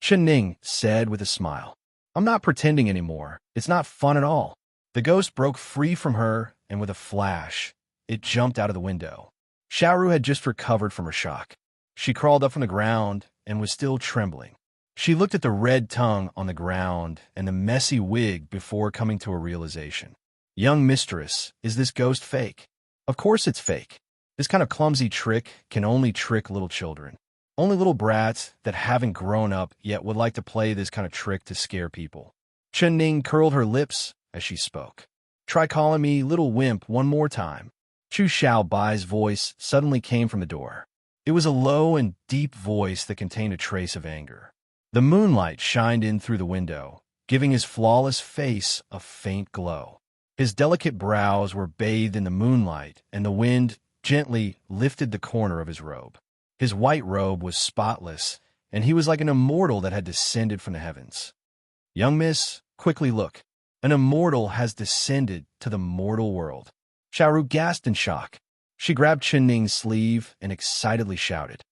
Chen Ning said with a smile. "I'm not pretending anymore. It's not fun at all." The ghost broke free from her, and with a flash, it jumped out of the window. Xiao Ru had just recovered from her shock. She crawled up from the ground and was still trembling. She looked at the red tongue on the ground and the messy wig before coming to a realization. "Young mistress, is this ghost fake?" "Of course it's fake. This kind of clumsy trick can only trick little children. Only little brats that haven't grown up yet would like to play this kind of trick to scare people." Chen Ning curled her lips as she spoke. "Try calling me little wimp one more time." Chu Xiaobai's voice suddenly came from the door. It was a low and deep voice that contained a trace of anger. The moonlight shined in through the window, giving his flawless face a faint glow. His delicate brows were bathed in the moonlight, and the wind gently lifted the corner of his robe. His white robe was spotless, and he was like an immortal that had descended from the heavens. "Young miss, quickly look. An immortal has descended to the mortal world." Xiaoru gasped in shock. She grabbed Chen Ning's sleeve and excitedly shouted,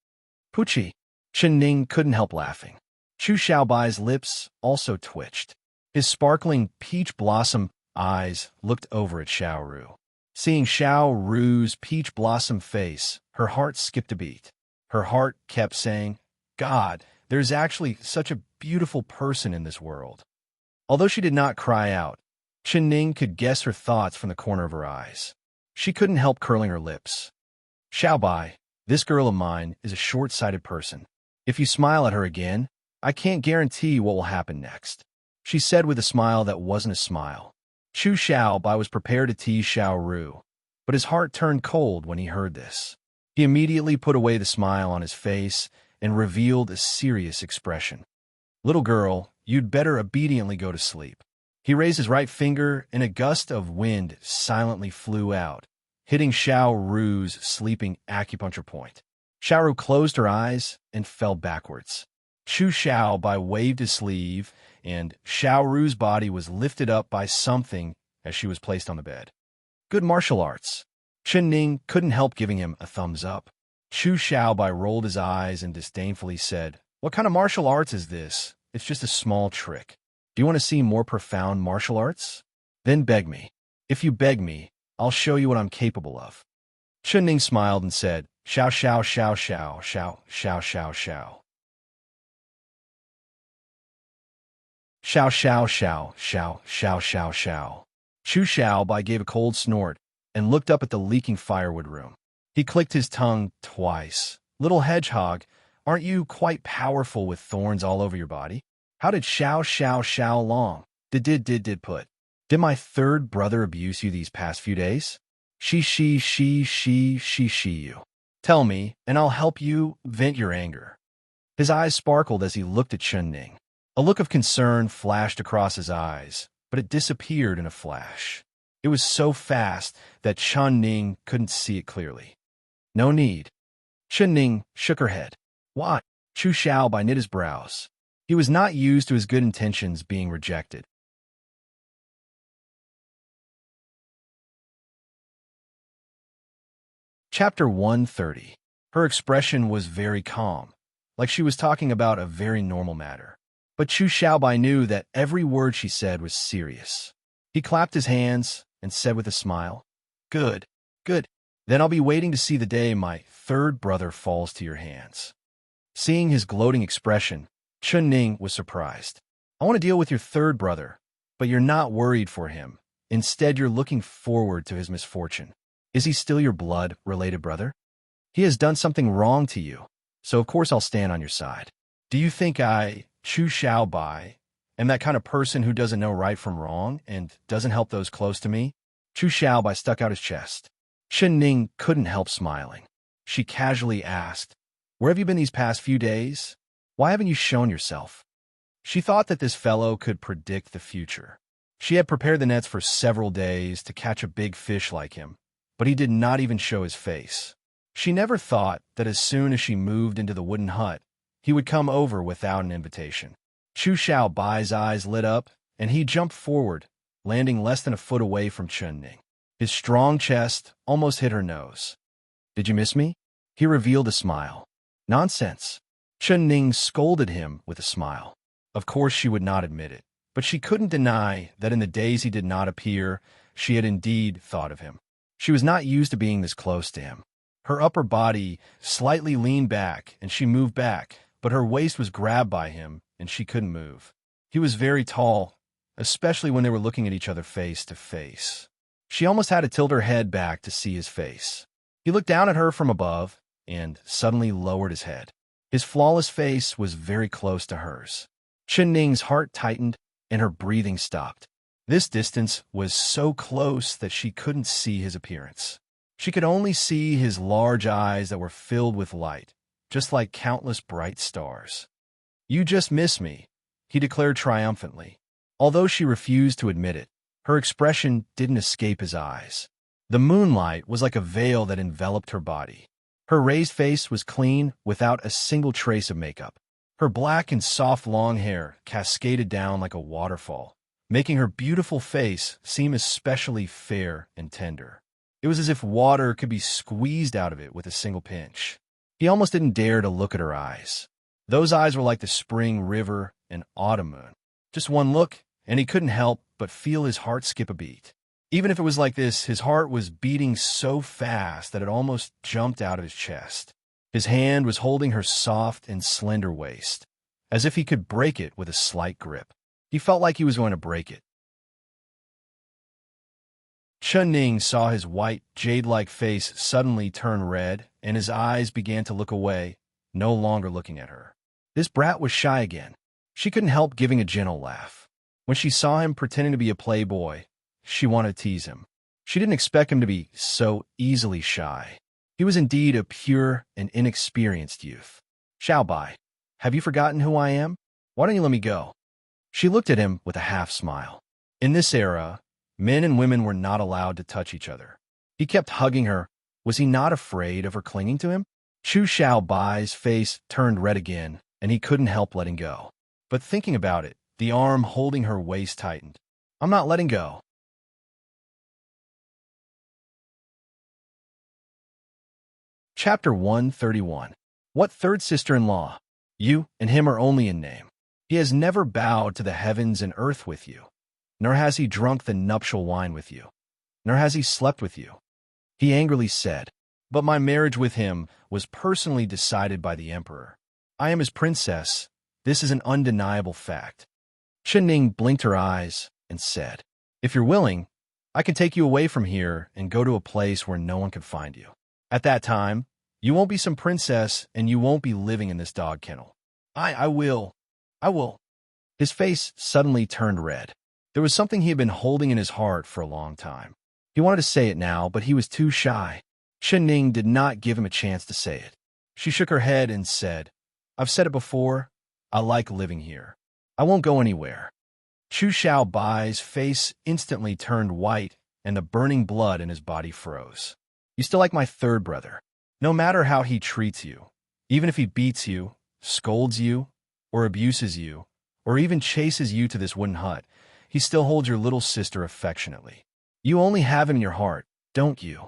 "Puchi!" Chen Ning couldn't help laughing. Chu Xiaobai's lips also twitched. His sparkling peach blossom eyes looked over at Xiaoru. Seeing Xiaoru's peach blossom face, her heart skipped a beat. Her heart kept saying, "God, there's actually such a beautiful person in this world." Although she did not cry out, Chen Ning could guess her thoughts from the corner of her eyes. She couldn't help curling her lips. "Xiaobai, this girl of mine is a short-sighted person. If you smile at her again, I can't guarantee what will happen next," she said with a smile that wasn't a smile. Chu Xiaobai was prepared to tease Xiaoru, but his heart turned cold when he heard this. He immediately put away the smile on his face and revealed a serious expression. "Little girl, you'd better obediently go to sleep." He raised his right finger, and a gust of wind silently flew out, hitting Xiaoru's sleeping acupuncture point. Xiaoru closed her eyes and fell backwards. Chu Xiaobai waved his sleeve, and Xiaoru's body was lifted up by something as she was placed on the bed. "Good martial arts." Chen Ning couldn't help giving him a thumbs up. Chu Xiaobai rolled his eyes and disdainfully said, "What kind of martial arts is this? It's just a small trick. Do you want to see more profound martial arts? Then beg me. If you beg me, I'll show you what I'm capable of." Chen Ning smiled and said, "Xiao xiao xiao xiao xiao xiao xiao xiao. Xiao xiao xiao xiao xiao xiao xiao." Chu Xiaobai gave a cold snort and looked up at the leaking firewood room. He clicked his tongue twice. "Little hedgehog, aren't you quite powerful with thorns all over your body? How did xiao xiao xiao long did put? Did my third brother abuse you these past few days? She you. Tell me, and I'll help you vent your anger." His eyes sparkled as he looked at Chen Ning. A look of concern flashed across his eyes, but it disappeared in a flash. It was so fast that Chen Ning couldn't see it clearly. "No need." Chen Ning shook her head. "Why?" Chu Xiaobai knit his brows. He was not used to his good intentions being rejected. Chapter 130. Her expression was very calm, like she was talking about a very normal matter. But Chu Xiaobai knew that every word she said was serious. He clapped his hands and said with a smile, "Good, good. Then I'll be waiting to see the day my third brother falls to your hands." Seeing his gloating expression, Chen Ning was surprised. "I want to deal with your third brother, but you're not worried for him. Instead, you're looking forward to his misfortune. Is he still your blood-related brother? He has done something wrong to you, so of course I'll stand on your side. Do you think I, Chu Xiaobai, am that kind of person who doesn't know right from wrong and doesn't help those close to me?" Chu Xiaobai stuck out his chest. Chen Ning couldn't help smiling. She casually asked, "Where have you been these past few days? Why haven't you shown yourself?" She thought that this fellow could predict the future. She had prepared the nets for several days to catch a big fish like him, but he did not even show his face. She never thought that as soon as she moved into the wooden hut, he would come over without an invitation. Chu Xiaobai's eyes lit up, and he jumped forward, landing less than a foot away from Chen Ning. His strong chest almost hit her nose. "Did you miss me?" He revealed a smile. "Nonsense." Chen Ning scolded him with a smile. Of course she would not admit it, but she couldn't deny that in the days he did not appear, she had indeed thought of him. She was not used to being this close to him. Her upper body slightly leaned back, and she moved back, but her waist was grabbed by him, and she couldn't move. He was very tall, especially when they were looking at each other face to face. She almost had to tilt her head back to see his face. He looked down at her from above and suddenly lowered his head. His flawless face was very close to hers. Chen Ning's heart tightened and her breathing stopped. This distance was so close that she couldn't see his appearance. She could only see his large eyes that were filled with light, just like countless bright stars. "You just miss me," he declared triumphantly. Although she refused to admit it, her expression didn't escape his eyes. The moonlight was like a veil that enveloped her body. Her raised face was clean, without a single trace of makeup. Her black and soft long hair cascaded down like a waterfall, making her beautiful face seem especially fair and tender. It was as if water could be squeezed out of it with a single pinch. He almost didn't dare to look at her eyes. Those eyes were like the spring river and autumn moon. Just one look, and he couldn't help but feel his heart skip a beat. Even if it was like this, his heart was beating so fast that it almost jumped out of his chest. His hand was holding her soft and slender waist, as if he could break it with a slight grip. He felt like he was going to break it. Chen Ning saw his white, jade-like face suddenly turn red, and his eyes began to look away, no longer looking at her. This brat was shy again. She couldn't help giving a gentle laugh. When she saw him pretending to be a playboy, she wanted to tease him. She didn't expect him to be so easily shy. He was indeed a pure and inexperienced youth. "Xiao Bai, have you forgotten who I am? Why don't you let me go?" She looked at him with a half-smile. In this era, men and women were not allowed to touch each other. He kept hugging her. Was he not afraid of her clinging to him? Chu Xiao Bai's face turned red again, and he couldn't help letting go. But thinking about it, the arm holding her waist tightened. "I'm not letting go." Chapter 131. What third sister-in-law? You and him are only in name. He has never bowed to the heavens and earth with you, nor has he drunk the nuptial wine with you, nor has he slept with you. He angrily said, "But my marriage with him was personally decided by the emperor. I am his princess. This is an undeniable fact." Chen Ning blinked her eyes and said, "If you're willing, I can take you away from here and go to a place where no one can find you. At that time, you won't be some princess and you won't be living in this dog kennel. I will. His face suddenly turned red. There was something he had been holding in his heart for a long time. He wanted to say it now, but he was too shy. Chen Ning did not give him a chance to say it. She shook her head and said, "I've said it before. I like living here. I won't go anywhere." Chu Xiao Bai's face instantly turned white and the burning blood in his body froze. "You still like my third brother. No matter how he treats you, even if he beats you, scolds you, or abuses you, or even chases you to this wooden hut, he still holds your little sister affectionately. You only have him in your heart, don't you?"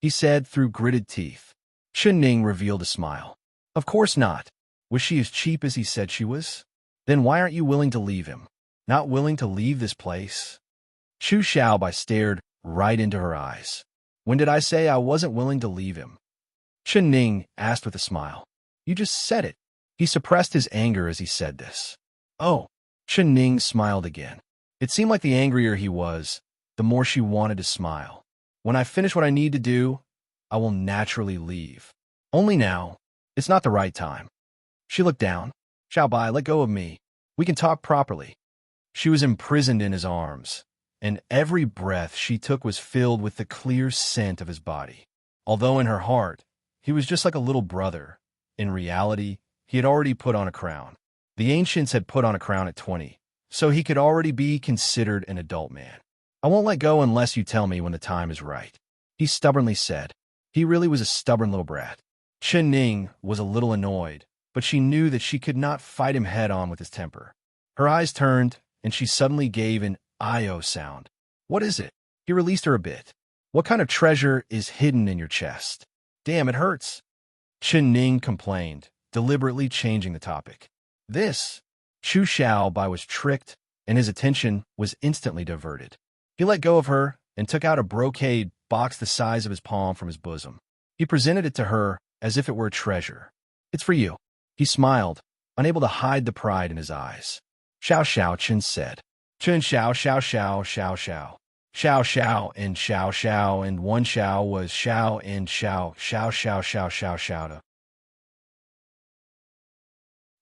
he said through gritted teeth. Chen Ning revealed a smile. "Of course not. Was she as cheap as he said she was? Then why aren't you willing to leave him? Not willing to leave this place?" Chu Xiaobai stared right into her eyes. "When did I say I wasn't willing to leave him?" Chen Ning asked with a smile. "You just said it." He suppressed his anger as he said this. "Oh." Chen Ning smiled again. It seemed like the angrier he was, the more she wanted to smile. "When I finish what I need to do, I will naturally leave. Only now, it's not the right time." She looked down. "Xiaobai, let go of me. We can talk properly." She was imprisoned in his arms, and every breath she took was filled with the clear scent of his body. Although in her heart, he was just like a little brother, in reality, he had already put on a crown. The ancients had put on a crown at 20, so he could already be considered an adult man. "I won't let go unless you tell me when the time is right," he stubbornly said. He really was a stubborn little brat. Chen Ning was a little annoyed, but she knew that she could not fight him head-on with his temper. Her eyes turned, and she suddenly gave an "I-O" sound. "What is it?" He released her a bit. "What kind of treasure is hidden in your chest?" "Damn, it hurts," Chen Ning complained, deliberately changing the topic. "This." Chu Xiaobai was tricked, and his attention was instantly diverted. He let go of her and took out a brocade box the size of his palm from his bosom. He presented it to her as if it were a treasure. "It's for you." He smiled, unable to hide the pride in his eyes. "Xiao Xiao," Chen said. "Chen Xiao Xiao Xiao Xiao Xiao." Xiao Xiao and Xiao Xiao, and one Xiao was Xiao and Xiao Xiao Xiao Xiao Xiao Xiao.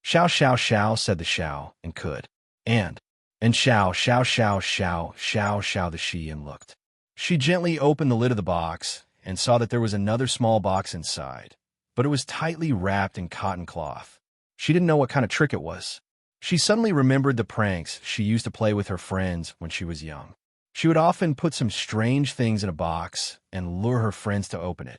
Xiao Xiao Xiao, said the Xiao, and could. And Xiao Xiao Xiao Xiao Xiao Xiao the she, and looked. She gently opened the lid of the box and saw that there was another small box inside, but it was tightly wrapped in cotton cloth. She didn't know what kind of trick it was. She suddenly remembered the pranks she used to play with her friends when she was young. She would often put some strange things in a box and lure her friends to open it.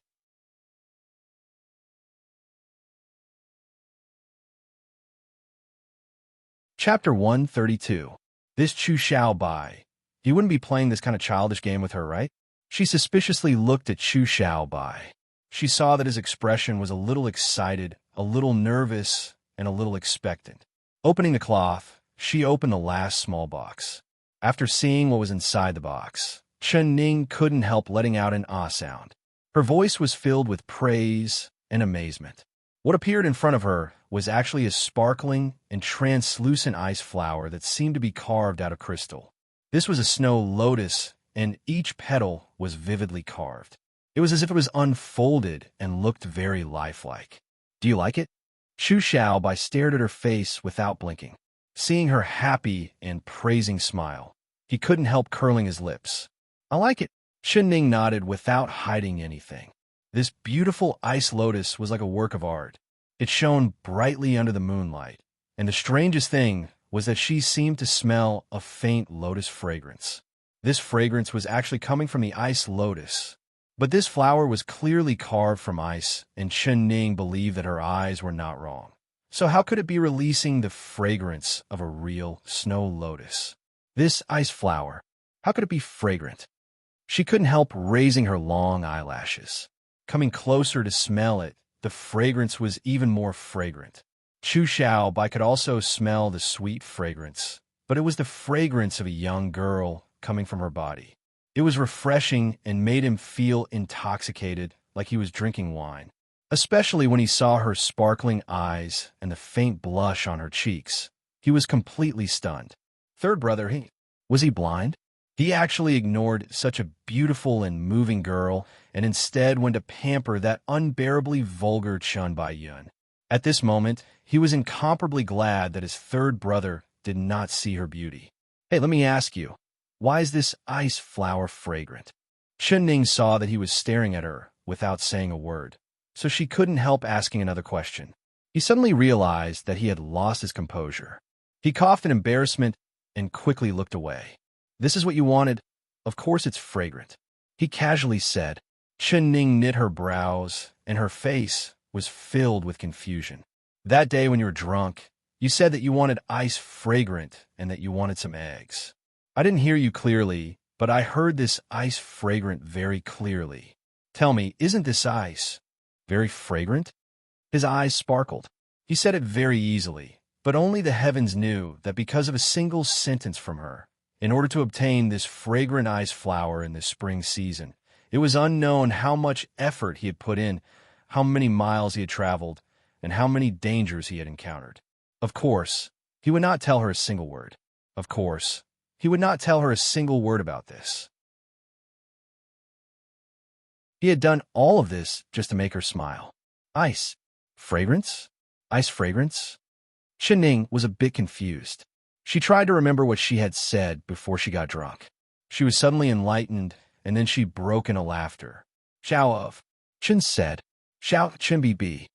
Chapter 132. This Chu Xiao Bai. You wouldn't be playing this kind of childish game with her, right? She suspiciously looked at Chu Xiao Bai. She saw that his expression was a little excited, a little nervous, and a little expectant. Opening the cloth, she opened the last small box. After seeing what was inside the box, Chen Ning couldn't help letting out an ah sound. Her voice was filled with praise and amazement. What appeared in front of her was actually a sparkling and translucent ice flower that seemed to be carved out of crystal. This was a snow lotus, and each petal was vividly carved. It was as if it was unfolded and looked very lifelike. Do you like it? Chu Xiaobai stared at her face without blinking. Seeing her happy and praising smile, he couldn't help curling his lips. I like it. Chen Ning nodded without hiding anything. This beautiful ice lotus was like a work of art. It shone brightly under the moonlight, and the strangest thing was that she seemed to smell a faint lotus fragrance. This fragrance was actually coming from the ice lotus. But this flower was clearly carved from ice, and Chen Ning believed that her eyes were not wrong. So how could it be releasing the fragrance of a real snow lotus? This ice flower, how could it be fragrant? She couldn't help raising her long eyelashes. Coming closer to smell it, the fragrance was even more fragrant. Chu Xiaobai could also smell the sweet fragrance, but it was the fragrance of a young girl coming from her body. It was refreshing and made him feel intoxicated, like he was drinking wine, especially when he saw her sparkling eyes and the faint blush on her cheeks. He was completely stunned. Third brother, was he blind? He actually ignored such a beautiful and moving girl and instead went to pamper that unbearably vulgar Chun Baiyun. At this moment, he was incomparably glad that his third brother did not see her beauty. Hey, let me ask you. Why is this ice flower fragrant? Chen Ning saw that he was staring at her without saying a word, so she couldn't help asking another question. He suddenly realized that he had lost his composure. He coughed in embarrassment and quickly looked away. This is what you wanted? Of course it's fragrant, he casually said. Chen Ning knit her brows, and her face was filled with confusion. That day when you were drunk, you said that you wanted ice fragrant and that you wanted some eggs. I didn't hear you clearly, but I heard this ice fragrant very clearly. Tell me, isn't this ice very fragrant? His eyes sparkled. He said it very easily, but only the heavens knew that because of a single sentence from her, in order to obtain this fragrant ice flower in the spring season, it was unknown how much effort he had put in, how many miles he had traveled, and how many dangers he had encountered. Of course, he would not tell her a single word. Of course, he would not tell her a single word about this. He had done all of this just to make her smile. Ice. Fragrance? Ice fragrance? Chen Ning was a bit confused. She tried to remember what she had said before she got drunk. She was suddenly enlightened, and then she broke into laughter. Xiao of. Chen said. Xiao Chen Bi.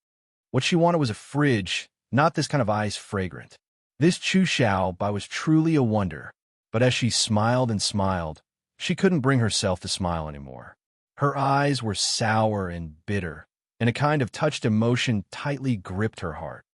What she wanted was a fridge, not this kind of ice fragrant. This Chu Xiao Bai was truly a wonder. But as she smiled and smiled, she couldn't bring herself to smile anymore. Her eyes were sour and bitter, and a kind of touched emotion tightly gripped her heart.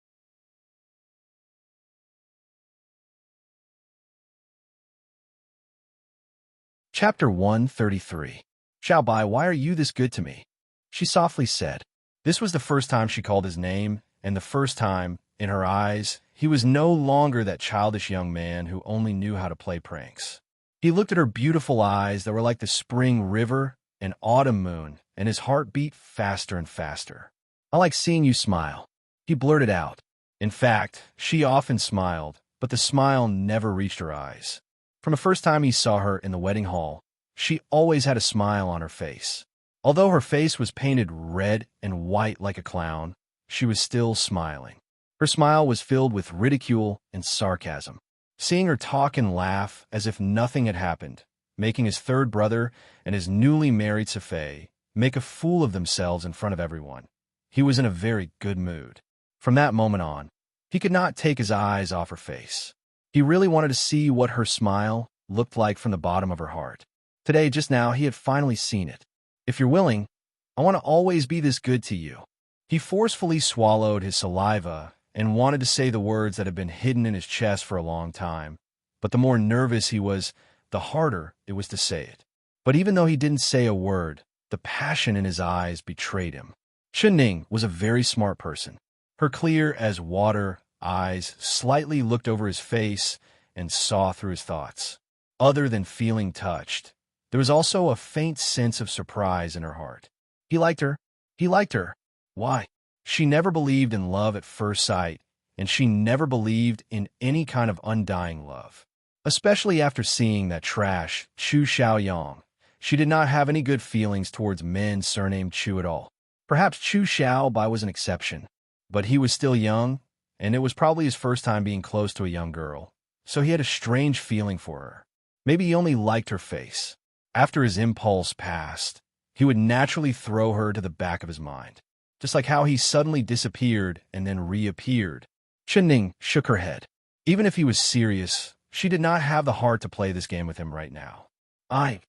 Chapter 133. Xiaobai, why are you this good to me? She softly said. This was the first time she called his name, and the first time, in her eyes, he was no longer that childish young man who only knew how to play pranks. He looked at her beautiful eyes that were like the spring river and autumn moon, and his heart beat faster and faster. I like seeing you smile, he blurted out. In fact, she often smiled, but the smile never reached her eyes. From the first time he saw her in the wedding hall, She always had a smile on her face. Although her face was painted red and white like a clown, she was still smiling. Her smile was filled with ridicule and sarcasm. Seeing her talk and laugh as if nothing had happened, making his third brother and his newly married Safei make a fool of themselves in front of everyone, he was in a very good mood. From that moment on, he could not take his eyes off her face. He really wanted to see what her smile looked like from the bottom of her heart. Today, just now, he had finally seen it. If you're willing, I want to always be this good to you. He forcefully swallowed his saliva and wanted to say the words that had been hidden in his chest for a long time, but the more nervous he was, the harder it was to say it. But even though he didn't say a word, the passion in his eyes betrayed him. Chenning was a very smart person. Her clear-as-water eyes slightly looked over his face and saw through his thoughts. Other than feeling touched, there was also a faint sense of surprise in her heart. He liked her. He liked her. Why? She never believed in love at first sight, and she never believed in any kind of undying love. Especially after seeing that trash, Chu Xiaoyang, she did not have any good feelings towards men surnamed Chu at all. Perhaps Chu Xiaobai was an exception, but he was still young, and it was probably his first time being close to a young girl, so he had a strange feeling for her. Maybe he only liked her face. After his impulse passed, he would naturally throw her to the back of his mind, just like how he suddenly disappeared and then reappeared. Chenning shook her head. Even if he was serious, she did not have the heart to play this game with him right now. I.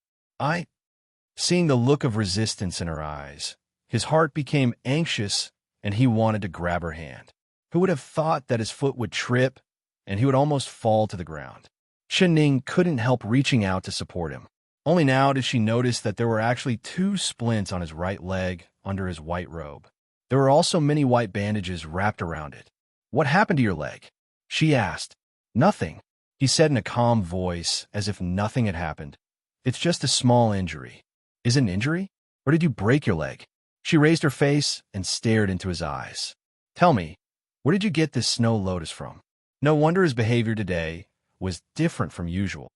Seeing the look of resistance in her eyes, his heart became anxious and he wanted to grab her hand. Who would have thought that his foot would trip and he would almost fall to the ground? Chenning couldn't help reaching out to support him. Only now did she notice that there were actually 2 splints on his right leg under his white robe. There were also many white bandages wrapped around it. What happened to your leg? She asked. Nothing, he said in a calm voice as if nothing had happened. It's just a small injury. Is it an injury? Or did you break your leg? She raised her face and stared into his eyes. Tell me, where did you get this snow lotus from? No wonder his behavior today was different from usual.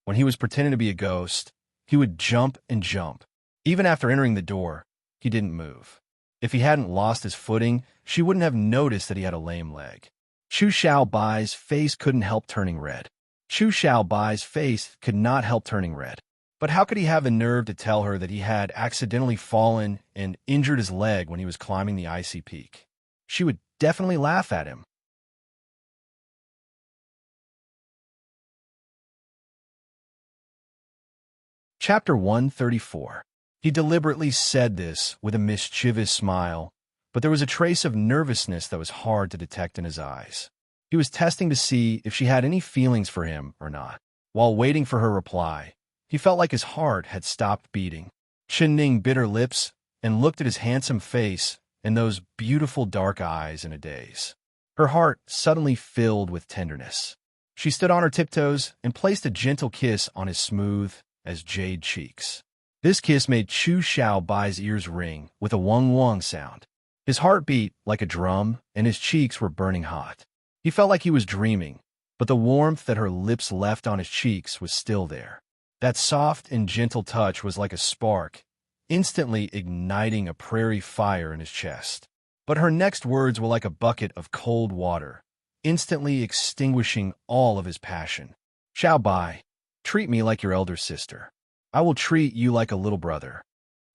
When he was pretending to be a ghost, he would jump and jump. Even after entering the door, he didn't move. If he hadn't lost his footing, she wouldn't have noticed that he had a lame leg. Chu Xiaobai's face couldn't help turning red. Chu Xiaobai's face could not help turning red. But how could he have the nerve to tell her that he had accidentally fallen and injured his leg when he was climbing the icy peak? She would definitely laugh at him. Chapter 134. He deliberately said this with a mischievous smile, but there was a trace of nervousness that was hard to detect in his eyes. He was testing to see if she had any feelings for him or not. While waiting for her reply, he felt like his heart had stopped beating. Chenning bit her lips and looked at his handsome face and those beautiful dark eyes in a daze. Her heart suddenly filled with tenderness. She stood on her tiptoes and placed a gentle kiss on his smooth as jade cheeks. This kiss made Chu Xiaobai's ears ring with a wong-wong sound. His heart beat like a drum, and his cheeks were burning hot. He felt like he was dreaming, but the warmth that her lips left on his cheeks was still there. That soft and gentle touch was like a spark, instantly igniting a prairie fire in his chest. But her next words were like a bucket of cold water, instantly extinguishing all of his passion. Xiaobai, treat me like your elder sister. I will treat you like a little brother,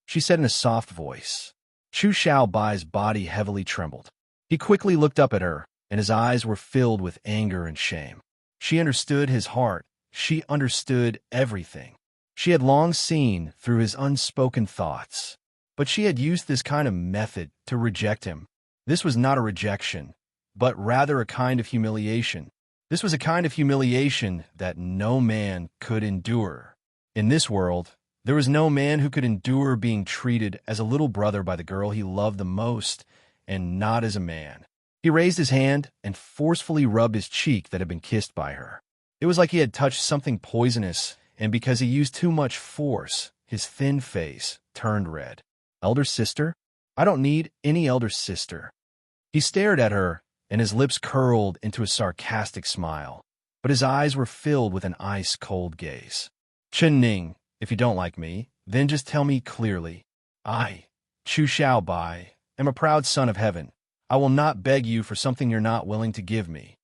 she said in a soft voice. Chu Xiaobai's body heavily trembled. He quickly looked up at her, and his eyes were filled with anger and shame. She understood his heart. She understood everything. She had long seen through his unspoken thoughts, but she had used this kind of method to reject him. This was not a rejection, but rather a kind of humiliation. This was a kind of humiliation that no man could endure. In this world, there was no man who could endure being treated as a little brother by the girl he loved the most, and not as a man. He raised his hand and forcefully rubbed his cheek that had been kissed by her. It was like he had touched something poisonous, and because he used too much force, his thin face turned red. Elder sister? I don't need any elder sister. He stared at her, and his lips curled into a sarcastic smile. but his eyes were filled with an ice-cold gaze. "Chen Ning, if you don't like me, then just tell me clearly. I, Chu Xiaobai, am a proud son of heaven. I will not beg you for something you're not willing to give me."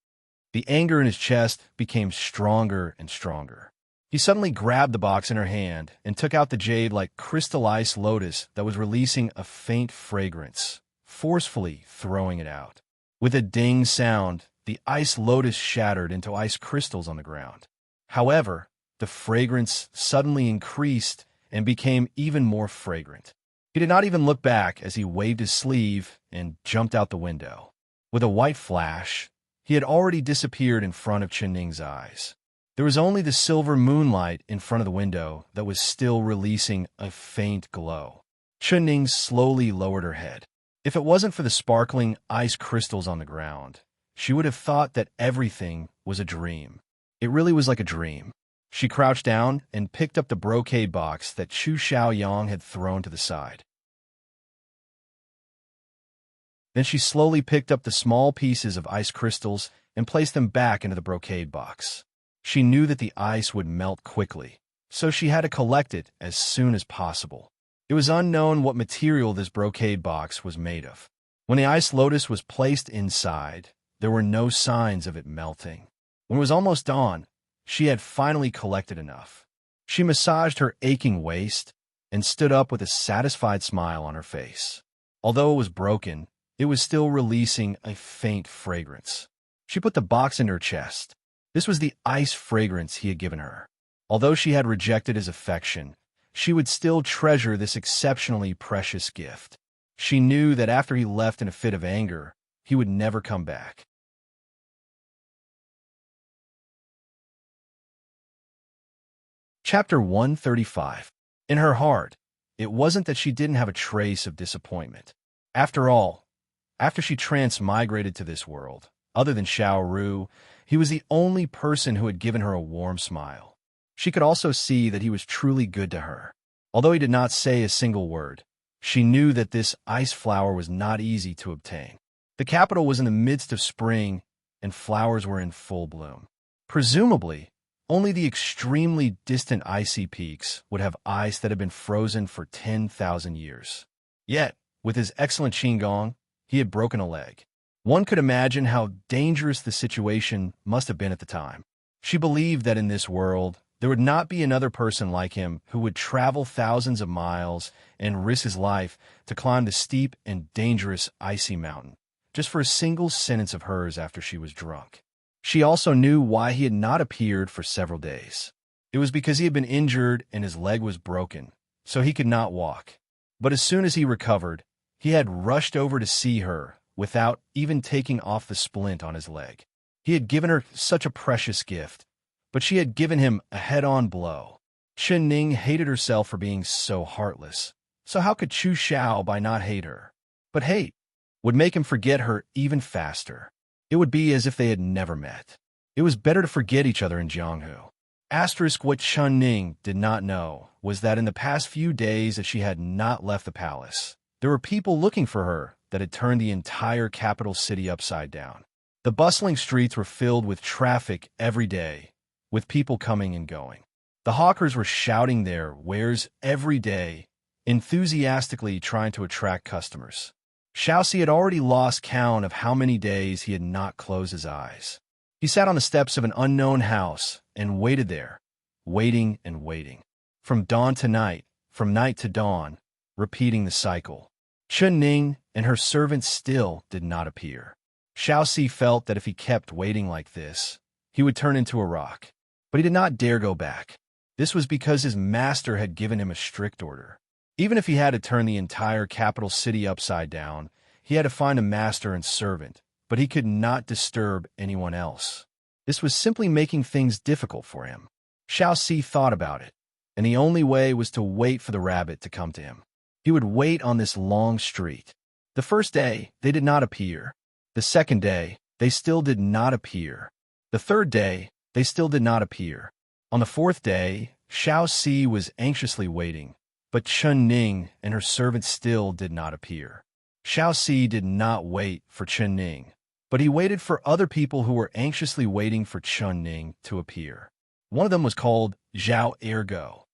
The anger in his chest became stronger and stronger. He suddenly grabbed the box in her hand and took out the jade like crystal ice lotus that was releasing a faint fragrance, forcefully throwing it out. With a ding sound, the ice lotus shattered into ice crystals on the ground. However, the fragrance suddenly increased and became even more fragrant. He did not even look back as he waved his sleeve and jumped out the window. With a white flash, he had already disappeared in front of Chen Ning's eyes. There was only the silver moonlight in front of the window that was still releasing a faint glow. Chen Ning slowly lowered her head. If it wasn't for the sparkling ice crystals on the ground, she would have thought that everything was a dream. It really was like a dream. She crouched down and picked up the brocade box that Chu Xiaoyang had thrown to the side. Then she slowly picked up the small pieces of ice crystals and placed them back into the brocade box. She knew that the ice would melt quickly, so she had to collect it as soon as possible. It was unknown what material this brocade box was made of. When the ice lotus was placed inside, there were no signs of it melting. When it was almost dawn, she had finally collected enough. She massaged her aching waist and stood up with a satisfied smile on her face. Although it was broken, it was still releasing a faint fragrance. She put the box in her chest. This was the ice fragrance he had given her. Although she had rejected his affection, she would still treasure this exceptionally precious gift. She knew that after he left in a fit of anger, he would never come back. Chapter 135. In her heart, it wasn't that she didn't have a trace of disappointment. After all, after she transmigrated to this world, other than Xiao Ru, he was the only person who had given her a warm smile. She could also see that he was truly good to her. Although he did not say a single word, she knew that this ice flower was not easy to obtain. The capital was in the midst of spring, and flowers were in full bloom. Presumably, only the extremely distant icy peaks would have ice that had been frozen for 10,000 years. Yet, with his excellent qigong, he had broken a leg. One could imagine how dangerous the situation must have been at the time. She believed that in this world, there would not be another person like him who would travel thousands of miles and risk his life to climb the steep and dangerous icy mountain, just for a single sentence of hers after she was drunk. She also knew why he had not appeared for several days. It was because he had been injured and his leg was broken, so he could not walk. But as soon as he recovered, he had rushed over to see her without even taking off the splint on his leg. He had given her such a precious gift, but she had given him a head-on blow. Chen Ning hated herself for being so heartless, so how could Chu Xiaobai not hate her? But hate would make him forget her even faster. It would be as if they had never met. It was better to forget each other in Jianghu. What Chen Ning did not know was that in the past few days that she had not left the palace, there were people looking for her that had turned the entire capital city upside down. The bustling streets were filled with traffic every day, with people coming and going. The hawkers were shouting their wares every day, enthusiastically trying to attract customers. Xiaoxi had already lost count of how many days he had not closed his eyes. He sat on the steps of an unknown house and waited there, waiting and waiting. From dawn to night, from night to dawn, repeating the cycle. Chen Ning and her servants still did not appear. Xiaoxi felt that if he kept waiting like this, he would turn into a rock. But he did not dare go back. This was because his master had given him a strict order. Even if he had to turn the entire capital city upside down, he had to find a master and servant, but he could not disturb anyone else. This was simply making things difficult for him. Xiaoxi thought about it, and the only way was to wait for the rabbit to come to him. He would wait on this long street. The first day, they did not appear. The second day, they still did not appear. The third day, they still did not appear. On the fourth day, Xiaoxi was anxiously waiting, but Chen Ning and her servant still did not appear. Xiaoxi did not wait for Chen Ning, But he waited for other people who were anxiously waiting for Chun Ning to appear. One of them was called Zhao Ergo.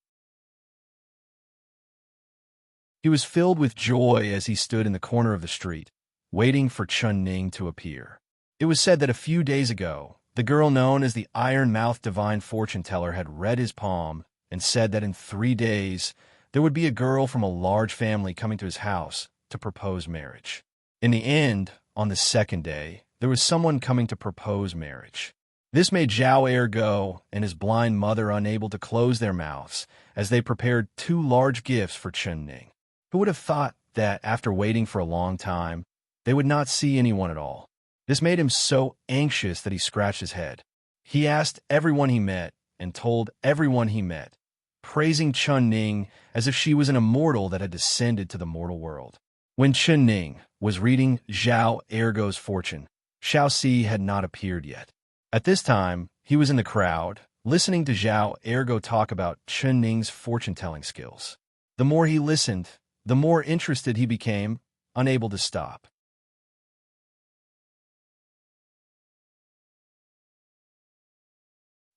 He was filled with joy as he stood in the corner of the street, waiting for Chun Ning to appear. It was said that a few days ago, the girl known as the Iron-Mouthed Divine Fortune Teller had read his palm and said that in 3 days, there would be a girl from a large family coming to his house to propose marriage. In the end, on the 2nd day, there was someone coming to propose marriage. This made Zhao Ergo and his blind mother unable to close their mouths as they prepared 2 large gifts for Chun Ning. Who would have thought that after waiting for a long time, they would not see anyone at all? This made him so anxious that he scratched his head. He asked everyone he met and told everyone he met, praising Chun Ning as if she was an immortal that had descended to the mortal world. When Chun Ning was reading Zhao Ergo's fortune, Xiaoxi had not appeared yet. At this time, he was in the crowd, listening to Zhao Ergo talk about Chun Ning's fortune-telling skills. The more he listened, the more interested he became, unable to stop.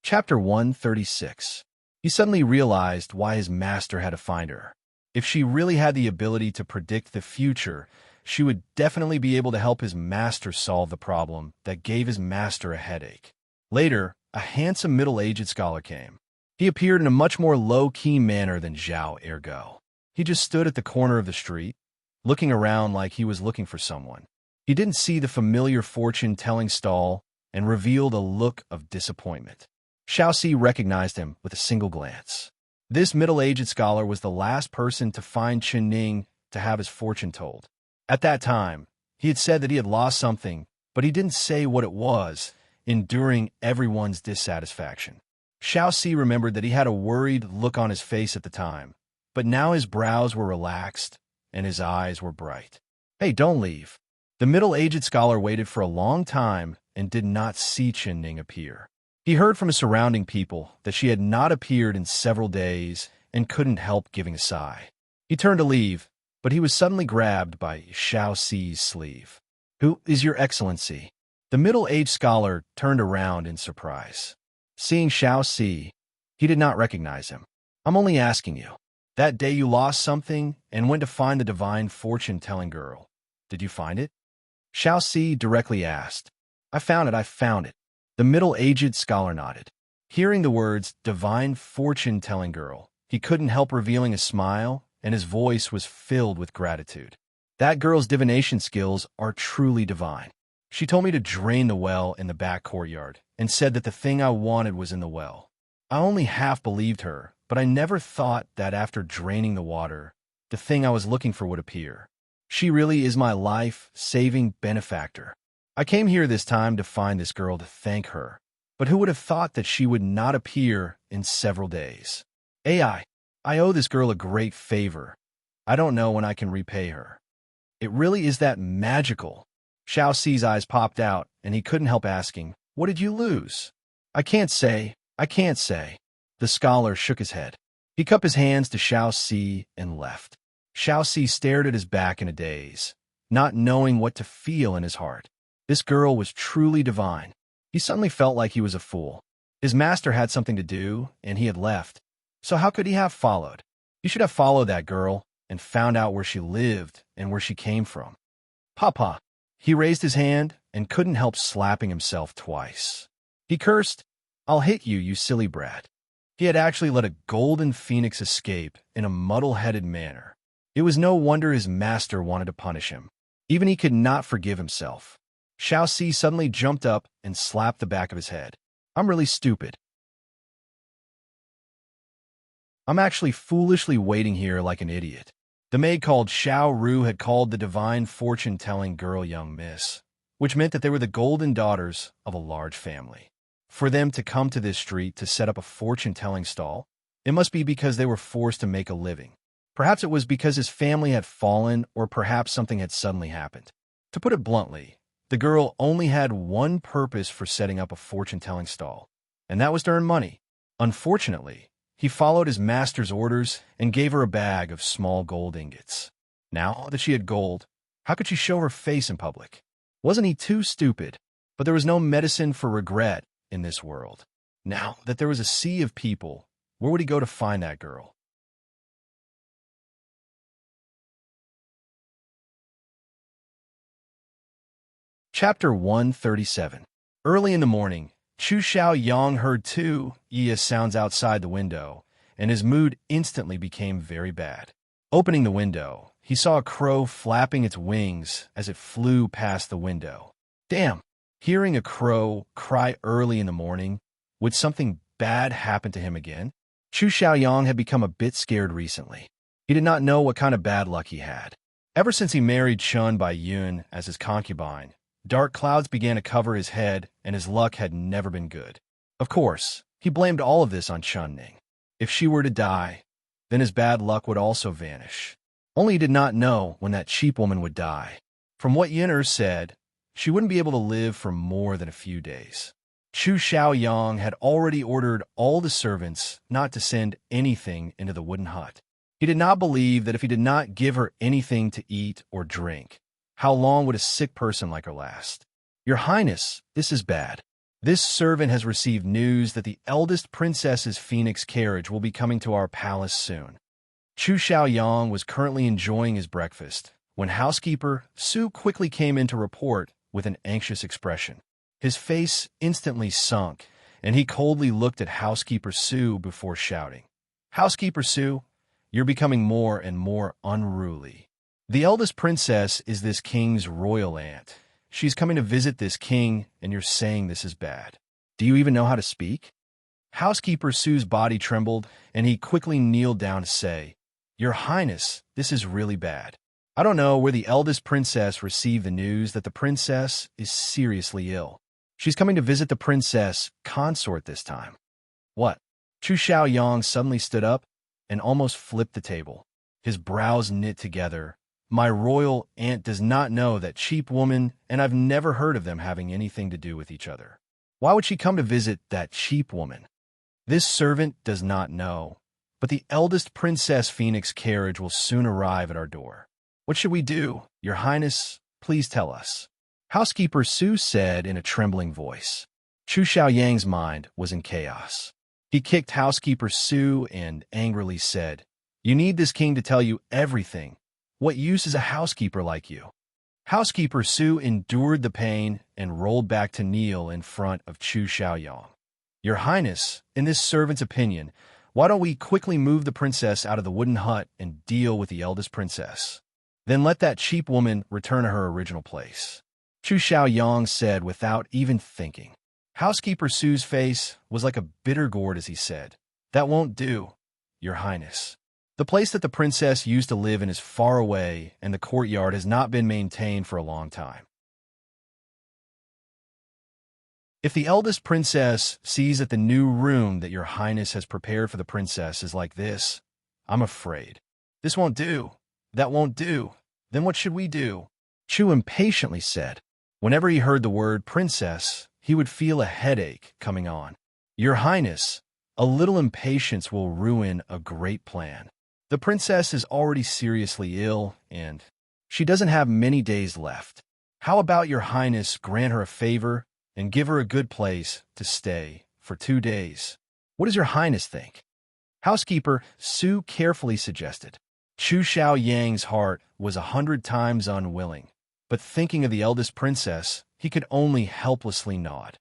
Chapter 136. He suddenly realized why his master had to find her. If she really had the ability to predict the future, she would definitely be able to help his master solve the problem that gave his master a headache. Later, a handsome middle-aged scholar came. He appeared in a much more low-key manner than Zhao Ergo. He just stood at the corner of the street, looking around like he was looking for someone. He didn't see the familiar fortune-telling stall and revealed a look of disappointment. Xiaoxi recognized him with a single glance. This middle-aged scholar was the last person to find Chun Ning to have his fortune told. At that time, he had said that he had lost something, but he didn't say what it was, enduring everyone's dissatisfaction. Xiaoxi remembered that he had a worried look on his face at the time, but now his brows were relaxed and his eyes were bright. "Hey, don't leave." The middle-aged scholar waited for a long time and did not see Chun Ning appear. He heard from his surrounding people that she had not appeared in several days and couldn't help giving a sigh. He turned to leave, but he was suddenly grabbed by Xiaoxi's sleeve. "Who is your excellency?" The middle-aged scholar turned around in surprise. Seeing Xiaoxi, he did not recognize him. "I'm only asking you. That day you lost something and went to find the divine fortune-telling girl. Did you find it?" Xiaoxi directly asked. I found it. The middle-aged scholar nodded. Hearing the words, divine fortune-telling girl, he couldn't help revealing a smile, and his voice was filled with gratitude. "That girl's divination skills are truly divine. She told me to drain the well in the back courtyard, and said that the thing I wanted was in the well. I only half believed her, but I never thought that after draining the water, the thing I was looking for would appear. She really is my life-saving benefactor. I came here this time to find this girl to thank her, but who would have thought that she would not appear in several days? I owe this girl a great favor. I don't know when I can repay her. It really is that magical." Xiaoxi's eyes popped out, and he couldn't help asking, "What did you lose?" I can't say. The scholar shook his head. He cupped his hands to Xiaoxi and left. Xiaoxi stared at his back in a daze, not knowing what to feel in his heart. This girl was truly divine. He suddenly felt like he was a fool. His master had something to do, and he had left. So how could he have followed? He should have followed that girl and found out where she lived and where she came from. "Papa." He raised his hand and couldn't help slapping himself twice. He cursed, "I'll hit you, you silly brat." He had actually let a golden phoenix escape in a muddle-headed manner. It was no wonder his master wanted to punish him. Even he could not forgive himself. Xiaoxi suddenly jumped up and slapped the back of his head. "I'm really stupid. I'm actually foolishly waiting here like an idiot." The maid called Xiao Ru had called the divine fortune-telling girl young miss, which meant that they were the golden daughters of a large family. For them to come to this street to set up a fortune-telling stall, it must be because they were forced to make a living. Perhaps it was because his family had fallen, or perhaps something had suddenly happened. To put it bluntly, the girl only had one purpose for setting up a fortune-telling stall, and that was to earn money. Unfortunately, he followed his master's orders and gave her a bag of small gold ingots. Now that she had gold, how could she show her face in public? Wasn't he too stupid? But there was no medicine for regret in this world. Now that there was a sea of people, where would he go to find that girl? Chapter 137. Early in the morning, Chu Xiao Yang heard two sounds outside the window, and his mood instantly became very bad. Opening the window, he saw a crow flapping its wings as it flew past the window. Damn! Hearing a crow cry early in the morning, would something bad happen to him again? Chu Xiaoyang had become a bit scared recently. He did not know what kind of bad luck he had. Ever since he married Chun Bai Yun as his concubine, dark clouds began to cover his head, and his luck had never been good. Of course, he blamed all of this on Chun Ning. If she were to die, then his bad luck would also vanish. Only he did not know when that cheap woman would die. From what Immerse said, she wouldn't be able to live for more than a few days. Chu Xiaoyang had already ordered all the servants not to send anything into the wooden hut. He did not believe that if he did not give her anything to eat or drink, how long would a sick person like her last? Your Highness, this is bad. This servant has received news that the eldest princess's phoenix carriage will be coming to our palace soon. Chu Xiaoyang was currently enjoying his breakfast when housekeeper Su quickly came in to report with an anxious expression. His face instantly sunk, and he coldly looked at housekeeper Su before shouting, "Housekeeper Su, you're becoming more and more unruly. The eldest princess is this king's royal aunt. She's coming to visit this king, and you're saying this is bad. Do you even know how to speak?" Housekeeper Su's body trembled, and he quickly kneeled down to say, "Your Highness, this is really bad. I don't know where the eldest princess received the news that the princess is seriously ill. She's coming to visit the princess consort this time." What? Chu Xiaoyang suddenly stood up and almost flipped the table. His brows knit together. My royal aunt does not know that cheap woman, and I've never heard of them having anything to do with each other. Why would she come to visit that cheap woman? This servant does not know, but the eldest princess Phoenix carriage will soon arrive at our door. What should we do? Your Highness, please tell us. Housekeeper Su said in a trembling voice. Chu Xiaoyang's mind was in chaos. He kicked Housekeeper Su and angrily said, "You need this king to tell you everything. What use is a housekeeper like you?" Housekeeper Su endured the pain and rolled back to kneel in front of Chu Xiaoyang. "Your Highness, in this servant's opinion, why don't we quickly move the princess out of the wooden hut and deal with the eldest princess? Then let that cheap woman return to her original place," Chu Xiaoyang said without even thinking. Housekeeper Su's face was like a bitter gourd as he said, "That won't do, Your Highness. The place that the princess used to live in is far away, and the courtyard has not been maintained for a long time. If the eldest princess sees that the new room that Your Highness has prepared for the princess is like this, I'm afraid. This won't do. That won't do. Then what should we do?" Chu impatiently said. Whenever he heard the word princess, he would feel a headache coming on. "Your Highness, a little impatience will ruin a great plan. The princess is already seriously ill, and she doesn't have many days left. How about Your Highness grant her a favor and give her a good place to stay for 2 days? What does Your Highness think?" Housekeeper Su carefully suggested. Chu Xiaoyang's heart was 100 times unwilling, but thinking of the eldest princess, he could only helplessly nod.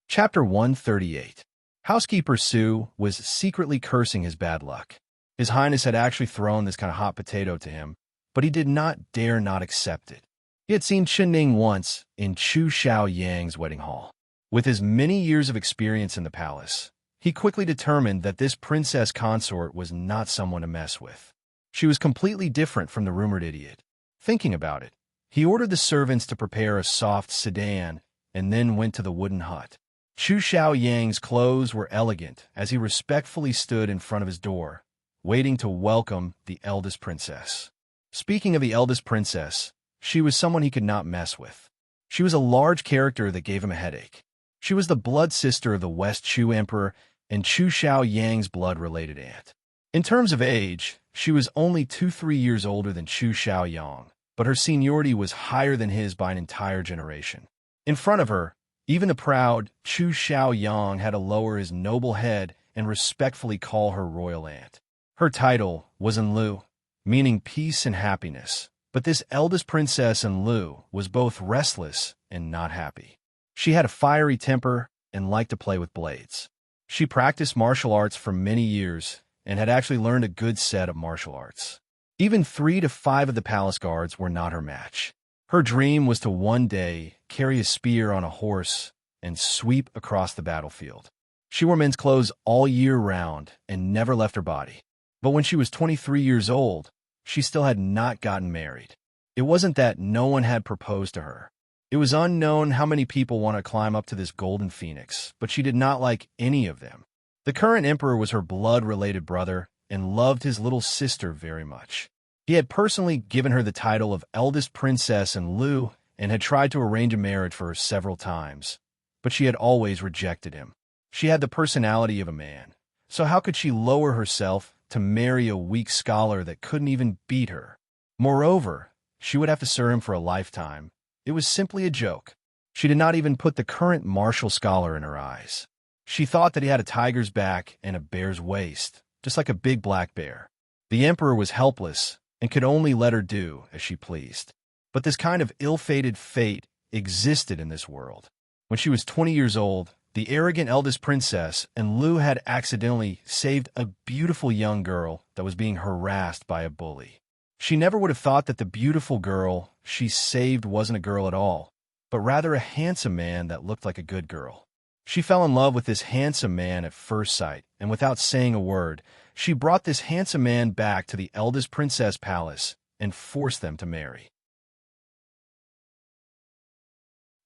Chapter 138. Housekeeper Su was secretly cursing his bad luck. His Highness had actually thrown this kind of hot potato to him, but he did not dare not accept it. He had seen Chen Ning once in Chu Xiaoyang's wedding hall. With his many years of experience in the palace, he quickly determined that this princess consort was not someone to mess with. She was completely different from the rumored idiot. Thinking about it, he ordered the servants to prepare a soft sedan and then went to the wooden hut. Chu Xiaoyang's clothes were elegant as he respectfully stood in front of his door, waiting to welcome the eldest princess. Speaking of the eldest princess, she was someone he could not mess with. She was a large character that gave him a headache. She was the blood sister of the West Chu Emperor and Chu Xiaoyang's blood-related aunt. In terms of age, she was only 2-3 years older than Chu Xiaoyang, but her seniority was higher than his by an entire generation. In front of her, even the proud Chu Xiaoyang had to lower his noble head and respectfully call her royal aunt. Her title was Enlu, meaning peace and happiness, but this eldest princess Enlu was both restless and not happy. She had a fiery temper and liked to play with blades. She practiced martial arts for many years and had actually learned a good set of martial arts. Even 3 to 5 of the palace guards were not her match. Her dream was to one day carry a spear on a horse and sweep across the battlefield. She wore men's clothes all year round and never left her body. But when she was 23 years old, she still had not gotten married. It wasn't that no one had proposed to her. It was unknown how many people want to climb up to this golden phoenix, but she did not like any of them. The current emperor was her blood-related brother and loved his little sister very much. He had personally given her the title of eldest princess Enlu and had tried to arrange a marriage for her several times, but she had always rejected him. She had the personality of a man, so how could she lower herself to marry a weak scholar that couldn't even beat her? Moreover, she would have to serve him for a lifetime. It was simply a joke. She did not even put the current martial scholar in her eyes. She thought that he had a tiger's back and a bear's waist, just like a big black bear. The emperor was helpless and could only let her do as she pleased. But this kind of ill-fated fate existed in this world. When she was 20 years old, the arrogant eldest princess Enlu had accidentally saved a beautiful young girl that was being harassed by a bully. She never would have thought that the beautiful girl she saved wasn't a girl at all, but rather a handsome man that looked like a good girl. She fell in love with this handsome man at first sight, and without saying a word, she brought this handsome man back to the eldest princess palace and forced them to marry.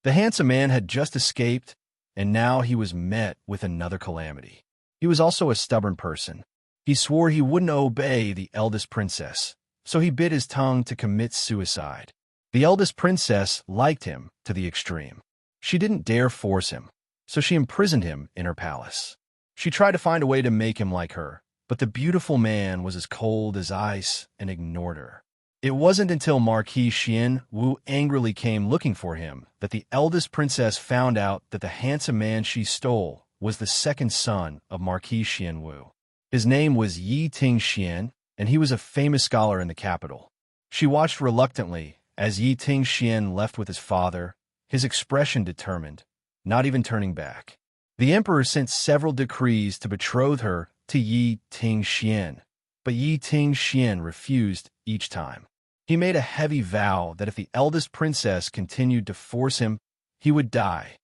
The handsome man had just escaped, and now he was met with another calamity. He was also a stubborn person. He swore he wouldn't obey the eldest princess, so he bit his tongue to commit suicide. The eldest princess liked him to the extreme. She didn't dare force him, so she imprisoned him in her palace. She tried to find a way to make him like her, but the beautiful man was as cold as ice and ignored her. It wasn't until Marquis Xian Wu angrily came looking for him that the eldest princess found out that the handsome man she stole was the second son of Marquis Xian Wu. His name was Yi Ting Xian, and he was a famous scholar in the capital. She watched reluctantly as Yi Ting Xian left with his father, his expression determined, not even turning back. The emperor sent several decrees to betroth her to Yi Ting Xian, but Yi Ting Xian refused each time. He made a heavy vow that if the eldest princess continued to force him, he would die.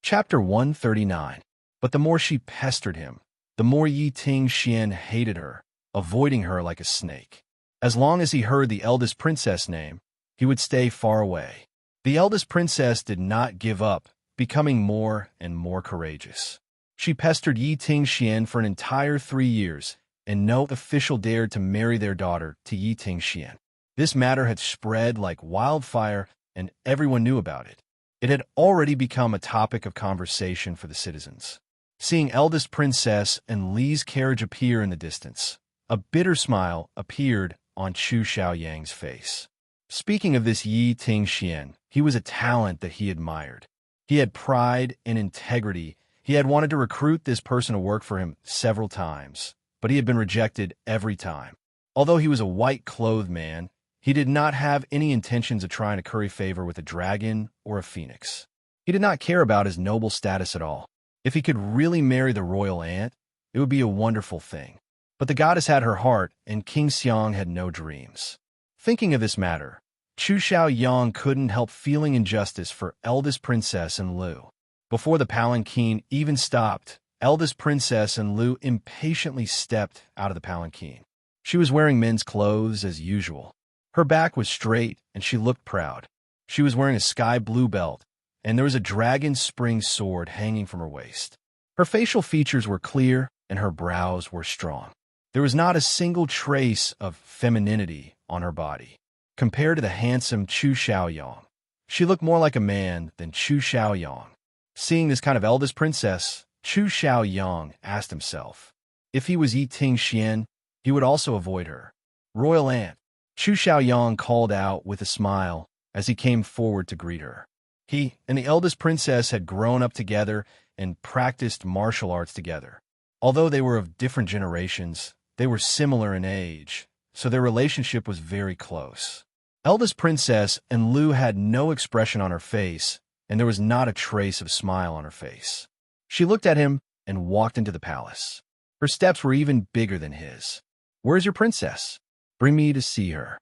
Chapter 139. But the more she pestered him, the more Yi Ting Xian hated her, avoiding her like a snake. As long as he heard the eldest princess' name, he would stay far away. The eldest princess did not give up, becoming more and more courageous. She pestered Yi Ting Xian for an entire 3 years, and no official dared to marry their daughter to Yi Ting Xian. This matter had spread like wildfire, and everyone knew about it. It had already become a topic of conversation for the citizens. Seeing eldest princess and Li's carriage appear in the distance, a bitter smile appeared on Chu Xiaoyang's face. Speaking of this Yi Ting Xian, he was a talent that he admired. He had pride and integrity. He had wanted to recruit this person to work for him several times, but he had been rejected every time. Although he was a white-clothed man, he did not have any intentions of trying to curry favor with a dragon or a phoenix. He did not care about his noble status at all. If he could really marry the royal aunt, it would be a wonderful thing. But the goddess had her heart, and King Xiang had no dreams. Thinking of this matter, Chu Xiaoyang couldn't help feeling injustice for eldest princess Enlu. Before the palanquin even stopped, eldest princess Enlu impatiently stepped out of the palanquin. She was wearing men's clothes as usual. Her back was straight, and she looked proud. She was wearing a sky-blue belt, and there was a dragon spring sword hanging from her waist. Her facial features were clear, and her brows were strong. There was not a single trace of femininity on her body. Compared to the handsome Chu Xiaoyang, she looked more like a man than Chu Xiaoyang. Seeing this kind of eldest princess, Chu Xiaoyang asked himself. If he was Yi Ting Xian, he would also avoid her. Royal Aunt, Chu Xiaoyang called out with a smile as he came forward to greet her. He and the eldest princess had grown up together and practiced martial arts together. Although they were of different generations, they were similar in age, so their relationship was very close. Eldest princess and Lu had no expression on her face, and there was not a trace of smile on her face. She looked at him and walked into the palace. Her steps were even bigger than his. Where's your princess? Bring me to see her.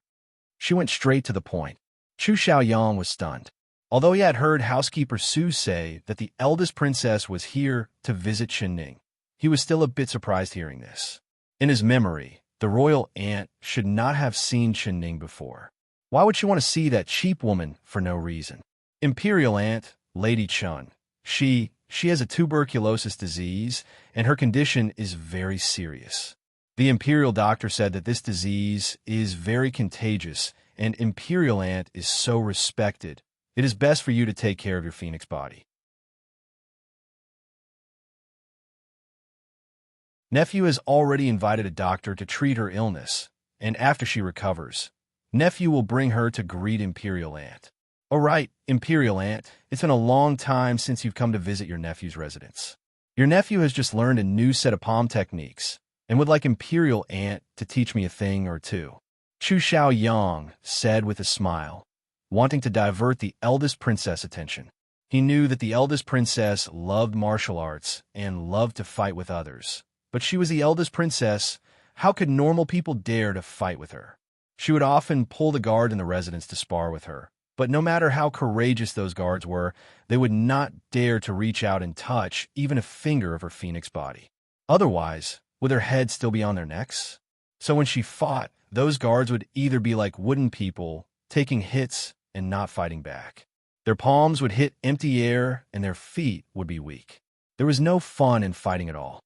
She went straight to the point. Chu Xiaoyang was stunned. Although he had heard housekeeper Su say that the eldest princess was here to visit Qinning, he was still a bit surprised hearing this. In his memory, the royal aunt should not have seen Qinning before. Why would she want to see that cheap woman for no reason? Imperial aunt, Lady Chun. She has a tuberculosis disease, and her condition is very serious. The imperial doctor said that this disease is very contagious, and Imperial aunt is so respected. It is best for you to take care of your phoenix body. Nephew has already invited a doctor to treat her illness, and after she recovers, nephew will bring her to greet Imperial aunt. All right, Imperial aunt, it's been a long time since you've come to visit your nephew's residence. Your nephew has just learned a new set of palm techniques, and would like Imperial aunt to teach me a thing or two. Chu Xiaoyang said with a smile, wanting to divert the eldest princess' attention. He knew that the eldest princess loved martial arts and loved to fight with others. But she was the eldest princess. How could normal people dare to fight with her? She would often pull the guard in the residence to spar with her. But no matter how courageous those guards were, they would not dare to reach out and touch even a finger of her phoenix body. Otherwise, would their heads still be on their necks? So when she fought, those guards would either be like wooden people, taking hits and not fighting back. Their palms would hit empty air and their feet would be weak. There was no fun in fighting at all.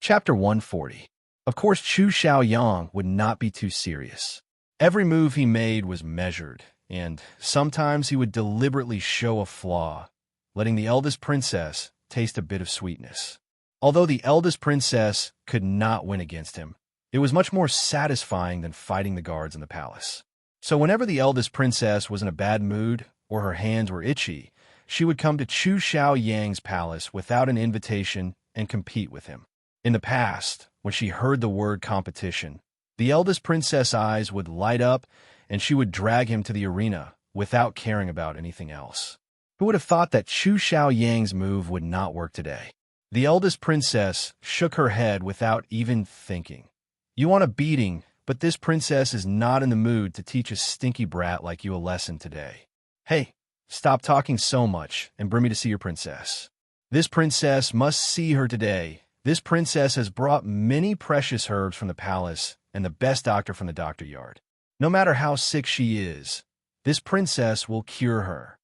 Chapter 140. Of course, Chu Xiaoyang would not be too serious. Every move he made was measured, and sometimes he would deliberately show a flaw, letting the eldest princess taste a bit of sweetness. Although the eldest princess could not win against him, it was much more satisfying than fighting the guards in the palace. So whenever the eldest princess was in a bad mood or her hands were itchy, she would come to Chu Xiaoyang's palace without an invitation and compete with him. In the past, when she heard the word competition, the eldest princess' eyes would light up and she would drag him to the arena without caring about anything else. Who would have thought that Chu Xiaoyang's move would not work today? The eldest princess shook her head without even thinking. You want a beating, but this princess is not in the mood to teach a stinky brat like you a lesson today. Hey, stop talking so much and bring me to see your princess. This princess must see her today. This princess has brought many precious herbs from the palace and the best doctor from the doctor yard. No matter how sick she is, this princess will cure her.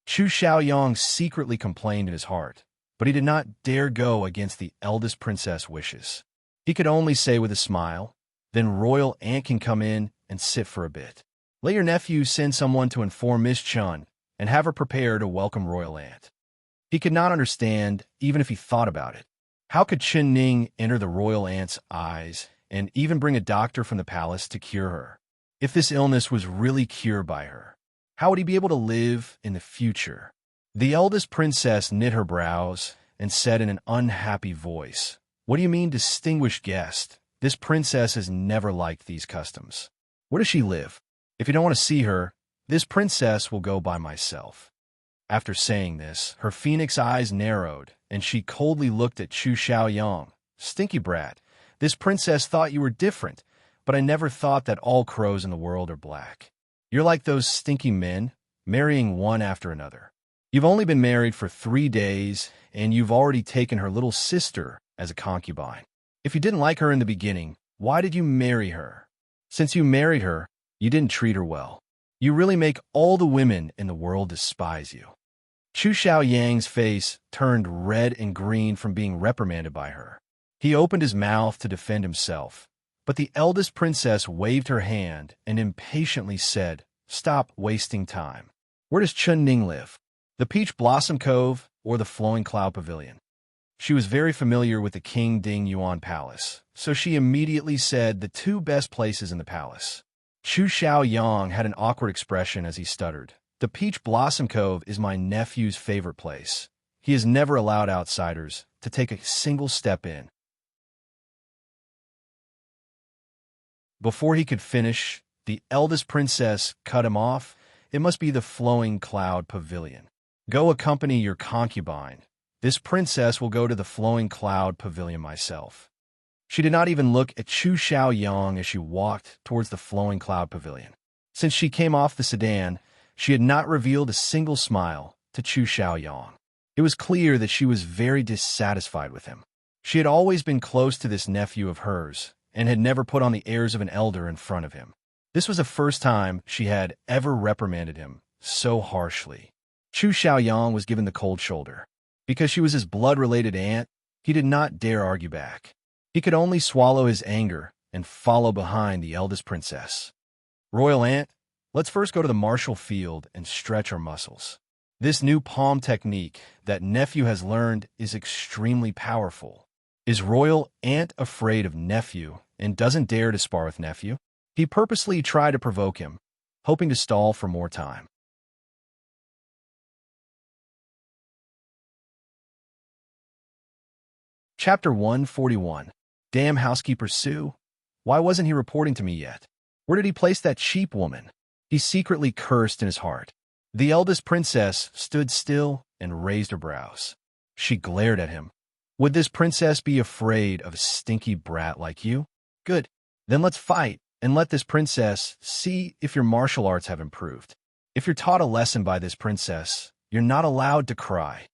Chu Xiaoyang secretly complained in his heart, but he did not dare go against the eldest princess' wishes. He could only say with a smile, then royal aunt can come in and sit for a bit. Let your nephew send someone to inform Miss Chun and have her prepare to welcome royal aunt. He could not understand, even if he thought about it. How could Qin Ning enter the royal aunt's eyes and even bring a doctor from the palace to cure her? If this illness was really cured by her, how would he be able to live in the future? The eldest princess knit her brows and said in an unhappy voice, What do you mean, distinguished guest? This princess has never liked these customs. Where does she live? If you don't want to see her, this princess will go by myself. After saying this, her phoenix eyes narrowed, and she coldly looked at Chu Xiaoyang. Stinky brat, this princess thought you were different, but I never thought that all crows in the world are black. You're like those stinky men, marrying one after another. You've only been married for 3 days, and you've already taken her little sister as a concubine. If you didn't like her in the beginning, why did you marry her? Since you married her, you didn't treat her well. You really make all the women in the world despise you. Chu Xiaoyang's face turned red and green from being reprimanded by her. He opened his mouth to defend himself, But the eldest princess waved her hand and impatiently said, "Stop wasting time. Where does Chun Ning live? The Peach Blossom Cove or the Flowing Cloud Pavilion?" She was very familiar with the King Ding Yuan Palace, so she immediately said the two best places in the palace. Chu Xiao Yang had an awkward expression as he stuttered. "The Peach Blossom Cove is my nephew's favorite place. He has never allowed outsiders to take a single step in." Before he could finish, the eldest princess cut him off. "It must be the Flowing Cloud Pavilion. Go accompany your concubine. This princess will go to the Flowing Cloud Pavilion myself." She did not even look at Chu Xiao Yang as she walked towards the Flowing Cloud Pavilion. Since she came off the sedan, she had not revealed a single smile to Chu Xiao Yang. It was clear that she was very dissatisfied with him. She had always been close to this nephew of hers and had never put on the airs of an elder in front of him. This was the first time she had ever reprimanded him so harshly. Chu Xiaoyang was given the cold shoulder. Because she was his blood-related aunt, he did not dare argue back. He could only swallow his anger and follow behind the eldest princess. "Royal aunt, let's first go to the martial field and stretch our muscles. This new palm technique that nephew has learned is extremely powerful." Is royal aunt afraid of nephew and doesn't dare to spar with nephew? He purposely tried to provoke him, hoping to stall for more time. Chapter 141. Damn housekeeper Sue. Why wasn't he reporting to me yet? Where did he place that cheap woman? He secretly cursed in his heart. The eldest princess stood still and raised her brows. She glared at him. "Would this princess be afraid of a stinky brat like you? Good. Then let's fight and let this princess see if your martial arts have improved. If you're taught a lesson by this princess, you're not allowed to cry."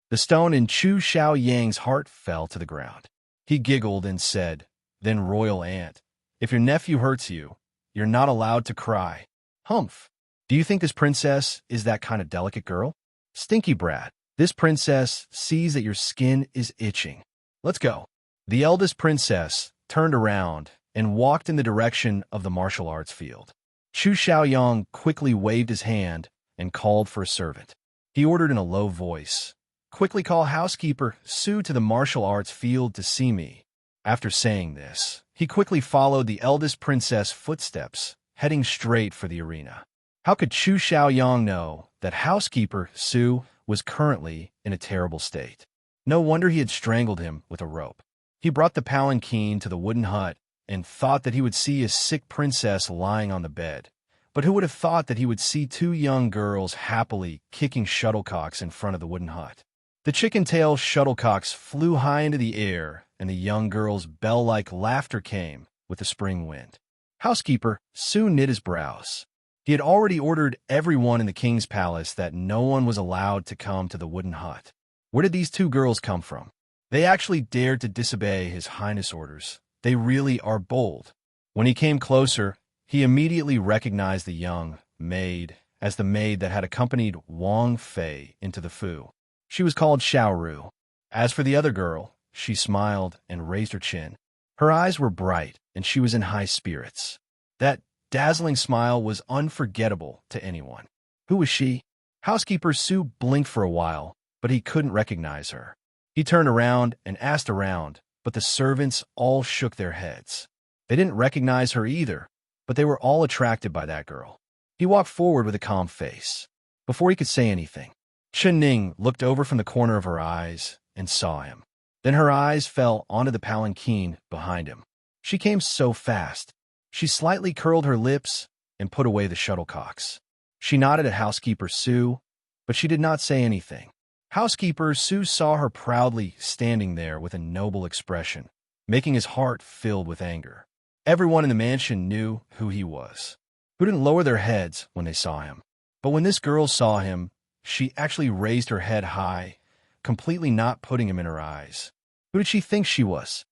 The stone in Chu Xiao Yang's heart fell to the ground. He giggled and said, "Then, royal aunt, if your nephew hurts you, you're not allowed to cry." "Humph. Do you think this princess is that kind of delicate girl? Stinky brat. This princess sees that your skin is itching. Let's go." The eldest princess turned around and walked in the direction of the martial arts field. Chu Xiaoyang quickly waved his hand and called for a servant. He ordered in a low voice, "Quickly call housekeeper Sue to the martial arts field to see me." After saying this, he quickly followed the eldest princess' footsteps, heading straight for the arena. How could Chu Xiaoyang know that housekeeper Sue was currently in a terrible state? No wonder he had strangled him with a rope. He brought the palanquin to the wooden hut and thought that he would see a sick princess lying on the bed. But who would have thought that he would see two young girls happily kicking shuttlecocks in front of the wooden hut? The chicken-tail shuttlecocks flew high into the air, and the young girl's bell-like laughter came with the spring wind. Housekeeper Sue knit his brows. He had already ordered everyone in the king's palace that no one was allowed to come to the wooden hut. Where did these two girls come from? They actually dared to disobey his highness' orders. They really are bold. When he came closer, he immediately recognized the young maid as the maid that had accompanied Wang Fei into the Fu. She was called Xiaoru. As for the other girl, she smiled and raised her chin. Her eyes were bright, and she was in high spirits. That dazzling smile was unforgettable to anyone. Who was she? Housekeeper Sue blinked for a while, but he couldn't recognize her. He turned around and asked around, but the servants all shook their heads. They didn't recognize her either, but they were all attracted by that girl. He walked forward with a calm face. Before he could say anything, Chen Ning looked over from the corner of her eyes and saw him. Then her eyes fell onto the palanquin behind him. She came so fast. She slightly curled her lips and put away the shuttlecocks. She nodded at housekeeper Sue, but she did not say anything. Housekeeper Sue saw her proudly standing there with a noble expression, making his heart filled with anger. Everyone in the mansion knew who he was, who didn't lower their heads when they saw him. But when this girl saw him, she actually raised her head high, completely not putting him in her eyes. Who did she think she was?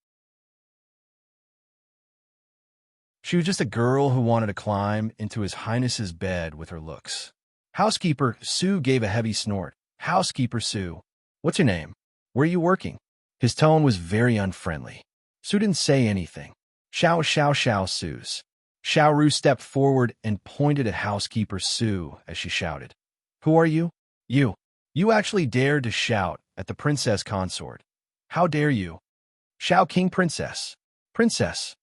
She was just a girl who wanted to climb into His Highness's bed with her looks. Housekeeper Sue gave a heavy snort. Housekeeper Sue, what's your name? Where are you working? His tone was very unfriendly. Sue didn't say anything. Xiao Xiao Xiao Sue's. Xiao Ru stepped forward and pointed at housekeeper Sue as she shouted. Who are you? You. You actually dared to shout at the princess consort. How dare you? Xiao King Princess. Princess.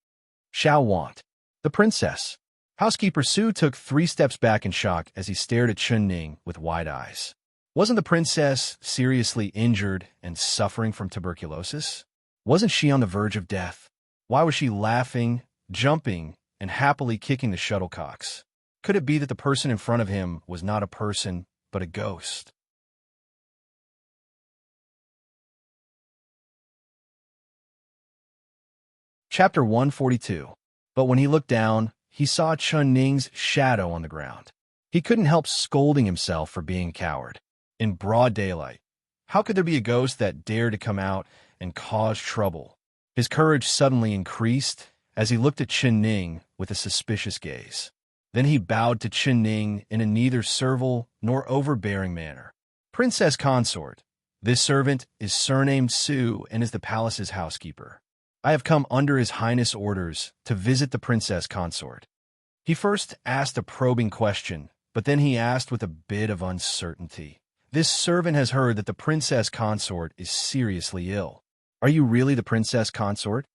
Xiao Want. The princess. Housekeeper Sue took 3 steps back in shock as he stared at Chun Ning with wide eyes. Wasn't the princess seriously injured and suffering from tuberculosis? Wasn't she on the verge of death? Why was she laughing, jumping, and happily kicking the shuttlecocks? Could it be that the person in front of him was not a person, but a ghost? Chapter 142. But when he looked down, he saw Chun Ning's shadow on the ground. He couldn't help scolding himself for being a coward. In broad daylight, how could there be a ghost that dared to come out and cause trouble? His courage suddenly increased as he looked at Chun Ning with a suspicious gaze. Then he bowed to Chun Ning in a neither servile nor overbearing manner. Princess consort, this servant is surnamed Sue and is the palace's housekeeper. I have come under His Highness' orders to visit the princess consort. He first asked a probing question, but then he asked with a bit of uncertainty. This servant has heard that the princess consort is seriously ill. Are you really the princess consort?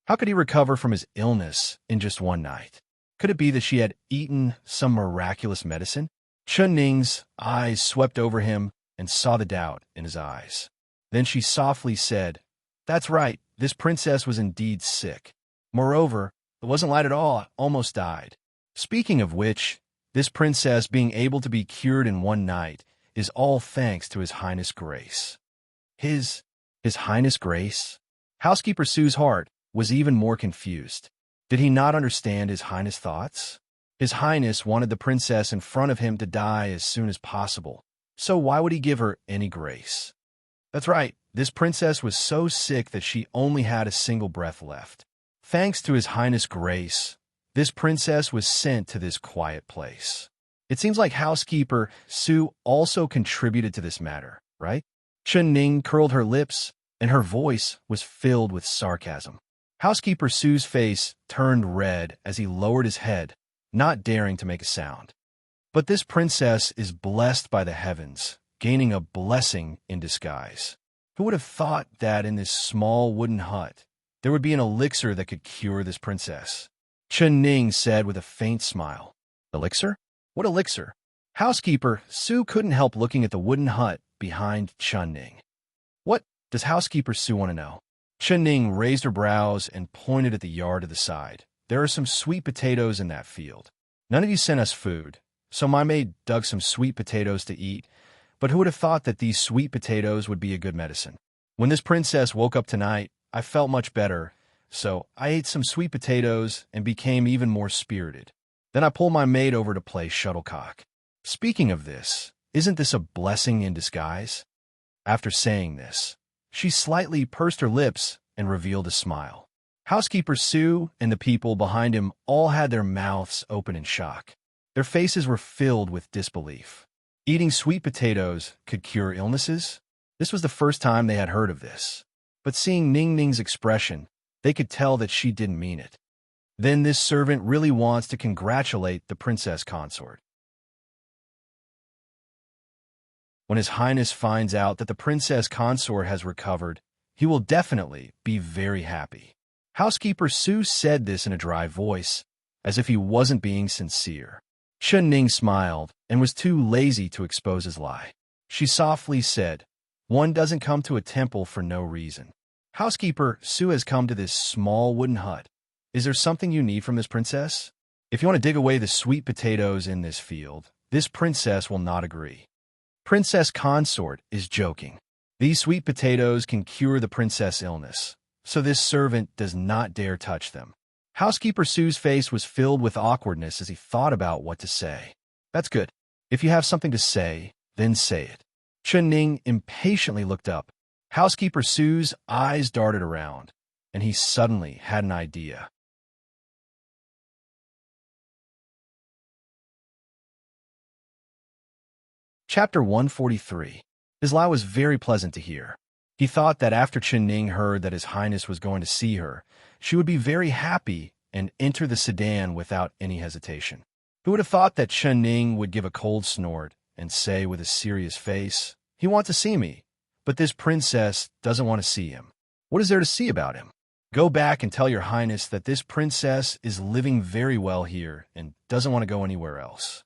How could he recover from his illness in just one night? Could it be that she had eaten some miraculous medicine? Chun Ning's eyes swept over him and saw the doubt in his eyes. Then she softly said, That's right, this princess was indeed sick. Moreover, it wasn't light at all, almost died. Speaking of which, this princess being able to be cured in one night is all thanks to His Highness' grace. His Highness' grace? Housekeeper Sue's heart was even more confused. Did he not understand His Highness' thoughts? His Highness wanted the princess in front of him to die as soon as possible, so why would he give her any grace? That's right, this princess was so sick that she only had a single breath left. Thanks to His Highness' grace, this princess was sent to this quiet place. It seems like housekeeper Sue also contributed to this matter, right? Chun Ning curled her lips, and her voice was filled with sarcasm. Housekeeper Sue's face turned red as he lowered his head, not daring to make a sound. But this princess is blessed by the heavens, gaining a blessing in disguise. Who would have thought that in this small wooden hut, there would be an elixir that could cure this princess? Chun Ning said with a faint smile. Elixir? What elixir? Housekeeper Sue couldn't help looking at the wooden hut behind Chun Ning. What does housekeeper Sue want to know? Chun Ning raised her brows and pointed at the yard to the side. There are some sweet potatoes in that field. None of you sent us food, so my maid dug some sweet potatoes to eat, but who would have thought that these sweet potatoes would be a good medicine? When this princess woke up tonight, I felt much better, so I ate some sweet potatoes and became even more spirited. Then I pulled my maid over to play shuttlecock. Speaking of this, isn't this a blessing in disguise? After saying this, she slightly pursed her lips and revealed a smile. Housekeeper Sue and the people behind him all had their mouths open in shock. Their faces were filled with disbelief. Eating sweet potatoes could cure illnesses? This was the first time they had heard of this. But seeing Ning Ning's expression, they could tell that she didn't mean it. Then this servant really wants to congratulate the princess consort. When His Highness finds out that the princess consort has recovered, he will definitely be very happy. Housekeeper Sue said this in a dry voice, as if he wasn't being sincere. Chun Ning smiled and was too lazy to expose his lie. She softly said, One doesn't come to a temple for no reason. Housekeeper Sue has come to this small wooden hut. Is there something you need from this princess? If you want to dig away the sweet potatoes in this field, this princess will not agree. Princess consort is joking. These sweet potatoes can cure the princess' illness, so this servant does not dare touch them. Housekeeper Sue's face was filled with awkwardness as he thought about what to say. That's good. If you have something to say, then say it. Chun Ning impatiently looked up. Housekeeper Sue's eyes darted around, and he suddenly had an idea. Chapter 143. His lie was very pleasant to hear. He thought that after Chen Ning heard that His Highness was going to see her, she would be very happy and enter the sedan without any hesitation. Who would have thought that Chen Ning would give a cold snort and say with a serious face, "He wants to see me, but this princess doesn't want to see him. What is there to see about him? Go back and tell your highness that this princess is living very well here and doesn't want to go anywhere else."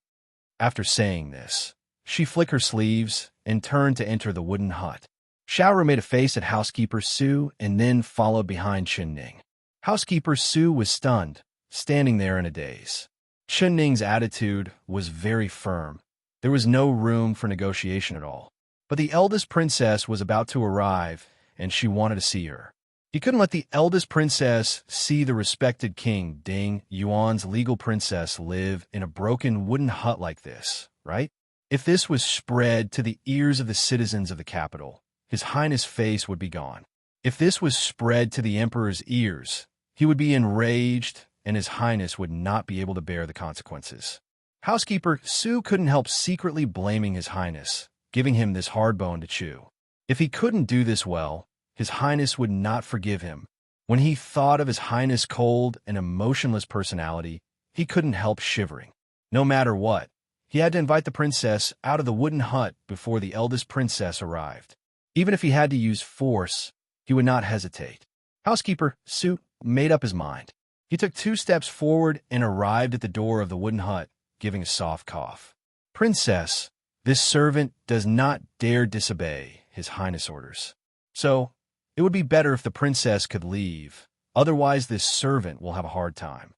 After saying this, she flicked her sleeves and turned to enter the wooden hut. Xiaoru made a face at housekeeper Su and then followed behind Chen Ning. Housekeeper Su was stunned, standing there in a daze. Chen Ning's attitude was very firm. There was no room for negotiation at all. But the eldest princess was about to arrive, and she wanted to see her. He couldn't let the eldest princess see the respected king Ding Yuan's legal princess live in a broken wooden hut like this, right? If this was spread to the ears of the citizens of the capital, His Highness' face would be gone. If this was spread to the emperor's ears, he would be enraged, and His Highness would not be able to bear the consequences. Housekeeper Su couldn't help secretly blaming His Highness, giving him this hard bone to chew. If he couldn't do this well, His Highness would not forgive him. When he thought of His Highness' cold and emotionless personality, he couldn't help shivering. No matter what, he had to invite the princess out of the wooden hut before the eldest princess arrived. Even if he had to use force, he would not hesitate. Housekeeper Su made up his mind. He took 2 steps forward and arrived at the door of the wooden hut, giving a soft cough. "Princess, this servant does not dare disobey His Highness' orders. So, it would be better if the princess could leave. Otherwise, this servant will have a hard time."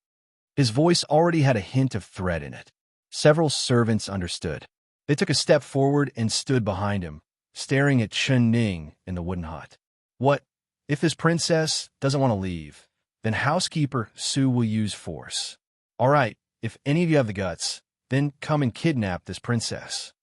His voice already had a hint of threat in it. Several servants understood. They took a step forward and stood behind him, staring at Chen Ning in the wooden hut. "What? If this princess doesn't want to leave, then Housekeeper Su will use force. All right, if any of you have the guts, then come and kidnap this princess."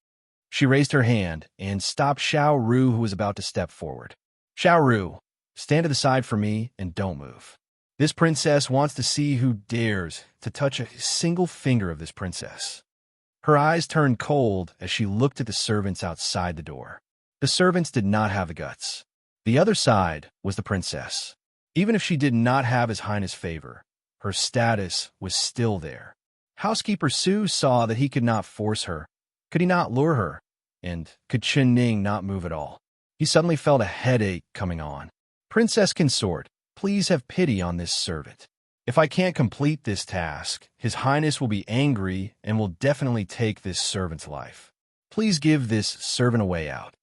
She raised her hand and stopped Xiaoru, who was about to step forward. "Xiaoru, stand to the side for me and don't move. This princess wants to see who dares to touch a single finger of this princess." Her eyes turned cold as she looked at the servants outside the door. The servants did not have the guts. The other side was the princess. Even if she did not have His Highness' favor, her status was still there. Housekeeper Su saw that he could not force her. Could he not lure her? And could Chen Ning not move at all? He suddenly felt a headache coming on. "Princess consort, please have pity on this servant. If I can't complete this task, His Highness will be angry and will definitely take this servant's life. Please give this servant a way out."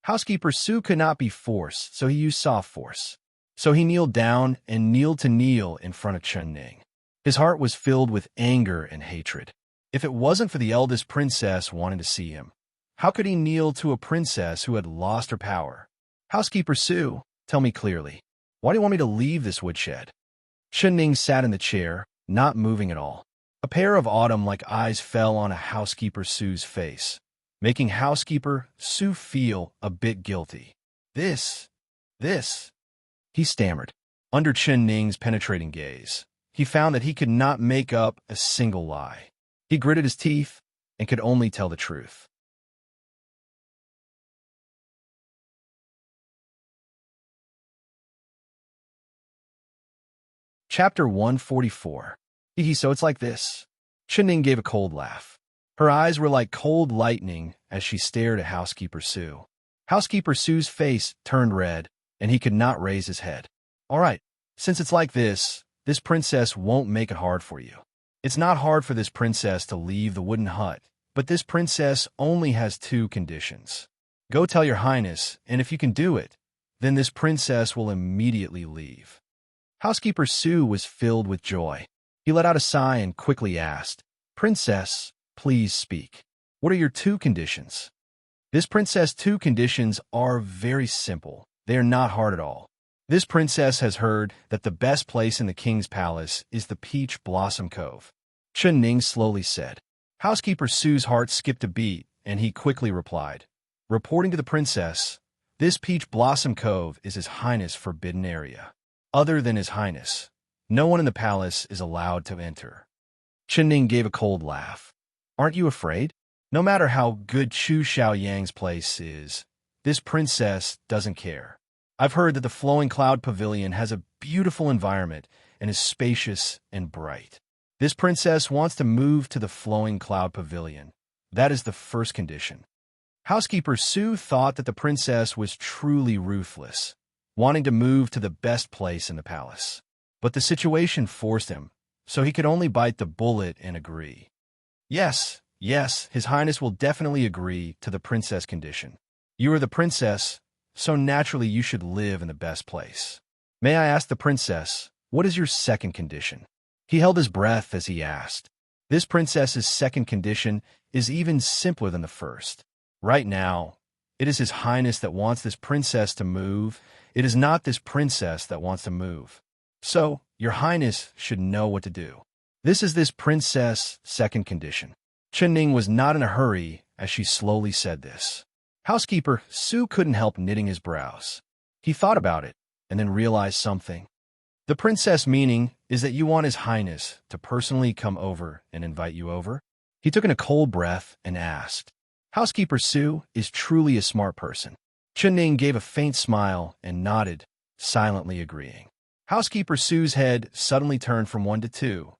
Housekeeper Su could not be forced, so he used soft force. So he kneeled down and kneeled to kneel in front of Chen Ning. His heart was filled with anger and hatred. If it wasn't for the eldest princess wanting to see him, how could he kneel to a princess who had lost her power? "Housekeeper Su, tell me clearly, why do you want me to leave this woodshed?" Chen Ning sat in the chair, not moving at all. A pair of autumn-like eyes fell on a Housekeeper Su's face, making Housekeeper Su feel a bit guilty. This, he stammered. Under Chen Ning's penetrating gaze, he found that he could not make up a single lie. He gritted his teeth and could only tell the truth. Chapter 144. So it's like this. Chen Ning gave a cold laugh. Her eyes were like cold lightning as she stared at Housekeeper Su. Housekeeper Su's face turned red, and he could not raise his head. "All right, since it's like this princess won't make it hard for you. It's not hard for this princess to leave the wooden hut, but this princess only has 2 conditions. Go tell your highness, and if you can do it, then this princess will immediately leave." Housekeeper Su was filled with joy. He let out a sigh and quickly asked, "Princess, please speak. What are your 2 conditions?" This princess' 2 conditions are very simple. They are not hard at all. This princess has heard that the best place in the king's palace is the Peach Blossom Cove. Chen Ning slowly said. Housekeeper Su's heart skipped a beat, and he quickly replied, "Reporting to the princess, this Peach Blossom Cove is His Highness' forbidden area. Other than His Highness, no one in the palace is allowed to enter." Chen Ning gave a cold laugh. "Aren't you afraid?" No matter how good Chu Xiaoyang's place is, this princess doesn't care. I've heard that the Flowing Cloud Pavilion has a beautiful environment and is spacious and bright. This princess wants to move to the Flowing Cloud Pavilion. That is the first condition. Housekeeper Su thought that the princess was truly ruthless, wanting to move to the best place in the palace. But the situation forced him, so he could only bite the bullet and agree. Yes, His Highness will definitely agree to the princess condition. You are the princess, so naturally you should live in the best place. May I ask the princess, what is your second condition? He held his breath as he asked. This princess's second condition is even simpler than the first. Right now, it is His Highness that wants this princess to move. It is not this princess that wants to move. So, Your Highness should know what to do. This is this princess' second condition. Chenning was not in a hurry as she slowly said this. Housekeeper Su couldn't help knitting his brows. He thought about it and then realized something. The princess meaning is that you want His Highness to personally come over and invite you over? He took in a cold breath and asked. Housekeeper Su is truly a smart person. Chenning gave a faint smile and nodded, silently agreeing. Housekeeper Su's head suddenly turned from 1 to 2,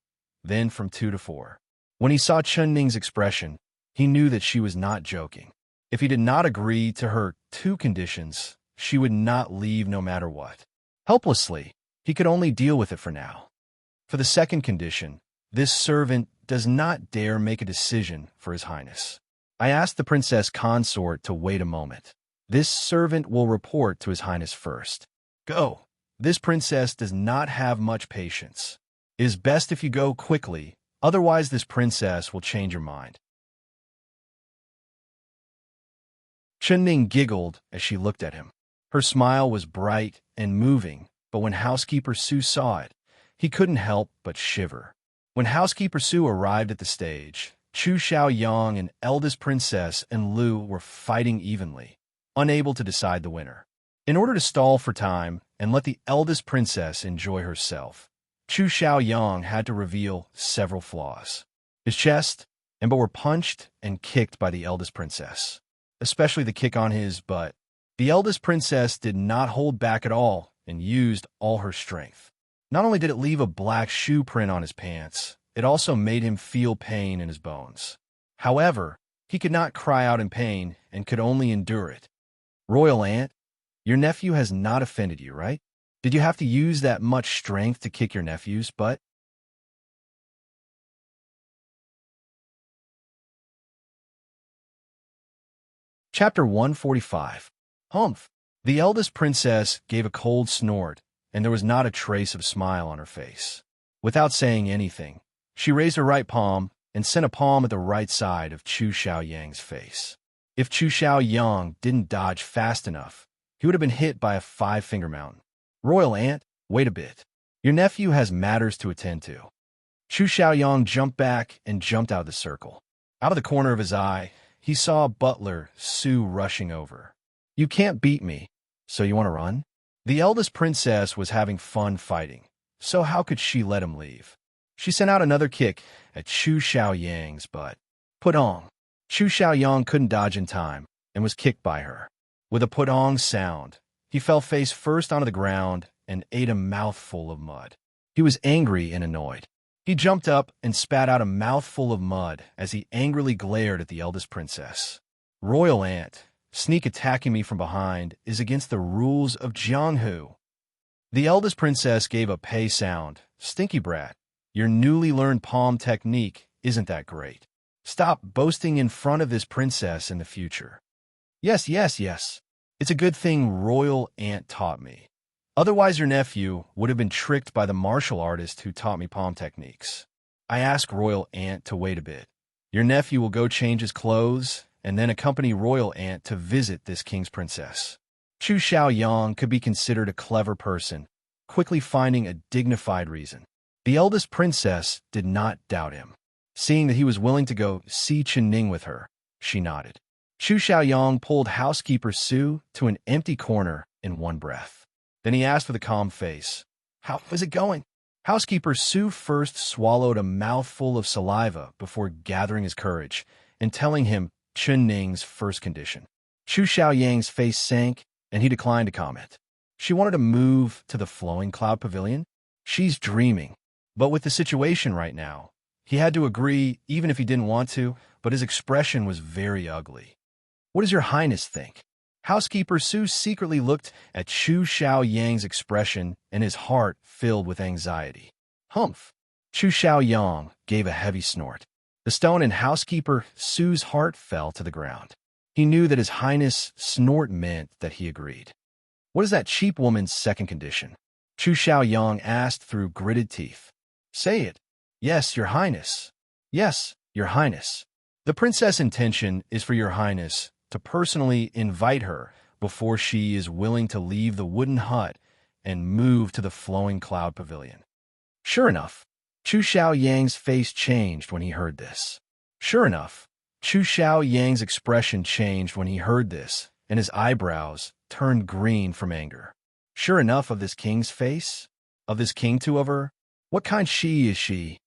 then from 2 to 4. When he saw Chenning's expression, he knew that she was not joking. If he did not agree to her 2 conditions, she would not leave no matter what. Helplessly, he could only deal with it for now. For the second condition, this servant does not dare make a decision for His Highness. I asked the princess consort to wait a moment. This servant will report to His Highness first. Go. This princess does not have much patience. It is best if you go quickly, otherwise this princess will change your mind. Chenning giggled as she looked at him. Her smile was bright and moving, but when Housekeeper Su saw it, he couldn't help but shiver. When Housekeeper Su arrived at the stage, Chu Xiaoyang and eldest princess and Lu were fighting evenly, unable to decide the winner. In order to stall for time and let the eldest princess enjoy herself, Chu Xiaoyang had to reveal several flaws. His chest and butt were punched and kicked by the eldest princess, especially the kick on his butt. The eldest princess did not hold back at all and used all her strength. Not only did it leave a black shoe print on his pants, it also made him feel pain in his bones. However, he could not cry out in pain and could only endure it. Royal Aunt, your nephew has not offended you, right? Did you have to use that much strength to kick your nephew's butt? Chapter 145. Humph. The eldest princess gave a cold snort, and there was not a trace of smile on her face. Without saying anything, she raised her right palm and sent a palm at the right side of Chu Xiaoyang's face. If Chu Xiaoyang didn't dodge fast enough, he would have been hit by a 5-finger mountain. Royal Aunt, wait a bit. Your nephew has matters to attend to. Chu Xiaoyang jumped back and jumped out of the circle. Out of the corner of his eye, he saw Butler Su rushing over. You can't beat me, so you want to run? The eldest princess was having fun fighting, so how could she let him leave? She sent out another kick at Chu Xiaoyang's butt. Put-ong. Chu Xiaoyang couldn't dodge in time and was kicked by her. With a put-ong sound, he fell face first onto the ground and ate a mouthful of mud. He was angry and annoyed. He jumped up and spat out a mouthful of mud as he angrily glared at the eldest princess. Royal Aunt, sneak attacking me from behind is against the rules of Jianghu. The eldest princess gave a pei sound. Stinky brat, your newly learned palm technique isn't that great. Stop boasting in front of this princess in the future. Yes. It's a good thing Royal Aunt taught me. Otherwise your nephew would have been tricked by the martial artist who taught me palm techniques. I asked Royal Aunt to wait a bit. Your nephew will go change his clothes and then accompany Royal Aunt to visit this king's princess. Chu Xiaoyang could be considered a clever person, quickly finding a dignified reason. The eldest princess did not doubt him. Seeing that he was willing to go see Chenning with her, she nodded. Chu Xiaoyang pulled Housekeeper Su to an empty corner in one breath. Then he asked with a calm face, "How is it going?" Housekeeper Su first swallowed a mouthful of saliva before gathering his courage and telling him Chun Ning's first condition. Chu Xiaoyang's face sank, and he declined to comment. She wanted to move to the flowing cloud pavilion. She's dreaming. But with the situation right now, he had to agree even if he didn't want to, but his expression was very ugly. What does your highness think? Housekeeper Su secretly looked at Chu Xiaoyang's expression, and his heart filled with anxiety. Humph! Chu Xiaoyang gave a heavy snort. The stone in Housekeeper Su's heart fell to the ground. He knew that his highness' snort meant that he agreed. What is that cheap woman's second condition? Chu Xiaoyang asked through gritted teeth. Say it. Yes, your highness. Yes, your highness. The princess' intention is for your highness to personally invite her before she is willing to leave the wooden hut and move to the flowing cloud pavilion. Sure enough, Chu Xiaoyang's face changed when he heard this. Sure enough, Chu Xiaoyang's expression changed when he heard this, and his eyebrows turned green from anger. Sure enough of this king's face? Of this king too of her? What kind she is she?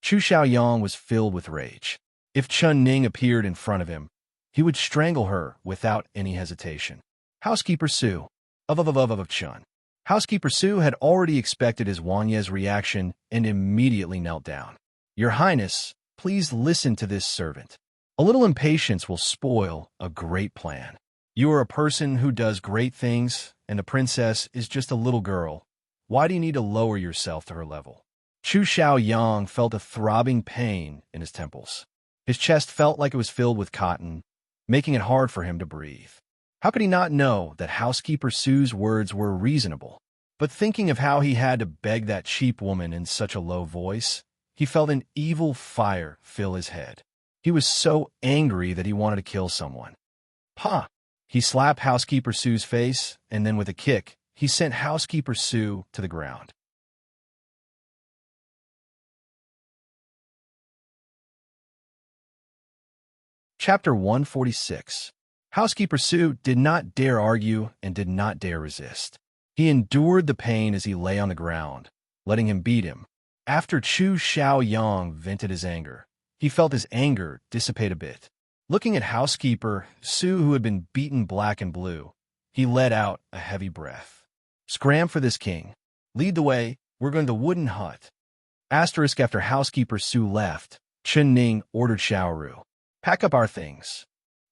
Chu Xiaoyang was filled with rage. If Chun Ning appeared in front of him, he would strangle her without any hesitation. Housekeeper Su. Of Chun. Housekeeper Su had already expected his Wanye's reaction and immediately knelt down. Your Highness, please listen to this servant. A little impatience will spoil a great plan. You are a person who does great things, and the princess is just a little girl. Why do you need to lower yourself to her level? Chu Xiaoyang felt a throbbing pain in his temples. His chest felt like it was filled with cotton, making it hard for him to breathe. How could he not know that Housekeeper Su's words were reasonable? But thinking of how he had to beg that cheap woman in such a low voice, he felt an evil fire fill his head. He was so angry that he wanted to kill someone. Pah! He slapped Housekeeper Su's face, and then with a kick, he sent Housekeeper Su to the ground. Chapter 146. Housekeeper Su did not dare argue and did not dare resist. He endured the pain as he lay on the ground, letting him beat him. After Chu Xiaoyang vented his anger, he felt his anger dissipate a bit. Looking at Housekeeper Su, who had been beaten black and blue, he let out a heavy breath. Scram for this king. Lead the way, we're going to the wooden hut. Asterisk after Housekeeper Su left, Chun Ning ordered Xiaoru. Pack up our things.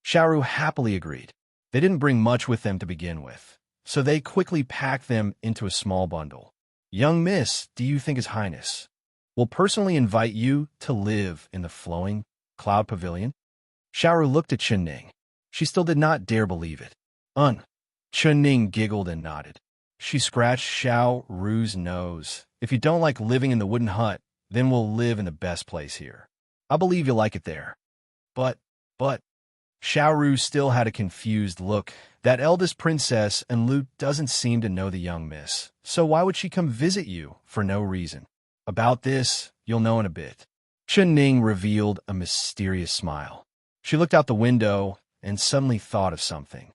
Xiaoru happily agreed. They didn't bring much with them to begin with, so they quickly packed them into a small bundle. Young miss, do you think His Highness will personally invite you to live in the flowing cloud pavilion? Xiaoru looked at Chun Ning. She still did not dare believe it. Chun Ning giggled and nodded. She scratched Xiaoru's nose. If you don't like living in the wooden hut, then we'll live in the best place here. I believe you'll like it there. But, Xiaoru still had a confused look. That eldest princess and Lu doesn't seem to know the young miss, so why would she come visit you for no reason? About this, you'll know in a bit. Chun Ning revealed a mysterious smile. She looked out the window and suddenly thought of something.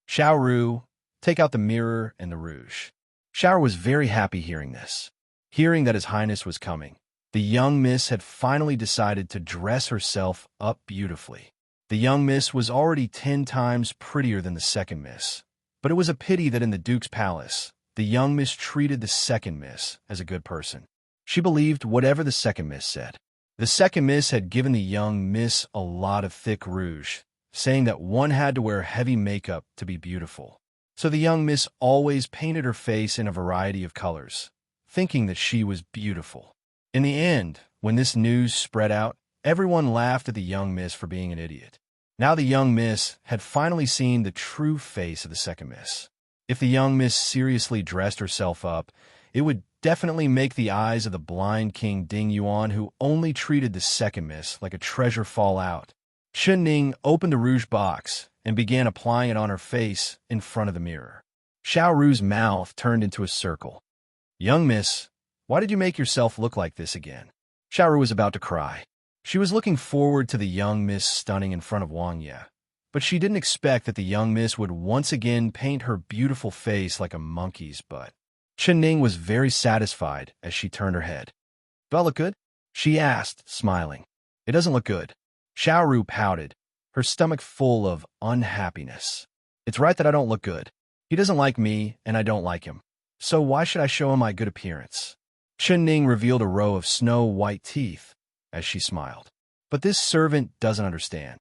Xiaoru, take out the mirror and the rouge. Xiaoru was very happy hearing this. Hearing that His Highness was coming, the young miss had finally decided to dress herself up beautifully. The young miss was already 10 times prettier than the second miss, but it was a pity that in the Duke's palace, the young miss treated the second miss as a good person. She believed whatever the second miss said. The second miss had given the young miss a lot of thick rouge, saying that one had to wear heavy makeup to be beautiful. So the young miss always painted her face in a variety of colors, thinking that she was beautiful. In the end, when this news spread out, everyone laughed at the young miss for being an idiot. Now the young miss had finally seen the true face of the second miss. If the young miss seriously dressed herself up, it would definitely make the eyes of the blind King Ding Yuan, who only treated the second miss like a treasure, fall out. Chun Ning opened the rouge box and began applying it on her face in front of the mirror. Xiaoru's mouth turned into a circle. Young miss, why did you make yourself look like this again? Xiaoru was about to cry. She was looking forward to the young miss stunning in front of Wang Ye, but she didn't expect that the young miss would once again paint her beautiful face like a monkey's butt. Chun Ning was very satisfied as she turned her head. Do I look good? She asked, smiling. It doesn't look good. Xiaoru pouted, her stomach full of unhappiness. It's right that I don't look good. He doesn't like me, and I don't like him. So why should I show him my good appearance? Chunning revealed a row of snow-white teeth as she smiled. But this servant doesn't understand.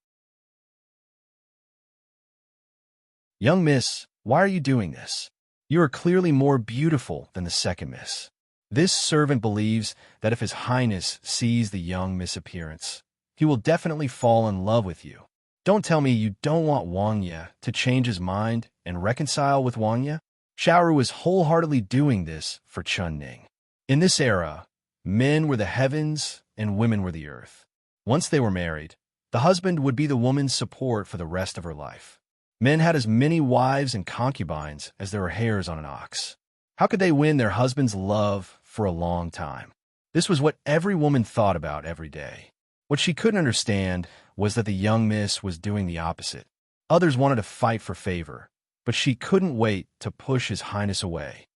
Young miss, why are you doing this? You are clearly more beautiful than the second miss. This servant believes that if His Highness sees the young miss appearance, he will definitely fall in love with you. Don't tell me you don't want Wang Ye to change his mind and reconcile with Wang Ye? Xiaoru was wholeheartedly doing this for Chunning. In this era, men were the heavens and women were the earth. Once they were married, the husband would be the woman's support for the rest of her life. Men had as many wives and concubines as there were hairs on an ox. How could they win their husband's love for a long time? This was what every woman thought about every day. What she couldn't understand was that the young miss was doing the opposite. Others wanted to fight for favor, but she couldn't wait to push His Highness away.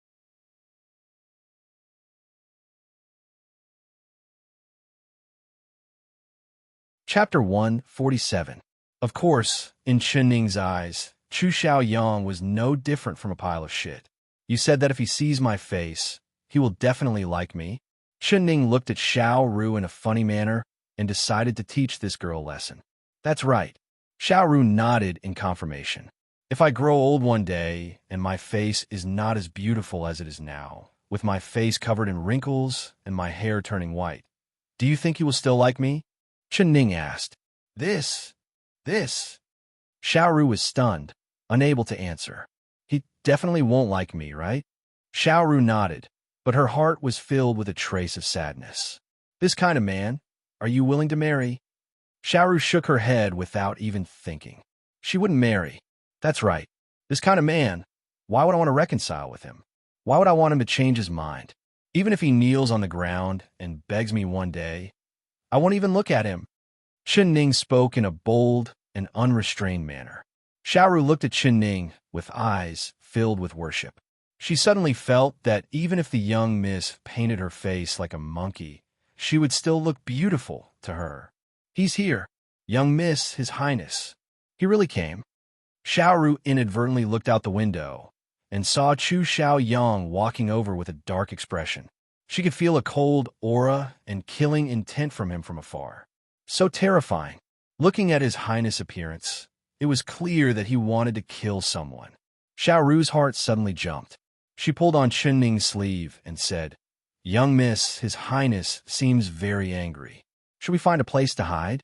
Chapter 147. Of course, in Chunning's eyes, Chu Xiaoyang was no different from a pile of shit. You said that if he sees my face, he will definitely like me? Chunning looked at Xiaoru in a funny manner and decided to teach this girl a lesson. That's right. Xiaoru nodded in confirmation. If I grow old one day and my face is not as beautiful as it is now, with my face covered in wrinkles and my hair turning white, do you think he will still like me? Chunning asked. This. Xiaoru was stunned, unable to answer. He definitely won't like me, right? Xiaoru nodded, but her heart was filled with a trace of sadness. This kind of man, are you willing to marry? Xiaoru shook her head without even thinking. She wouldn't marry. That's right. This kind of man, why would I want to reconcile with him? Why would I want him to change his mind? Even if he kneels on the ground and begs me one day, I won't even look at him. Chunning spoke in a bold and unrestrained manner. Xiaoru looked at Chunning with eyes filled with worship. She suddenly felt that even if the young miss painted her face like a monkey, she would still look beautiful to her. He's here. Young miss, His Highness. He really came. Xiaoru inadvertently looked out the window and saw Chu Xiaoyang walking over with a dark expression. She could feel a cold aura and killing intent from him from afar. So terrifying. Looking at His Highness' appearance, it was clear that he wanted to kill someone. Xiaoru's heart suddenly jumped. She pulled on Chunning's sleeve and said, Young miss, His Highness seems very angry. Should we find a place to hide?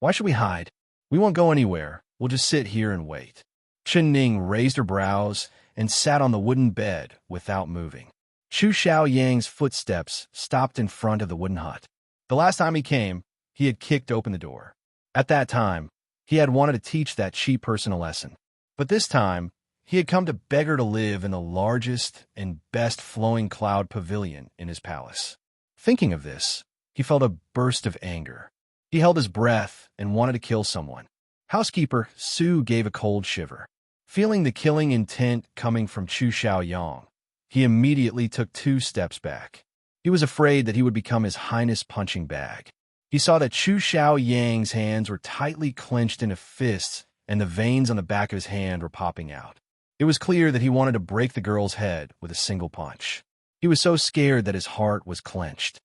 Why should we hide? We won't go anywhere. We'll just sit here and wait. Chunning raised her brows and sat on the wooden bed without moving. Chu Xiaoyang's footsteps stopped in front of the wooden hut. The last time he came, he had kicked open the door. At that time, he had wanted to teach that cheap person a lesson. But this time, he had come to beg her to live in the largest and best flowing cloud pavilion in his palace. Thinking of this, he felt a burst of anger. He held his breath and wanted to kill someone. Housekeeper Su gave a cold shiver. Feeling the killing intent coming from Chu Xiaoyang, he immediately took 2 steps back. He was afraid that he would become His Highness' punching bag. He saw that Chu Xiaoyang's hands were tightly clenched into fists and the veins on the back of his hand were popping out. It was clear that he wanted to break the girl's head with a single punch. He was so scared that his heart was clenched.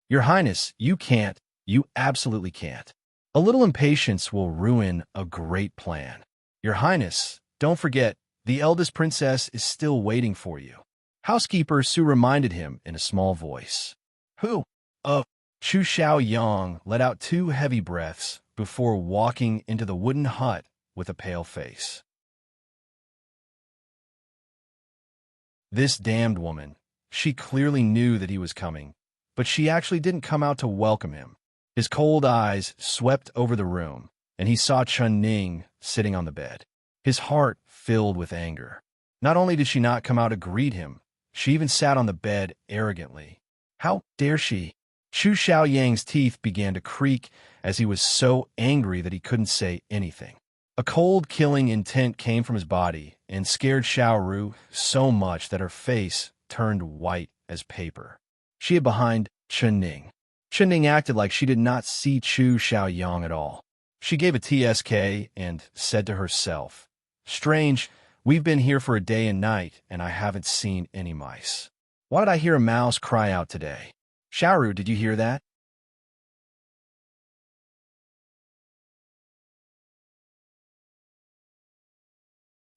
Your Highness, you can't. You absolutely can't. A little impatience will ruin a great plan. Your Highness, don't forget, the eldest princess is still waiting for you. Housekeeper Su reminded him in a small voice. Who? Chu Xiaoyang let out 2 heavy breaths before walking into the wooden hut with a pale face. This damned woman. She clearly knew that he was coming, but she actually didn't come out to welcome him. His cold eyes swept over the room, and he saw Chunning sitting on the bed. His heart filled with anger. Not only did she not come out to greet him, she even sat on the bed arrogantly. How dare she? Chu Xiaoyang's teeth began to creak as he was so angry that he couldn't say anything. A cold killing intent came from his body and scared Xiaoru so much that her face turned white as paper. She hid behind Chunning. Ning acted like she did not see Chu Xiaoyang at all. She gave a TSK and said to herself, "Strange, we've been here for a day and night, and I haven't seen any mice. Why did I hear a mouse cry out today? Xiaoru, did you hear that?"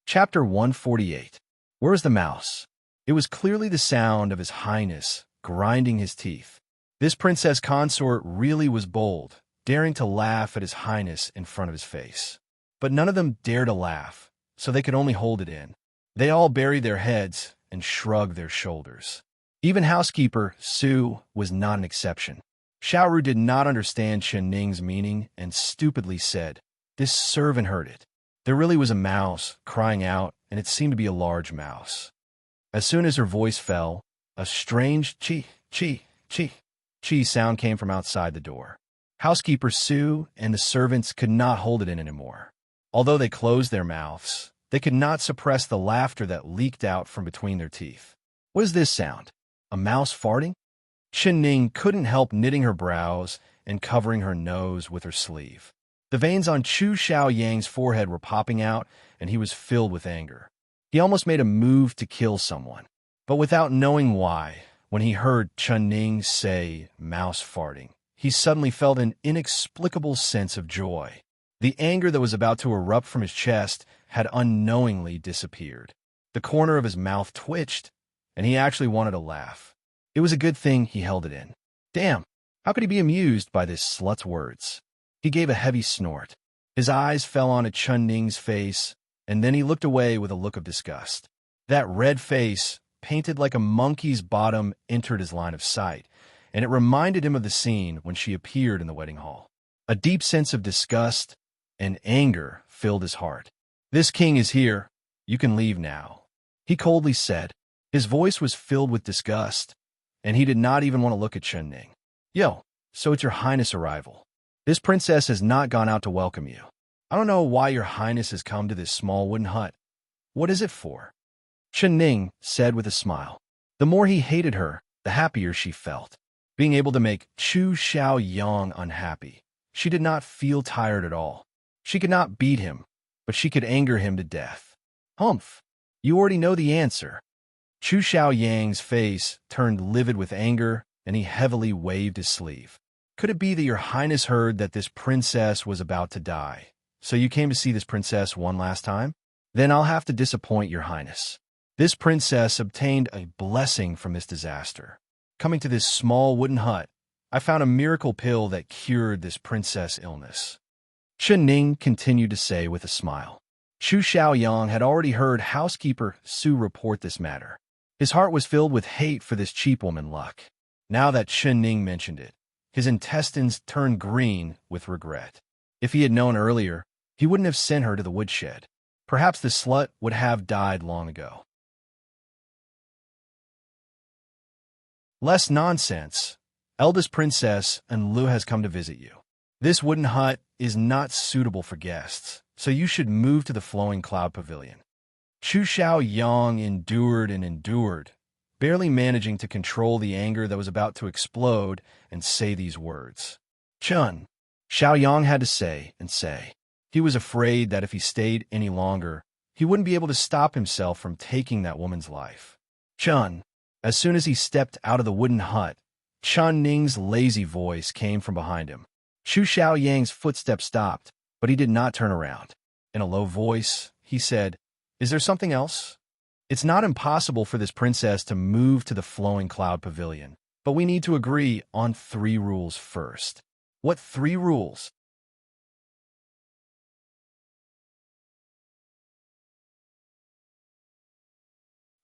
Chapter 148. Where is the mouse? It was clearly the sound of His Highness grinding his teeth. This princess consort really was bold, daring to laugh at His Highness in front of his face. But none of them dared to laugh, so they could only hold it in. They all buried their heads and shrugged their shoulders. Even housekeeper Su was not an exception. Xiaoru did not understand Ning's meaning and stupidly said, "This servant heard it." There really was a mouse crying out, and it seemed to be a large mouse. As soon as her voice fell, a strange chi sound came from outside the door. Housekeeper Su and the servants could not hold it in anymore. Although they closed their mouths, they could not suppress the laughter that leaked out from between their teeth. What is this sound? A mouse farting? Ning couldn't help knitting her brows and covering her nose with her sleeve. The veins on Chu Xiaoyang's forehead were popping out, and he was filled with anger. He almost made a move to kill someone, but without knowing why, when he heard Ning say mouse farting, he suddenly felt an inexplicable sense of joy. The anger that was about to erupt from his chest had unknowingly disappeared. The corner of his mouth twitched, and he actually wanted to laugh. It was a good thing he held it in. Damn, how could he be amused by this slut's words? He gave a heavy snort. His eyes fell on Ning's face, and then he looked away with a look of disgust. That red face, painted like a monkey's bottom, entered his line of sight, and it reminded him of the scene when she appeared in the wedding hall. A deep sense of disgust and anger filled his heart. "This king is here. You can leave now," he coldly said. His voice was filled with disgust, and he did not even want to look at Ning. "Yo, so it's your highness' arrival. This princess has not gone out to welcome you. I don't know why your highness has come to this small wooden hut. What is it for?" Ning said with a smile. The more he hated her, the happier she felt. Being able to make Chu Xiaoyang unhappy, she did not feel tired at all. She could not beat him, but she could anger him to death. "Humph, you already know the answer." Chu Xiaoyang's face turned livid with anger, and he heavily waved his sleeve. "Could it be that your highness heard that this princess was about to die, so you came to see this princess one last time? Then I'll have to disappoint your highness. This princess obtained a blessing from this disaster. Coming to this small wooden hut, I found a miracle pill that cured this princess' illness." Ning continued to say with a smile. Chu Xiaoyang had already heard housekeeper Su report this matter. His heart was filled with hate for this cheap woman Luck. Now that Ning mentioned it, his intestines turned green with regret. If he had known earlier, he wouldn't have sent her to the woodshed. Perhaps the slut would have died long ago. Less nonsense. Eldest princess and Lu has come to visit you. This wooden hut is not suitable for guests, so you should move to the flowing cloud pavilion. Chu Xiaoyang endured and endured, barely managing to control the anger that was about to explode and say these words. Xiaoyang had to say and say. He was afraid that if he stayed any longer, he wouldn't be able to stop himself from taking that woman's life. As soon as he stepped out of the wooden hut, Ning's lazy voice came from behind him. Chu Xiaoyang's footsteps stopped, but he did not turn around. In a low voice, he said, "Is there something else? It's not impossible for this princess to move to the flowing cloud pavilion, but we need to agree on 3 rules first." "What 3 rules?"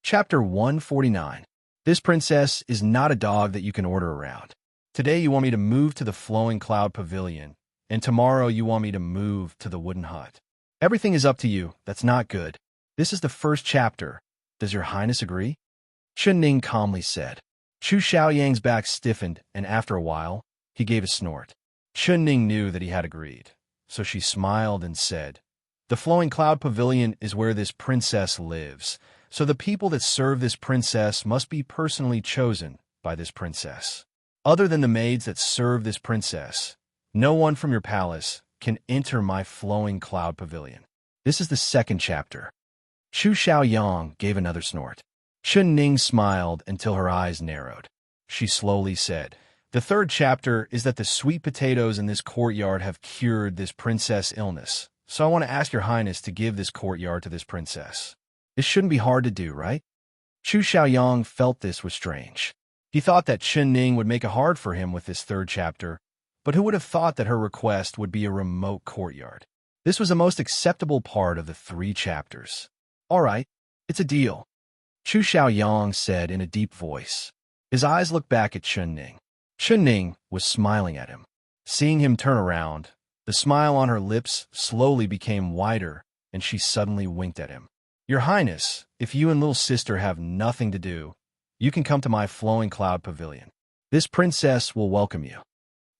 Chapter 149. This princess is not a dog that you can order around. Today you want me to move to the flowing cloud pavilion, and tomorrow you want me to move to the wooden hut. Everything is up to you. That's not good. This is the first chapter. Does your highness agree? Ning calmly said. Chu Xiaoyang's back stiffened, and after a while, he gave a snort. Ning knew that he had agreed, so she smiled and said, "The flowing cloud pavilion is where this princess lives, so the people that serve this princess must be personally chosen by this princess. Other than the maids that serve this princess, no one from your palace can enter my flowing cloud pavilion. This is the second chapter. Chu Xiaoyang gave another snort. Chun Ning smiled until her eyes narrowed. She slowly said, "The third chapter is that the sweet potatoes in this courtyard have cured this princess' illness, so I want to ask your highness to give this courtyard to this princess. This shouldn't be hard to do, right?" Chu Xiaoyang felt this was strange. He thought that Chun Ning would make it hard for him with this third chapter, but who would have thought that her request would be a remote courtyard? This was the most acceptable part of the 3 chapters. "All right, it's a deal," Chu Xiaoyang said in a deep voice. His eyes looked back at Chun Ning. Chun Ning was smiling at him. Seeing him turn around, the smile on her lips slowly became wider, and she suddenly winked at him. "Your Highness, if you and little sister have nothing to do, you can come to my flowing cloud pavilion. This princess will welcome you."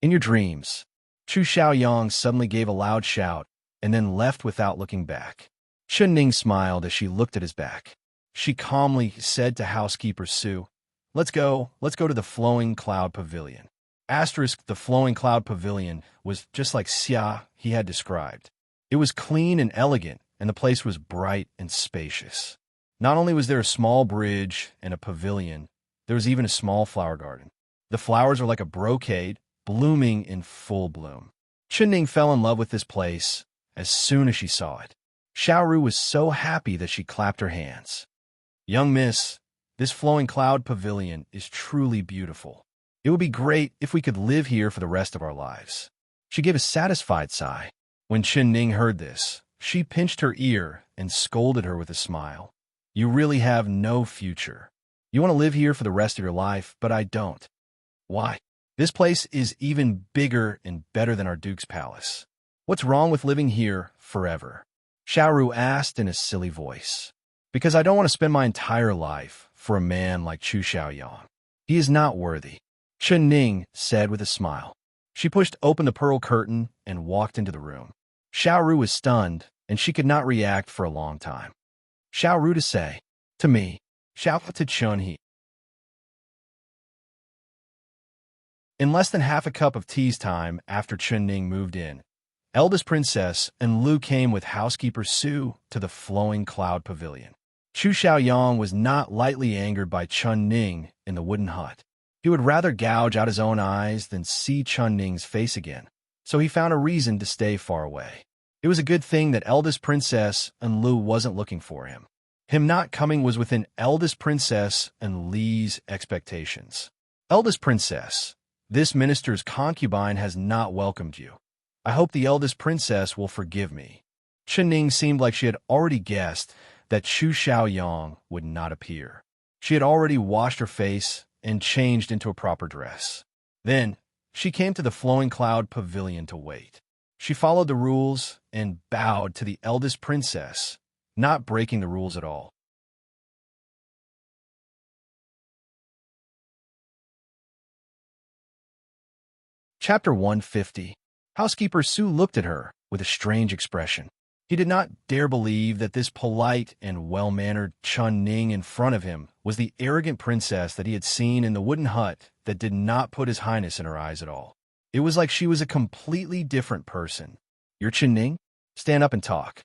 In your dreams, Chu Xiaoyang suddenly gave a loud shout and then left without looking back. Chun Ning smiled as she looked at his back. She calmly said to housekeeper Su, Let's go to the flowing cloud pavilion." The flowing cloud pavilion was just like Xia he had described. It was clean and elegant, and the place was bright and spacious. Not only was there a small bridge and a pavilion, there was even a small flower garden. The flowers were like a brocade, blooming in full bloom. Chun Ning fell in love with this place as soon as she saw it. Xiaoru was so happy that she clapped her hands. "Young miss, this flowing cloud pavilion is truly beautiful. It would be great if we could live here for the rest of our lives." She gave a satisfied sigh. When Chun Ning heard this, she pinched her ear and scolded her with a smile. "You really have no future. You want to live here for the rest of your life, but I don't. Why? This place is even bigger and better than our Duke's palace. What's wrong with living here forever?" Xiaoru asked in a silly voice. "Because I don't want to spend my entire life for a man like Chu Xiaoyang. He is not worthy," Chun Ning said with a smile. She pushed open the pearl curtain and walked into the room. Xiaoru was stunned, and she could not react for a long time. Xiaoru to say, "To me," Xiao to Chun He. In less than half a cup of tea's time after Chun Ning moved in, eldest princess and Lu came with housekeeper Su to the flowing cloud pavilion. Chu Xiaoyang was not lightly angered by Chun Ning in the wooden hut. He would rather gouge out his own eyes than see Chun Ning's face again, so he found a reason to stay far away. It was a good thing that eldest princess and Lu wasn't looking for him. Him not coming was within eldest princess and Li's expectations. "Eldest princess, this minister's concubine has not welcomed you. I hope the eldest princess will forgive me." Chun Ning seemed like she had already guessed that Chu Xiaoyang would not appear. She had already washed her face and changed into a proper dress. Then, she came to the flowing cloud pavilion to wait. She followed the rules and bowed to the eldest princess, not breaking the rules at all. Chapter 150. Housekeeper Su looked at her with a strange expression. He did not dare believe that this polite and well-mannered Chun Ning in front of him was the arrogant princess that he had seen in the wooden hut that did not put his highness in her eyes at all. It was like she was a completely different person. "You're Chun Ning? Stand up and talk."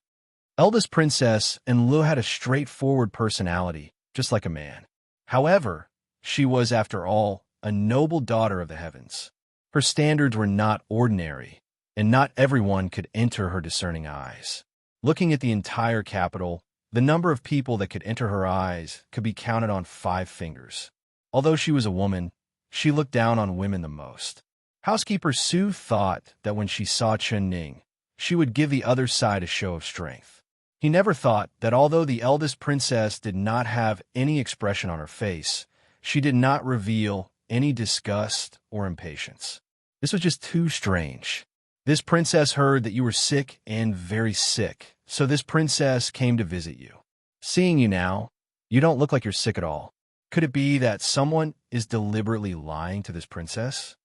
Eldest princess and Lu had a straightforward personality, just like a man. However, she was, after all, a noble daughter of the heavens. Her standards were not ordinary, and not everyone could enter her discerning eyes. Looking at the entire capital, the number of people that could enter her eyes could be counted on 5 fingers. Although she was a woman, she looked down on women the most. Housekeeper Su thought that when she saw Chun Ning, she would give the other side a show of strength. He never thought that although the eldest princess did not have any expression on her face, she did not reveal any disgust or impatience. This was just too strange. This princess heard that you were sick and very sick, so this princess came to visit you. Seeing you now, you don't look like you're sick at all. Could it be that someone is deliberately lying to this princess?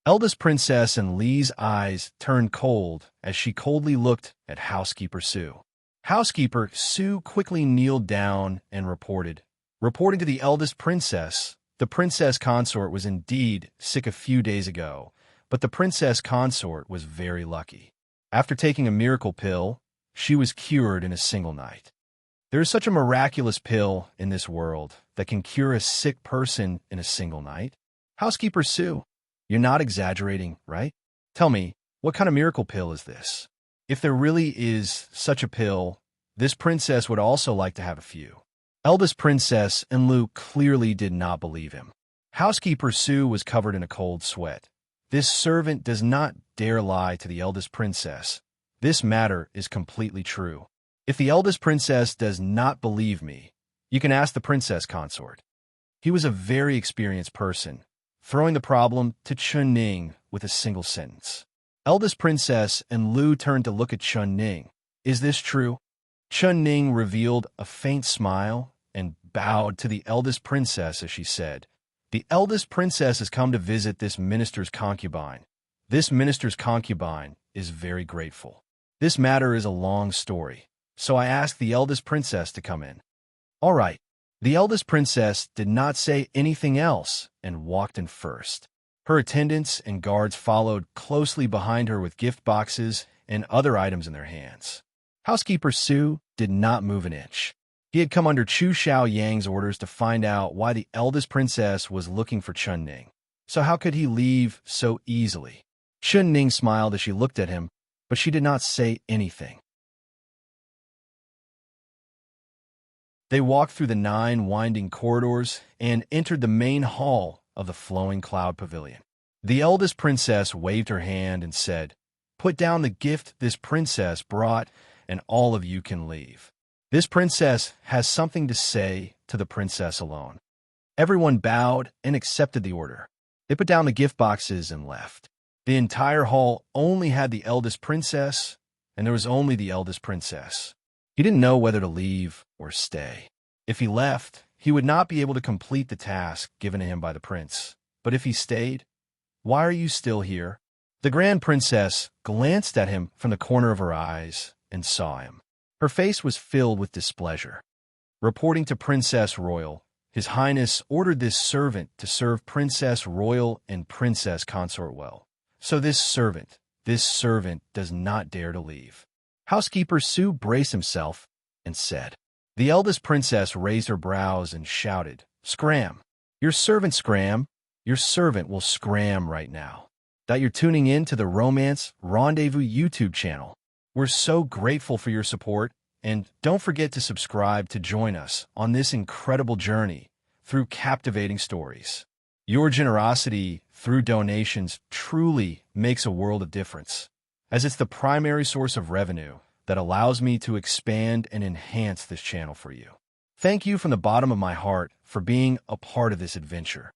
Eldest princess and Li's eyes turned cold as she coldly looked at housekeeper Su. Housekeeper Su quickly kneeled down and reporting to the eldest princess The princess consort was indeed sick a few days ago, but the princess consort was very lucky. After taking a miracle pill, she was cured in a single night. There is such a miraculous pill in this world that can cure a sick person in a single night. Housekeeper Sue, you're not exaggerating, right? Tell me, what kind of miracle pill is this? If there really is such a pill, this princess would also like to have a few. Eldest princess and Lou clearly did not believe him. Housekeeper Sue was covered in a cold sweat. This servant does not dare lie to the eldest princess. This matter is completely true. If the eldest princess does not believe me, you can ask the princess consort. He was a very experienced person, throwing the problem to Chun Ning with a single sentence. Eldest princess and Lou turned to look at Chun Ning. Is this true? Chun Ning revealed a faint smile and bowed to the eldest princess as she said, "The eldest princess has come to visit this minister's concubine. This minister's concubine is very grateful. This matter is a long story, so I asked the eldest princess to come in." All right. The eldest princess did not say anything else and walked in first. Her attendants and guards followed closely behind her with gift boxes and other items in their hands. Housekeeper Sue did not move an inch. He had come under Chu Xiao Yang's orders to find out why the eldest princess was looking for Chun Ning. So how could he leave so easily? Chun Ning smiled as she looked at him, but she did not say anything. They walked through the 9 winding corridors and entered the main hall of the flowing cloud pavilion. The eldest princess waved her hand and said, "Put down the gift this princess brought, and all of you can leave. This princess has something to say to the princess alone." Everyone bowed and accepted the order. They put down the gift boxes and left. The entire hall only had the eldest princess, and there was only the eldest princess. He didn't know whether to leave or stay. If he left, he would not be able to complete the task given to him by the prince. But if he stayed, why are you still here? The grand princess glanced at him from the corner of her eyes and saw him. Her face was filled with displeasure. Reporting to Princess Royal, His Highness ordered this servant to serve Princess Royal and Princess Consort well. So this servant does not dare to leave. Housekeeper Sue braced himself and said. The eldest princess raised her brows and shouted, "Scram! Your servant scram! Your servant will scram right now." That you're tuning in to the Romance Rendezvous YouTube channel. We're so grateful for your support, and don't forget to subscribe to join us on this incredible journey through captivating stories. Your generosity through donations truly makes a world of difference, as it's the primary source of revenue that allows me to expand and enhance this channel for you. Thank you from the bottom of my heart for being a part of this adventure.